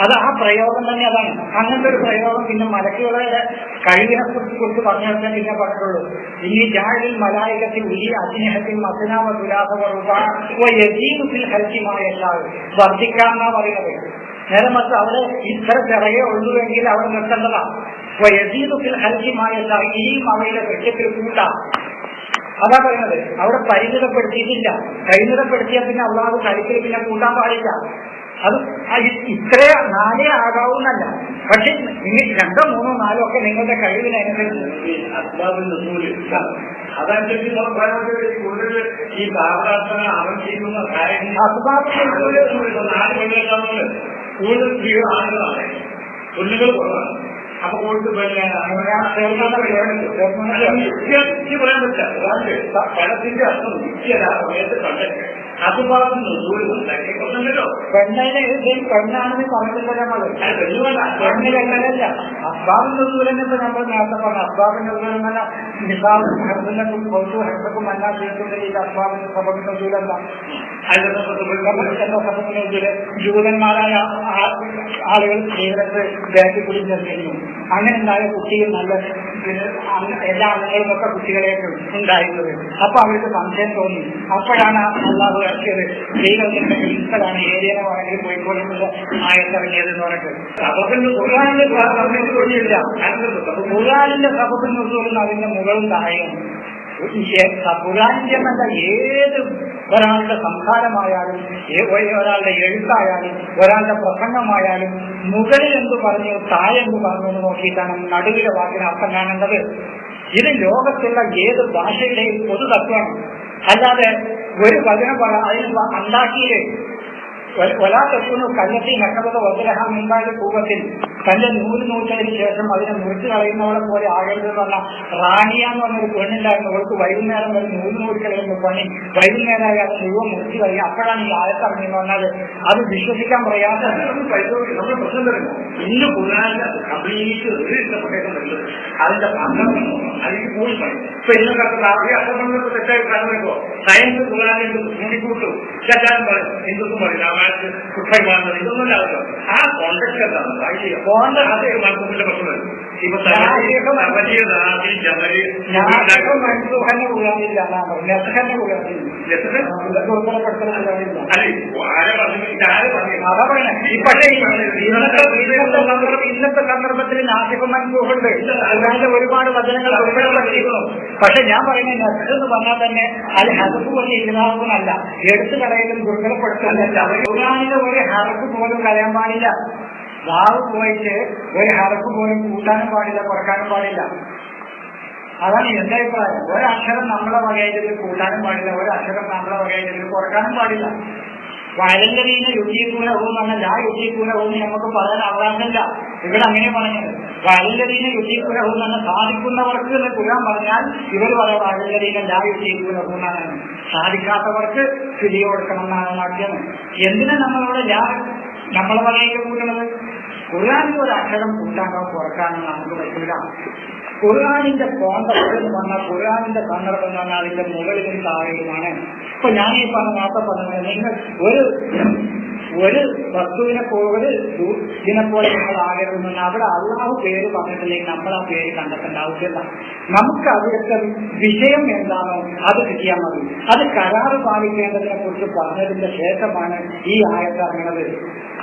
അത് ആ പ്രയോഗം തന്നെ അതാണ്. അങ്ങനത്തെ ഒരു പ്രയോഗം പിന്നെ മലക്കുകളുടെ കഴിവിനെ കുറിച്ച് പറഞ്ഞാൽ പിന്നെ പറഞ്ഞുള്ളൂ. ഇനി ജാഴിൽ മലായികത്തിൽ ഈ അജ്ഞഹത്തിൽ മസനാവ ദുരാസവറുബാധീനുത്തിൽ ഹൽക്കിമായ വർദ്ധിക്കാമെന്നാ പറയുന്നത്. നേരെ മറിച്ച് അവിടെ ഇത്ര ചെറിയ ഉള്ളുവെങ്കിൽ അവിടെ നിർത്തേണ്ടതാണ്. യസീദുൽ ഹൽക്കിമായ ഇനിയും അവയുടെ വൃക്ഷത്തിൽ കൂട്ടാം. അതാ പറയുന്നത്. അവിടെ പരിമിതപ്പെടുത്തിയിട്ടില്ല. പരിമിതപ്പെടുത്തിയാൽ പിന്നെ അള്ളാഹു കളിക്കൽ പിന്നെ കൂട്ടാൻ പാടില്ല. അത് ഇത്രേ 4 ആകാവുന്നല്ല. പക്ഷെ നിങ്ങൾ 2, 3, 4 ഒക്കെ നിങ്ങളുടെ കഴിവിനനുസരിച്ച് അതനുസരിച്ച് കൂടുതൽ ഈ പാപരാർത്ഥന അവൻ ചെയ്യുന്ന കൂടുതൽ ആളുകളാണ്, പുല്ലുകൾ കുറവാണ്. അപ്പൊ കൊടുത്ത് പറയാൻ പറ്റില്ല. പണത്തിന്റെ അർത്ഥം നിശ്ചയ സമയത്ത് കണ്ടിട്ട് അതുപാടും ഉണ്ടാക്കിക്കൊണ്ടല്ലോ. പെണ്ണാണെന്ന് പറഞ്ഞില്ല നമ്മള്. പെണ്ണിലല്ല അസ്ബാബിന്റെ നസൂലെന്ന് ഇപ്പൊ നമ്മൾ നേരത്തെ പറഞ്ഞു. അസ്ബാബിന്റെ നസൂൽ എന്നല്ല നിസാബും ഹെർദുലക്കും പൊതു ഹെർദക്കും എല്ലാം ചെയ്തിട്ടുണ്ട്. ഈ അസ്ബാബിന്റെ സബബിന്റെ നസൂലെന്താ? ജൂതന്മാരായ ആളുകൾ ജീവിതത്തിൽ ബാക്കി കൂടി ചേർന്നിരുന്നു. അങ്ങനെ ഉണ്ടായ കുട്ടികൾ നല്ല എല്ലാ ആളുകളുമൊക്കെ കുട്ടികളെയൊക്കെ ഉണ്ടായിരുന്നത്. അപ്പൊ അവർക്ക് സംശയം തോന്നി. അപ്പോഴാണ് അള്ളാഹു ഇറക്കിയത് സ്ത്രീകളുടെ ഇൻസലാണ് ഏരിയനെ വേണമെങ്കിൽ പോയിക്കൊള്ളുന്നത് ആയത്തിറങ്ങിയത് എന്ന് പറഞ്ഞിട്ട്. ഖുർആനിന്റെ സബബിന് നസൂൽ അതിന്റെ മുകളും താഴെയും. ഖുർആനിന്റെ എന്നല്ല ഏത് ഒരാളുടെ സംസാരമായാലും ഒരാളുടെ എഴുത്തായാലും ഒരാളുടെ പ്രസംഗമായാലും മുകളിൽ എന്ത് പറഞ്ഞു താഴെ എന്ത് പറഞ്ഞു എന്ന് നോക്കിയിട്ടാണ് നടുവിലെ വാക്കിന് അർത്ഥം കാണേണ്ടത്. ഇത് ലോകത്തുള്ള ഏത് ഭാഷയുടെയും പൊതു തത്വമാണ്. അല്ലാതെ ഒരു വചനം അതിന് ഉണ്ടാക്കിയേ ഒലാത്തക്കുന്നു കല്ലത്തിൽ നക്കവത വസലഹം ഉണ്ടായ കൂപത്തിൽ തന്റെ 100 നൂറ്റതിന് ശേഷം അതിനെ മുറിച്ചു കളയുന്നവളെ പോലെ ആകരുതെന്ന് പറഞ്ഞാൽ റാണിയാന്ന് പറഞ്ഞൊരു പെണ്ണുണ്ടായിരുന്നു. അവൾക്ക് വൈകുന്നേരം വരെ 100 നൂറുകളെന്ന് പണി വൈകുന്നേരമായി അത് മുഴുവൻ മുറിച്ചു കഴിയും. അപ്പോഴാണ് ഈ ആയത്തിറങ്ങിയെന്ന് പറഞ്ഞാൽ അത് വിശ്വസിക്കാൻ പ്രയാസം. നമ്മുടെ പ്രശ്നം തരുന്നു. ഇന്ന് ഖുർആനിലെ കംപ്ലീറ്റ് അതിന്റെ അതിന് പോയി പറയും. ഇപ്പൊ ഇന്നത്തെ അർത്ഥങ്ങൾക്ക് തെറ്റായി പറഞ്ഞോ സയൻസ് ഖുർആനിൽ മുന്നിക്കൂട്ടു തെറ്റാനും പറയും, ഹിന്ദുക്കും പറയും, രാമായണത്തിൽ കുറ്റമാകുന്നത് ഇതൊന്നുമില്ല. ആ കോൺടാക്ട് എന്താണ് അതേ മാർക്കത്തിന്റെ പ്രശ്നം. ഇപ്പൊ ഇന്നത്തെ സന്ദർഭത്തിൽ നാസിഖും മൻസൂഖുണ്ട്. അല്ലാതെ ഒരുപാട് വചനങ്ങൾ ഉൾപ്പെടുത്തിയിരിക്കുന്നു. പക്ഷെ ഞാൻ പറയുന്നത് നസ്ഖ് എന്ന് പറഞ്ഞാൽ തന്നെ അത് ഹദഫ് പോലെ ഇല്ലാവുന്നല്ല, എടുത്തു കളയലും ദുർബലപ്പെടുത്തുന്നല്ല. ഖുർആനിലെ ഒരു ഹർഫ് പോലും കളയാൻ പാടില്ല. വാവ് പോയിട്ട് ഒരു ഹർഫ് പോലും കൂട്ടാനും പാടില്ല, കുറക്കാനും പാടില്ല. അതാണ് എന്റെ അഭിപ്രായം. ഒരക്ഷരം നമ്മളെ വകയായിട്ട് കൂട്ടാനും പാടില്ല, ഒരക്ഷരം നമ്മളെ വകയായിട്ട് കുറക്കാനും പാടില്ല. വയലല്ലീനെ യുദ്ധീകൂലവും പറഞ്ഞാൽ ആ യുദ്ധീകൂലവും നമുക്ക് പറയാൻ അവകാശമില്ല. ഇവിടെ അങ്ങനെ പറഞ്ഞത് വയലല്ലീനെ യുദ്ധീകൂലവും തന്നെ സാധിക്കുന്നവർക്ക് എന്ന് ഖുർആൻ പറഞ്ഞാൽ ഇവർ പറയാം വയലല്ലീനെ ലാ യുദ്ധീകൂലവും എന്നാണ്. സാധിക്കാത്തവർക്ക് ഫിദിയ കൊടുക്കണം എന്നാണ് നാട്യം. എന്തിനാ നമ്മളവിടെ നമ്മളെ വകയിൽ കൂട്ടുന്നത്? ഖുർആനിൽ ഒരു അക്ഷരം കൂട്ടാനോ കുറക്കാനോ നമുക്ക് പറ്റില്ല. ഖുർആനിന്റെ കോണ്ടക്ട് എന്ന് പറഞ്ഞാൽ ഖുർആനിന്റെ സന്ദർഭം എന്ന് പറഞ്ഞാൽ അതിന്റെ മുകളിലും താഴെയുമാണ്. ഇപ്പൊ ഞാൻ ഈ നേരത്തെ പറഞ്ഞത് നിങ്ങൾ ഒരു ഒരു വസ്തുവിനെ പോലെ ഇതിനെപ്പോലെ നമ്മൾ ആകരുതെന്ന് അവിടെ അള്ളാഹു പേര് പറഞ്ഞിട്ടില്ലെങ്കിൽ നമ്മൾ ആ പേര് കണ്ടെത്തേണ്ട ആവശ്യമില്ല. നമുക്ക് അവിടുത്തെ വിഷയം എന്താണോ അത് കിട്ടിയാൽ മതി. അത് കരാറ് പാലിക്കേണ്ടതിനെ കുറിച്ച് പറഞ്ഞതിന്റെ ശേഷമാണ് ഈ ആയത്ത് ഇറങ്ങുന്നത്.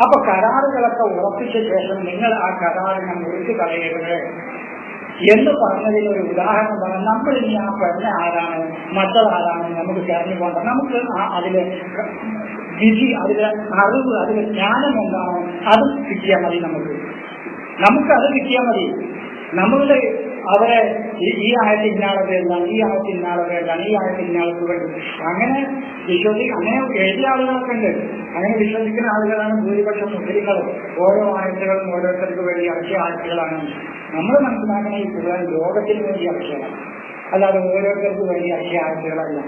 അപ്പൊ കരാറുകളൊക്കെ ഉറപ്പിച്ച ശേഷം നിങ്ങൾ ആ കരാറിനെ മുറിച്ചു കളയരുത് എന്ന് പറഞ്ഞതിന് ഒരു ഉദാഹരണം പറഞ്ഞാൽ നമ്മൾ ഇനി ആ പെണ്ണ ആരാണ് മറ്റതാരാണ് നമുക്ക് തെരഞ്ഞു പോകണ്ട. നമുക്ക് അതിലെ വിധി, അതിലെ അറിവ്, അതിലെ ജ്ഞാനം എന്താണോ അത് കിട്ടിയാൽ മതി. നമുക്കത് കിട്ടിയാൽ മതി. നമ്മളുടെ അവരെ ഈ ആയത്ത് ഇന്നാളെ പേരിലാണ്, ഈ ആയത്ത് ഇന്നാളെ പേരിലാണ്, ഈ ആയത്ത് ഇന്നാൾക്ക് വേണ്ടി അങ്ങനെ അങ്ങനെ എഴുതിയ ആളുകളൊക്കെ ഉണ്ട്. അങ്ങനെ വിശ്വസിക്കുന്ന ആളുകളാണ് ഭൂരിപക്ഷം മുസ്ലിങ്ങൾ. ഓരോ ആയത്തുകളും ഓരോരുത്തർക്ക് വേണ്ടി ഇറക്കിയ ആയത്തുകളാണ്. നമ്മൾ മനസ്സിലാക്കുന്ന ഈ ഖുർആൻ ലോകത്തിന് വേണ്ടി ഇറക്കിയതാണ്, അല്ലാതെ ഓരോരുത്തർക്ക് വേണ്ടി ഇറക്കിയ ആയത്തുകളല്ല.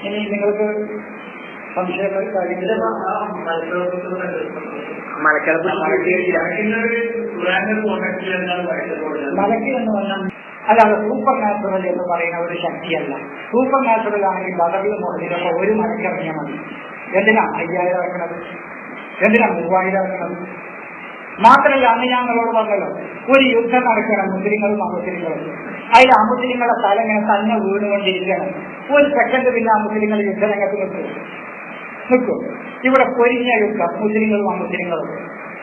ഇനി നിങ്ങൾക്ക് സംശയങ്ങൾ കാര്യങ്ങൾ മലക്ക് എന്ന് പറഞ്ഞാൽ അല്ലാതെ സൂപ്പർ നാച്ചുറൽ എന്ന് പറയുന്ന ഒരു ശക്തിയല്ല. സൂപ്പർ നാച്ചുറൽ ആണെങ്കിൽ ബദറിൽ മുതലിലൊക്കെ ഒരു മലക്ക് ഇറങ്ങിയാൽ മതി. എന്തിനാ 5000 ഇറക്കണത്? എന്തിനാ 3000 ഇറക്കണത്? മാത്രമല്ല, അന്ന് ഞങ്ങളോട് പറഞ്ഞല്ലോ, ഒരു യുദ്ധം നടക്കണം മുസ്ലിങ്ങളും അമുസ്ലിങ്ങളും. അതിൽ അമുസ്ലിങ്ങളുടെ തല ഇങ്ങനെ തന്നെ വീണുകൊണ്ടിരിക്കണം. ഒരു സെക്കൻഡ് പിന്നെ അമുസ്ലിങ്ങൾ യുദ്ധരംഗത്ത് നിൽക്കും. ഇവിടെ പൊരിഞ്ഞ യുദ്ധം മുസ്ലിങ്ങളും അമുസ്ലിങ്ങളും.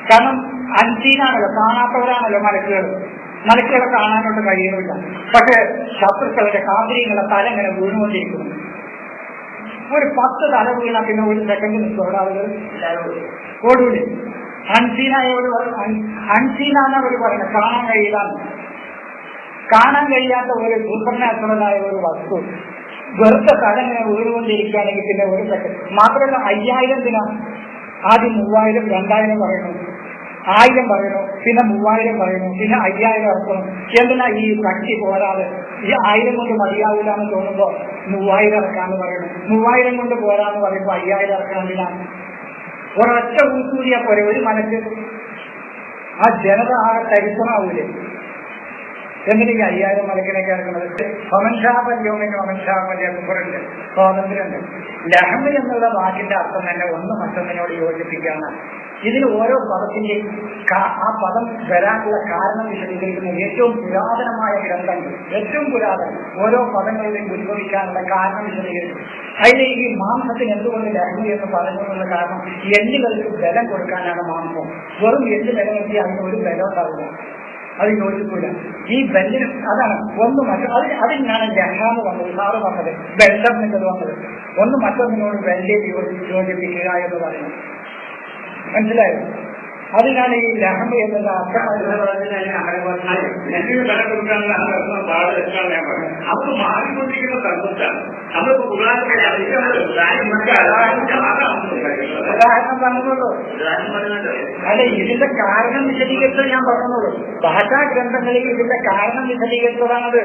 കാരണം അൻസീനാണല്ലോ, കാണാത്തവരാണല്ലോ മലക്കുകളെ കാണാനോട്ട് കഴിയുന്നില്ല. പക്ഷെ ശത്രുക്കളുടെ കാന്തിരികളുടെ തല ഇങ്ങനെ വീണുകൊണ്ടിരിക്കുന്നു. ഒരു 10 തല വീണ പിന്നെ ഒരു സെക്കൻഡ് നിൽക്കും അവിടെ ആളുകൾ ഓടൂലേ. അൻസീനാണ് പറയുന്നത്, കാണാൻ കഴിയാത്ത ഒരു സൂപ്പർ നാച്ചുറലായ ഒരു വസ്തു വെറുതെ തല ഇങ്ങനെ വീണുകൊണ്ടിരിക്കുകയാണെങ്കിൽ പിന്നെ ഒരു സെക്കൻഡ്. മാത്രമല്ല 5000 ദിന ആദ്യം 3000, 2000 പറയണം, 1000 പറയണോ, പിന്നെ 3000 പറയണോ, പിന്നെ 5000 ഇറക്കണം. എന്തിനാ ഈ കട്ടി പോരാതെ ഈ 1000 കൊണ്ട് മതിയാവില്ല എന്ന് തോന്നുമ്പോ 3000 ഇറക്കാന്ന് പറയണം, 3000 കൊണ്ട് പോരാന്ന് പറയുമ്പോ 5000 ഇറക്കണമെങ്കിലാണ്. ഒരൊറ്റ ഊസൂരിയാ പോരെ ഒരു മനസ്സ്. ആ ജനത ആകെ തരിപ്പണാവൂലേ. എന്തിനീ 5000 മലക്കിനൊക്കെ ഇറക്കുന്നത്? ഒമൻഷാപല്യോമിന് ഒമൻഷാപല്യ കുഫറുണ്ട്, സ്വാതന്ത്ര്യമുണ്ട്. ലഹമി എന്നുള്ള വാക്കിന്റെ അർത്ഥം തന്നെ ഒന്ന് മറ്റൊന്നിനോട് യോജിപ്പിക്കാണ്. ഇതിന് ഓരോ പദത്തിന്റെയും ആ പദം വരാനുള്ള കാരണം വിശദീകരിക്കുന്ന ഏറ്റവും പുരാതനമായ ഗ്രന്ഥങ്ങൾ, ഏറ്റവും പുരാതനം ഓരോ പദങ്ങളുടെയും ഉത്ഭവിക്കാനുള്ള കാരണം വിശദീകരിക്കും. അതിൽ ഈ മാംസത്തിന് എന്തുകൊണ്ട് ലഹമി എന്ന് പറഞ്ഞുള്ള കാരണം എല്ലുകൾക്ക് ബലം കൊടുക്കാനാണ് മാംസം. വെറും എല്ല് നിലനിർത്തി അതിന് ഒരു ബലം ഉണ്ടാവില്ല, അത് യോജിക്കൂല. ഈ ബെല്ലിന് അതാണ് ഒന്ന് അതിനാണ് ലഹാന്ന് വന്നത്, സാറ് പറഞ്ഞത് ബെല്ലം എന്നത് വന്നത്. ഒന്ന് മറ്റൊന്നിനോട് ബെല്ലിൽ യോജിപ്പിക്കുക എന്ന് പറയുന്നത് മനസ്സിലായോ? അതിനാണ് ഈ ലഹമ എന്നത് അർത്ഥം. അത് മാറിക്കൊണ്ടിരിക്കുന്ന തർക്കത്താണ്. ഉദാഹരണം പറഞ്ഞോളൂ. അല്ല, ഇതിന്റെ കാരണം വിശദീകരിച്ചത് ഞാൻ പറഞ്ഞോളൂ. ഭാഷാഗ്രന്ഥങ്ങളിൽ ഇതിന്റെ കാരണം വിശദീകരിച്ചതാണത്.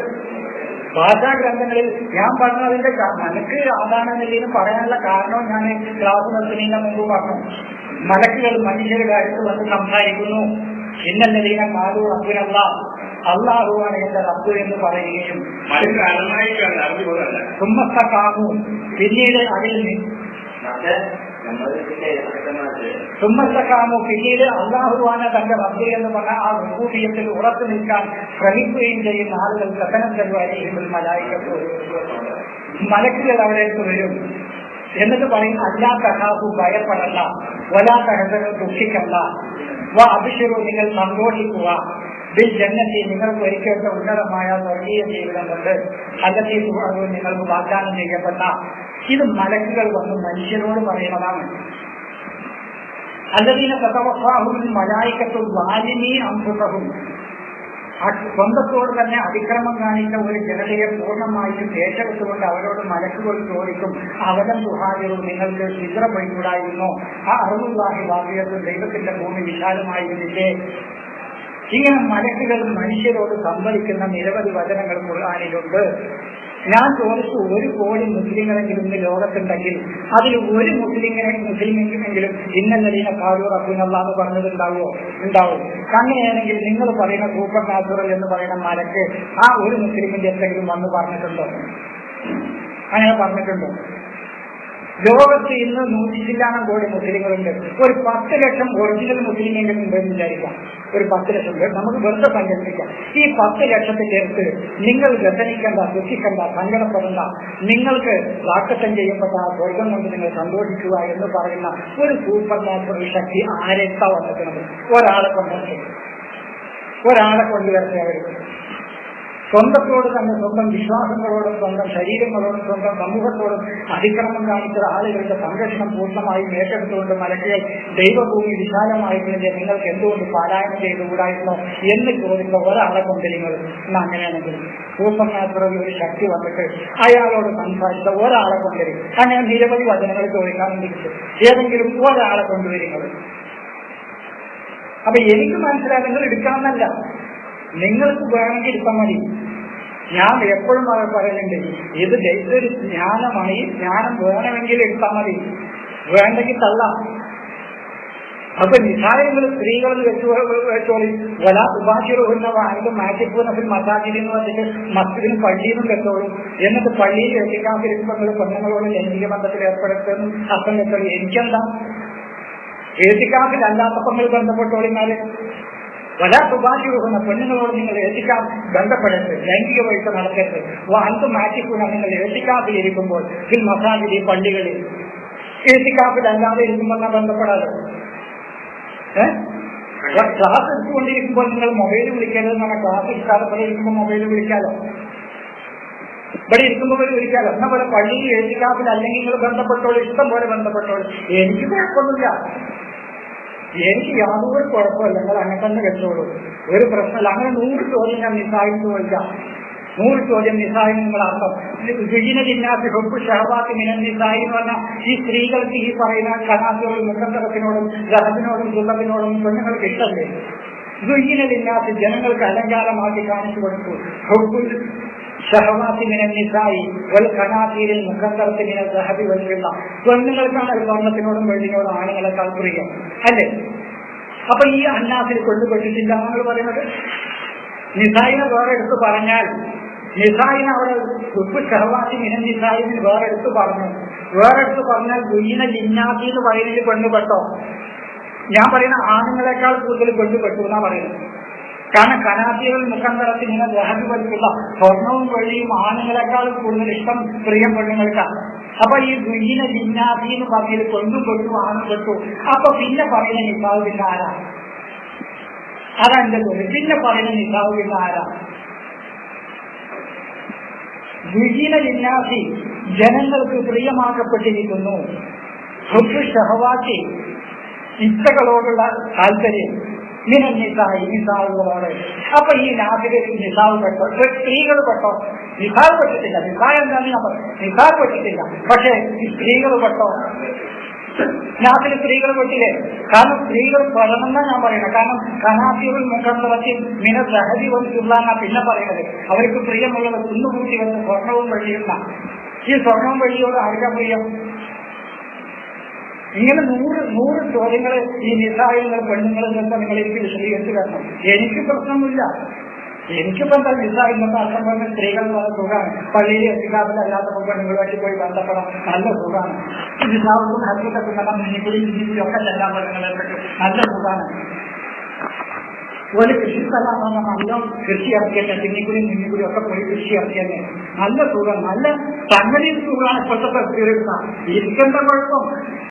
ഭാഷാഗ്രന്ഥങ്ങളിൽ ഞാൻ പറഞ്ഞതിന്റെ മനക്ക് അതാണെന്നില്ലെന്ന് പറയാനുള്ള കാരണവും ഞാൻ ക്ലാസ് നടത്തുന്നതിന് മുമ്പ് പറഞ്ഞു. മലക്കുകൾ മനുഷ്യരുടെ അടുത്ത് വന്ന് സംസാരിക്കുന്നു. ഇന്നല്ലതീന കാലു റബ്ബിനല്ല, അള്ളാഹുവാണ് എന്റെ റബ്ബ് എന്ന് പറയുകയും സുമ്മസ്തഖാമു, പിന്നീട് അതിൽ സുമ്മസ്തഖാമു, പിന്നീട് അള്ളാഹുവാണ് തന്റെ റബ്ബ് എന്ന് പറഞ്ഞ ആ റുബൂബിയ്യത്തിൽ ഉറച്ചു നിൽക്കാൻ ശ്രമിക്കുകയും ചെയ്യുന്ന ആളുകൾ കഥനം ചെലവായിരിക്കും. മലക്കുകൾ അവിടേക്ക് വരും. എന്നിട്ട് പറയും, അല്ലാ തഹാഫു, ഭയപ്പെടണ്ട, വലാ തഹസനു, ദുഃഖിക്കണ്ട, വ അബ്ശിറു, നിങ്ങൾ സന്തോഷിക്കുക, ബിൽ ജന്നത്തി, നിങ്ങൾക്ക് ഒരിക്കലത്തെ ഉന്നതമായ സ്വർഗീയ ജീവിതമുണ്ട്, അല്ലത്തി തുഅദൂൻ, നിങ്ങൾക്ക് വാഗ്ദാനം ചെയ്യപ്പെട്ട. ഇത് മലക്കുകൾ വന്ന് മനുഷ്യരോട് പറയുന്നതാണ്. അല്ലദീന തതവഫാഹുൽ മലായികത്തു ളാലിമീ അൻഫുസഹും, സ്വന്തത്തോട് തന്നെ അതിക്രമം കാണിച്ച ഒരു ജനതയെ പൂർണ്ണമായിട്ടും ഏറ്റെടുത്തുകൊണ്ട് അവരോട് മലക്കുകൾ ചോദിക്കും, അവലം തുഹാജിറു, നിങ്ങൾക്ക് ഹിജ്റ പോയിക്കൂടായിരുന്നോ? ആ അറുല്ലാഹി വാസിയത്തും, ദൈവത്തിന്റെ ഭൂമി വിശാലമായിരുന്നില്ലേ? ഇങ്ങനെ മലക്കുകൾ മനുഷ്യരോട് സംവദിക്കുന്ന നിരവധി വചനങ്ങൾ ഖുർആനിലുണ്ട്. ഞാൻ ചോദിച്ചു, 1 കോടി മുസ്ലിങ്ങളെങ്കിലും ഇന്ന് ലോകത്തുണ്ടെങ്കിൽ അതിൽ ഒരു മുസ്ലിമെങ്കിലും ഇന്നല്ലീന കാലു റബ്ബിനല്ലാ എന്ന് പറഞ്ഞത് ഉണ്ടാവും. അങ്ങനെയാണെങ്കിൽ നിങ്ങൾ പറയുന്ന സൂപ്പർ നാച്ചുറൽ എന്ന് പറയുന്ന മലക്ക് ആ ഒരു മുസ്ലിമിന്റെ എന്തെങ്കിലും വന്ന് പറഞ്ഞിട്ടുണ്ടോ? അങ്ങനെ പറഞ്ഞിട്ടുണ്ടോ? ലോകത്ത് ഇന്ന് 100 കോടി മുസ്ലിങ്ങളുണ്ട്. ഒരു 10 ലക്ഷം ഒറിജിനൽ മുസ്ലിമെങ്കിലും ഉണ്ടെന്ന് വിചാരിക്കാം. ഒരു 10 ലക്ഷം പേർ നമുക്ക് വെറുതെ സങ്കല്പിക്കാം. ഈ 10 ലക്ഷത്തെ ചേർത്ത് നിങ്ങൾ വ്യസനിക്കേണ്ട, ദുഃഖിക്കേണ്ട, സങ്കടപ്പെടേണ്ട, നിങ്ങൾക്ക് വാക്കത്തം ചെയ്യപ്പെട്ട ആ സ്വർഗം കൊണ്ട് നിങ്ങൾ സന്തോഷിക്കുക എന്ന് പറയുന്ന ഒരു സൂപ്പർ നാച്ചുറൽ ശക്തി ആരെത്താ വന്നിട്ടുള്ളത്? ഒരാളെ കൊണ്ടുവരട്ടെ. അവർ സ്വന്തത്തോട് തന്നെ, സ്വന്തം വിശ്വാസങ്ങളോടും സ്വന്തം ശരീരങ്ങളോടും സ്വന്തം സമൂഹത്തോടും അതിക്രമം കാണിച്ച ആളുകളുടെ സംരക്ഷണം പൂർണ്ണമായും ഏറ്റെടുത്തുകൊണ്ട് മലക്കുകൾ ദൈവഭൂമി വിശാലമായിരുന്നില്ലേ, നിങ്ങൾക്ക് എന്തുകൊണ്ട് പാരായണം ചെയ്തുകൂടായിരുന്നോ എന്ന് ചോദിച്ച ഒരാളെ കൊണ്ട് നിങ്ങൾ അങ്ങനെയാണെങ്കിൽ സൂപ്പർ നാച്ചുറൽ ഒരു ശക്തി വന്നിട്ട് അയാളോട് സംസാരിച്ച ഒരാളെ കൊണ്ടുവരും. അങ്ങനെ നിരവധി വചനങ്ങൾ ചോദിക്കാൻ വേണ്ടിയിട്ട് ഏതെങ്കിലും ഒരാളെ കൊണ്ടുവരുന്നത്. അപ്പൊ എനിക്ക് മനസ്സിലായി നിങ്ങൾ എടുക്കണമെന്നല്ല, നിങ്ങൾക്ക് വേണമെങ്കിൽ എടുത്താൽ മതി. ഞാൻ എപ്പോഴും പറയുന്നുണ്ട്, ഇതൊരു ജ്ഞാനമാണ്. ഈ ജ്ഞാനം വേണമെങ്കിൽ എടുത്താൽ മതി, വേണ്ടെങ്കിൽ തള്ളാം. അപ്പൊ നിസായങ്ങൾ സ്ത്രീകൾ വെച്ചോളി വല ഉപാധികളുന്ന വാങ്ങലും മാറ്റിപ്പൂനത്തിൽ മസാജിൽ എന്ന് പറഞ്ഞിട്ട് മസ്ജിദിനും പള്ളിയിലും വെച്ചോളും. എന്നിട്ട് പള്ളിയിൽ എത്തിക്കാതിരിക്കുമ്പോൾ പെണ്ണുങ്ങളോട് ലൈംഗിക ബന്ധത്തിൽ ഏർപ്പെടുത്തുന്നു അർത്ഥം വെച്ചോളി. എനിക്കെന്താ ഏറ്റിക്കാഫിലല്ലാത്തപ്പോൾ ബന്ധപ്പെട്ടോളിന്നാല് വല സുഭാഷിക്കുന്ന പെണ്ണുങ്ങളോട് നിങ്ങൾ ഏറ്റിക്കാഫ് ബന്ധപ്പെടരുത്, ലൈംഗിക വീഴ്ച നടക്കരുത്. അന്ത് മാറ്റിക്കൂടാ നിങ്ങൾ ഏറ്റിക്കാഫിലിരിക്കുമ്പോൾ ഫിൽ മസാജിദ് പള്ളികളിൽ ഏറ്റിക്കാഫിലല്ലാതെ ഇരിക്കുമ്പോൾ ബന്ധപ്പെടാതെ. ക്ലാസ് എടുത്തുകൊണ്ടിരിക്കുമ്പോൾ നിങ്ങൾ മൊബൈൽ വിളിക്കരുതെന്നാണ്. ക്ലാസ് എടുക്കാതെ ഇരിക്കുമ്പോൾ മൊബൈൽ വിളിക്കാലോ, ഇവിടെ ഇരിക്കുമ്പോൾ വിളിക്കാലോ. എന്നാ പോലെ പള്ളിയിൽ ഏറ്റിക്കാഫിൽ അല്ലെങ്കിൽ നിങ്ങൾ ബന്ധപ്പെട്ടോളൂ, ഇഷ്ടം പോലെ ബന്ധപ്പെട്ടോളൂ. എനിക്ക് കുഴപ്പമൊന്നുമില്ല, എനിക്ക് യാതൊരു കുഴപ്പമില്ല. നിങ്ങൾ അങ്ങനെ തന്നെ വെച്ചോളൂ, ഒരു പ്രശ്നമില്ല. അങ്ങനെ 100 ചോദ്യം ഞാൻ നിസായിന്ന് ചോദിക്കാം. 100 ചോദ്യം നിസായി നിങ്ങൾ അർത്ഥം വിജിനലില്ലാത്ത ഹൊബ് ഷഹബാത്ത് മിനൻ നിസായി എന്ന് പറഞ്ഞാൽ ഈ സ്ത്രീകൾക്ക് ഈ പറയുന്ന കനാസിനോടും മുഖത്തറത്തിനോടും ഗഹത്തിനോടും സുഖത്തിനോടും പെണ്ണുങ്ങൾക്ക് ഇഷ്ടമല്ലേ? വിജിനലില്ലാത്ത ജനങ്ങൾക്ക് അലങ്കാരമാക്കി കാണിച്ചു കൊടുത്തു. ഹൊബ് ഷഹവാത്തി മിനൻ നിസായി വൽ ഖനാതീരിൽ മുഖത്തറത്തിൽ മിനൽ ദഹബി വൽ ഫിദ്ദ. പെണ്ണുങ്ങൾക്കാണ് സ്വർണ്ണത്തിനോടും വെള്ളിനോടും ആണുങ്ങളെക്കാൾ പ്രിയം അല്ലേ? അപ്പൊ ഈ അന്നാസിൽ കൊണ്ടുപെട്ടിട്ടില്ല നമ്മൾ പറയുന്നത്. നിസായിനെ വേറെ എടുത്ത് പറഞ്ഞാൽ, നിസായിനെ അവിടെ ഉപ്പ് ഷഹവാത്തി മിനൻ നിസായിന് വേറെ എടുത്ത് പറഞ്ഞു. വേറെ എടുത്ത് പറഞ്ഞാൽ ഗുയിന ലിന്നാത്തി എന്ന് പറയുന്നതിൽ പെണ്ണുപെട്ടോ? ഞാൻ പറയുന്ന ആണുങ്ങളെക്കാൾ കൂടുതൽ പെണ്ണുപെട്ടു എന്നാ പറയുന്നത്. കാരണം കനാത്തികൾ മുഖന്തരത്തിൽ ഇങ്ങനെ ദഹബി വലിക്കുള്ള സ്വർണവും വെള്ളിയും ആണുങ്ങളെക്കാളും കൂടുതൽ ഇഷ്ടം പ്രിയം പെണ്ണുങ്ങൾക്കാണ്. അപ്പൊ ഈ ഗുയിന ലിന്നാത്തി എന്ന് പറഞ്ഞതിൽ പെണ്ണും പെട്ടു ആണും പെട്ടു. അപ്പൊ പിന്നെ പറയുന്ന നിസാവ് പിന്നെ ആരാ? അതാ എന്റെ ചോദ്യം. പിന്നെ പറയുന്ന നിസാവ് പിന്നെ ആരാ? ഗുയിന ലിന്നാത്തി ജനങ്ങൾക്ക് പ്രിയമാക്കപ്പെട്ടിരിക്കുന്നു. ഷഹവാത്തി ഇച്ഛകളോടുള്ള താല്പര്യം മിനൻ നിസായി നിസാവുകളോട്. അപ്പൊ ഈ നാട്ടിൽ നിസാവ് പെട്ടോ? സ്ത്രീകൾ പെട്ടോ? നിസാവ് പെട്ടിട്ടില്ല. നിസാവ് എന്താണ് ഞാൻ പറഞ്ഞു, നിസാവ് പെട്ടിട്ടില്ല. പക്ഷെ ഈ സ്ത്രീകൾ പെട്ടോ? നാട്ടിൽ സ്ത്രീകൾ പെട്ടില്ലേ? കാരണം സ്ത്രീകൾ പെടണമെന്നാ ഞാൻ പറയുന്നത്. കാരണം കനാസികൾ മുഖന്തറത്തിൽ മിന ദഹബി വന്നിട്ടുള്ളാന്നാ പിന്നെ പറയുന്നത്. അവർക്ക് പ്രിയമുള്ളത് കുന്നുകൂട്ടി വന്ന് സ്വർണവും വെള്ളിയുന്ന. ഈ സ്വർണവും വെള്ളിയോട് ആർക്കാ പ്രിയം? ഇങ്ങനെ 100 ചോദ്യങ്ങൾ ഈ നിസായികൾ പെണ്ണുങ്ങളിൽ നിന്ന് നിങ്ങൾ എനിക്ക് വിശദീകരിച്ച് തരണം. എനിക്ക് പ്രശ്നമൊന്നുമില്ല. എനിക്കിപ്പോ എന്താ നിസായി എന്നൊക്കെ അർത്ഥം പറഞ്ഞ സ്ത്രീകൾ നല്ല സുഖമാണ്. പള്ളിയിൽ എത്തിക്കാപ്പിലല്ലാത്തപ്പോൾ പെണ്ണുങ്ങളുമായിട്ട് പോയി ബന്ധപ്പെടാം, നല്ല സുഖമാണ്. നിസാവുക്കും ഹസ്ബൻഡൊക്കെ നല്ല മുന്നിക്കൂടി ഒക്കെ ചെല്ലാൻ പെണ്ണുങ്ങളെപ്പറ്റി നല്ല സുഖമാണ്. ഒരു കൃഷിസ്ഥലമാണ്, നല്ല കൃഷി ഇറക്കിയല്ലേ, പിന്നിക്കൂടി ഒക്കെ പോയി കൃഷി ഇറക്കിയല്ലേ, നല്ല സുഖം, നല്ല സംഗതി സുഖമാണ്. ഇപ്പോഴത്തെ ഇരിക്കേണ്ട കുഴപ്പം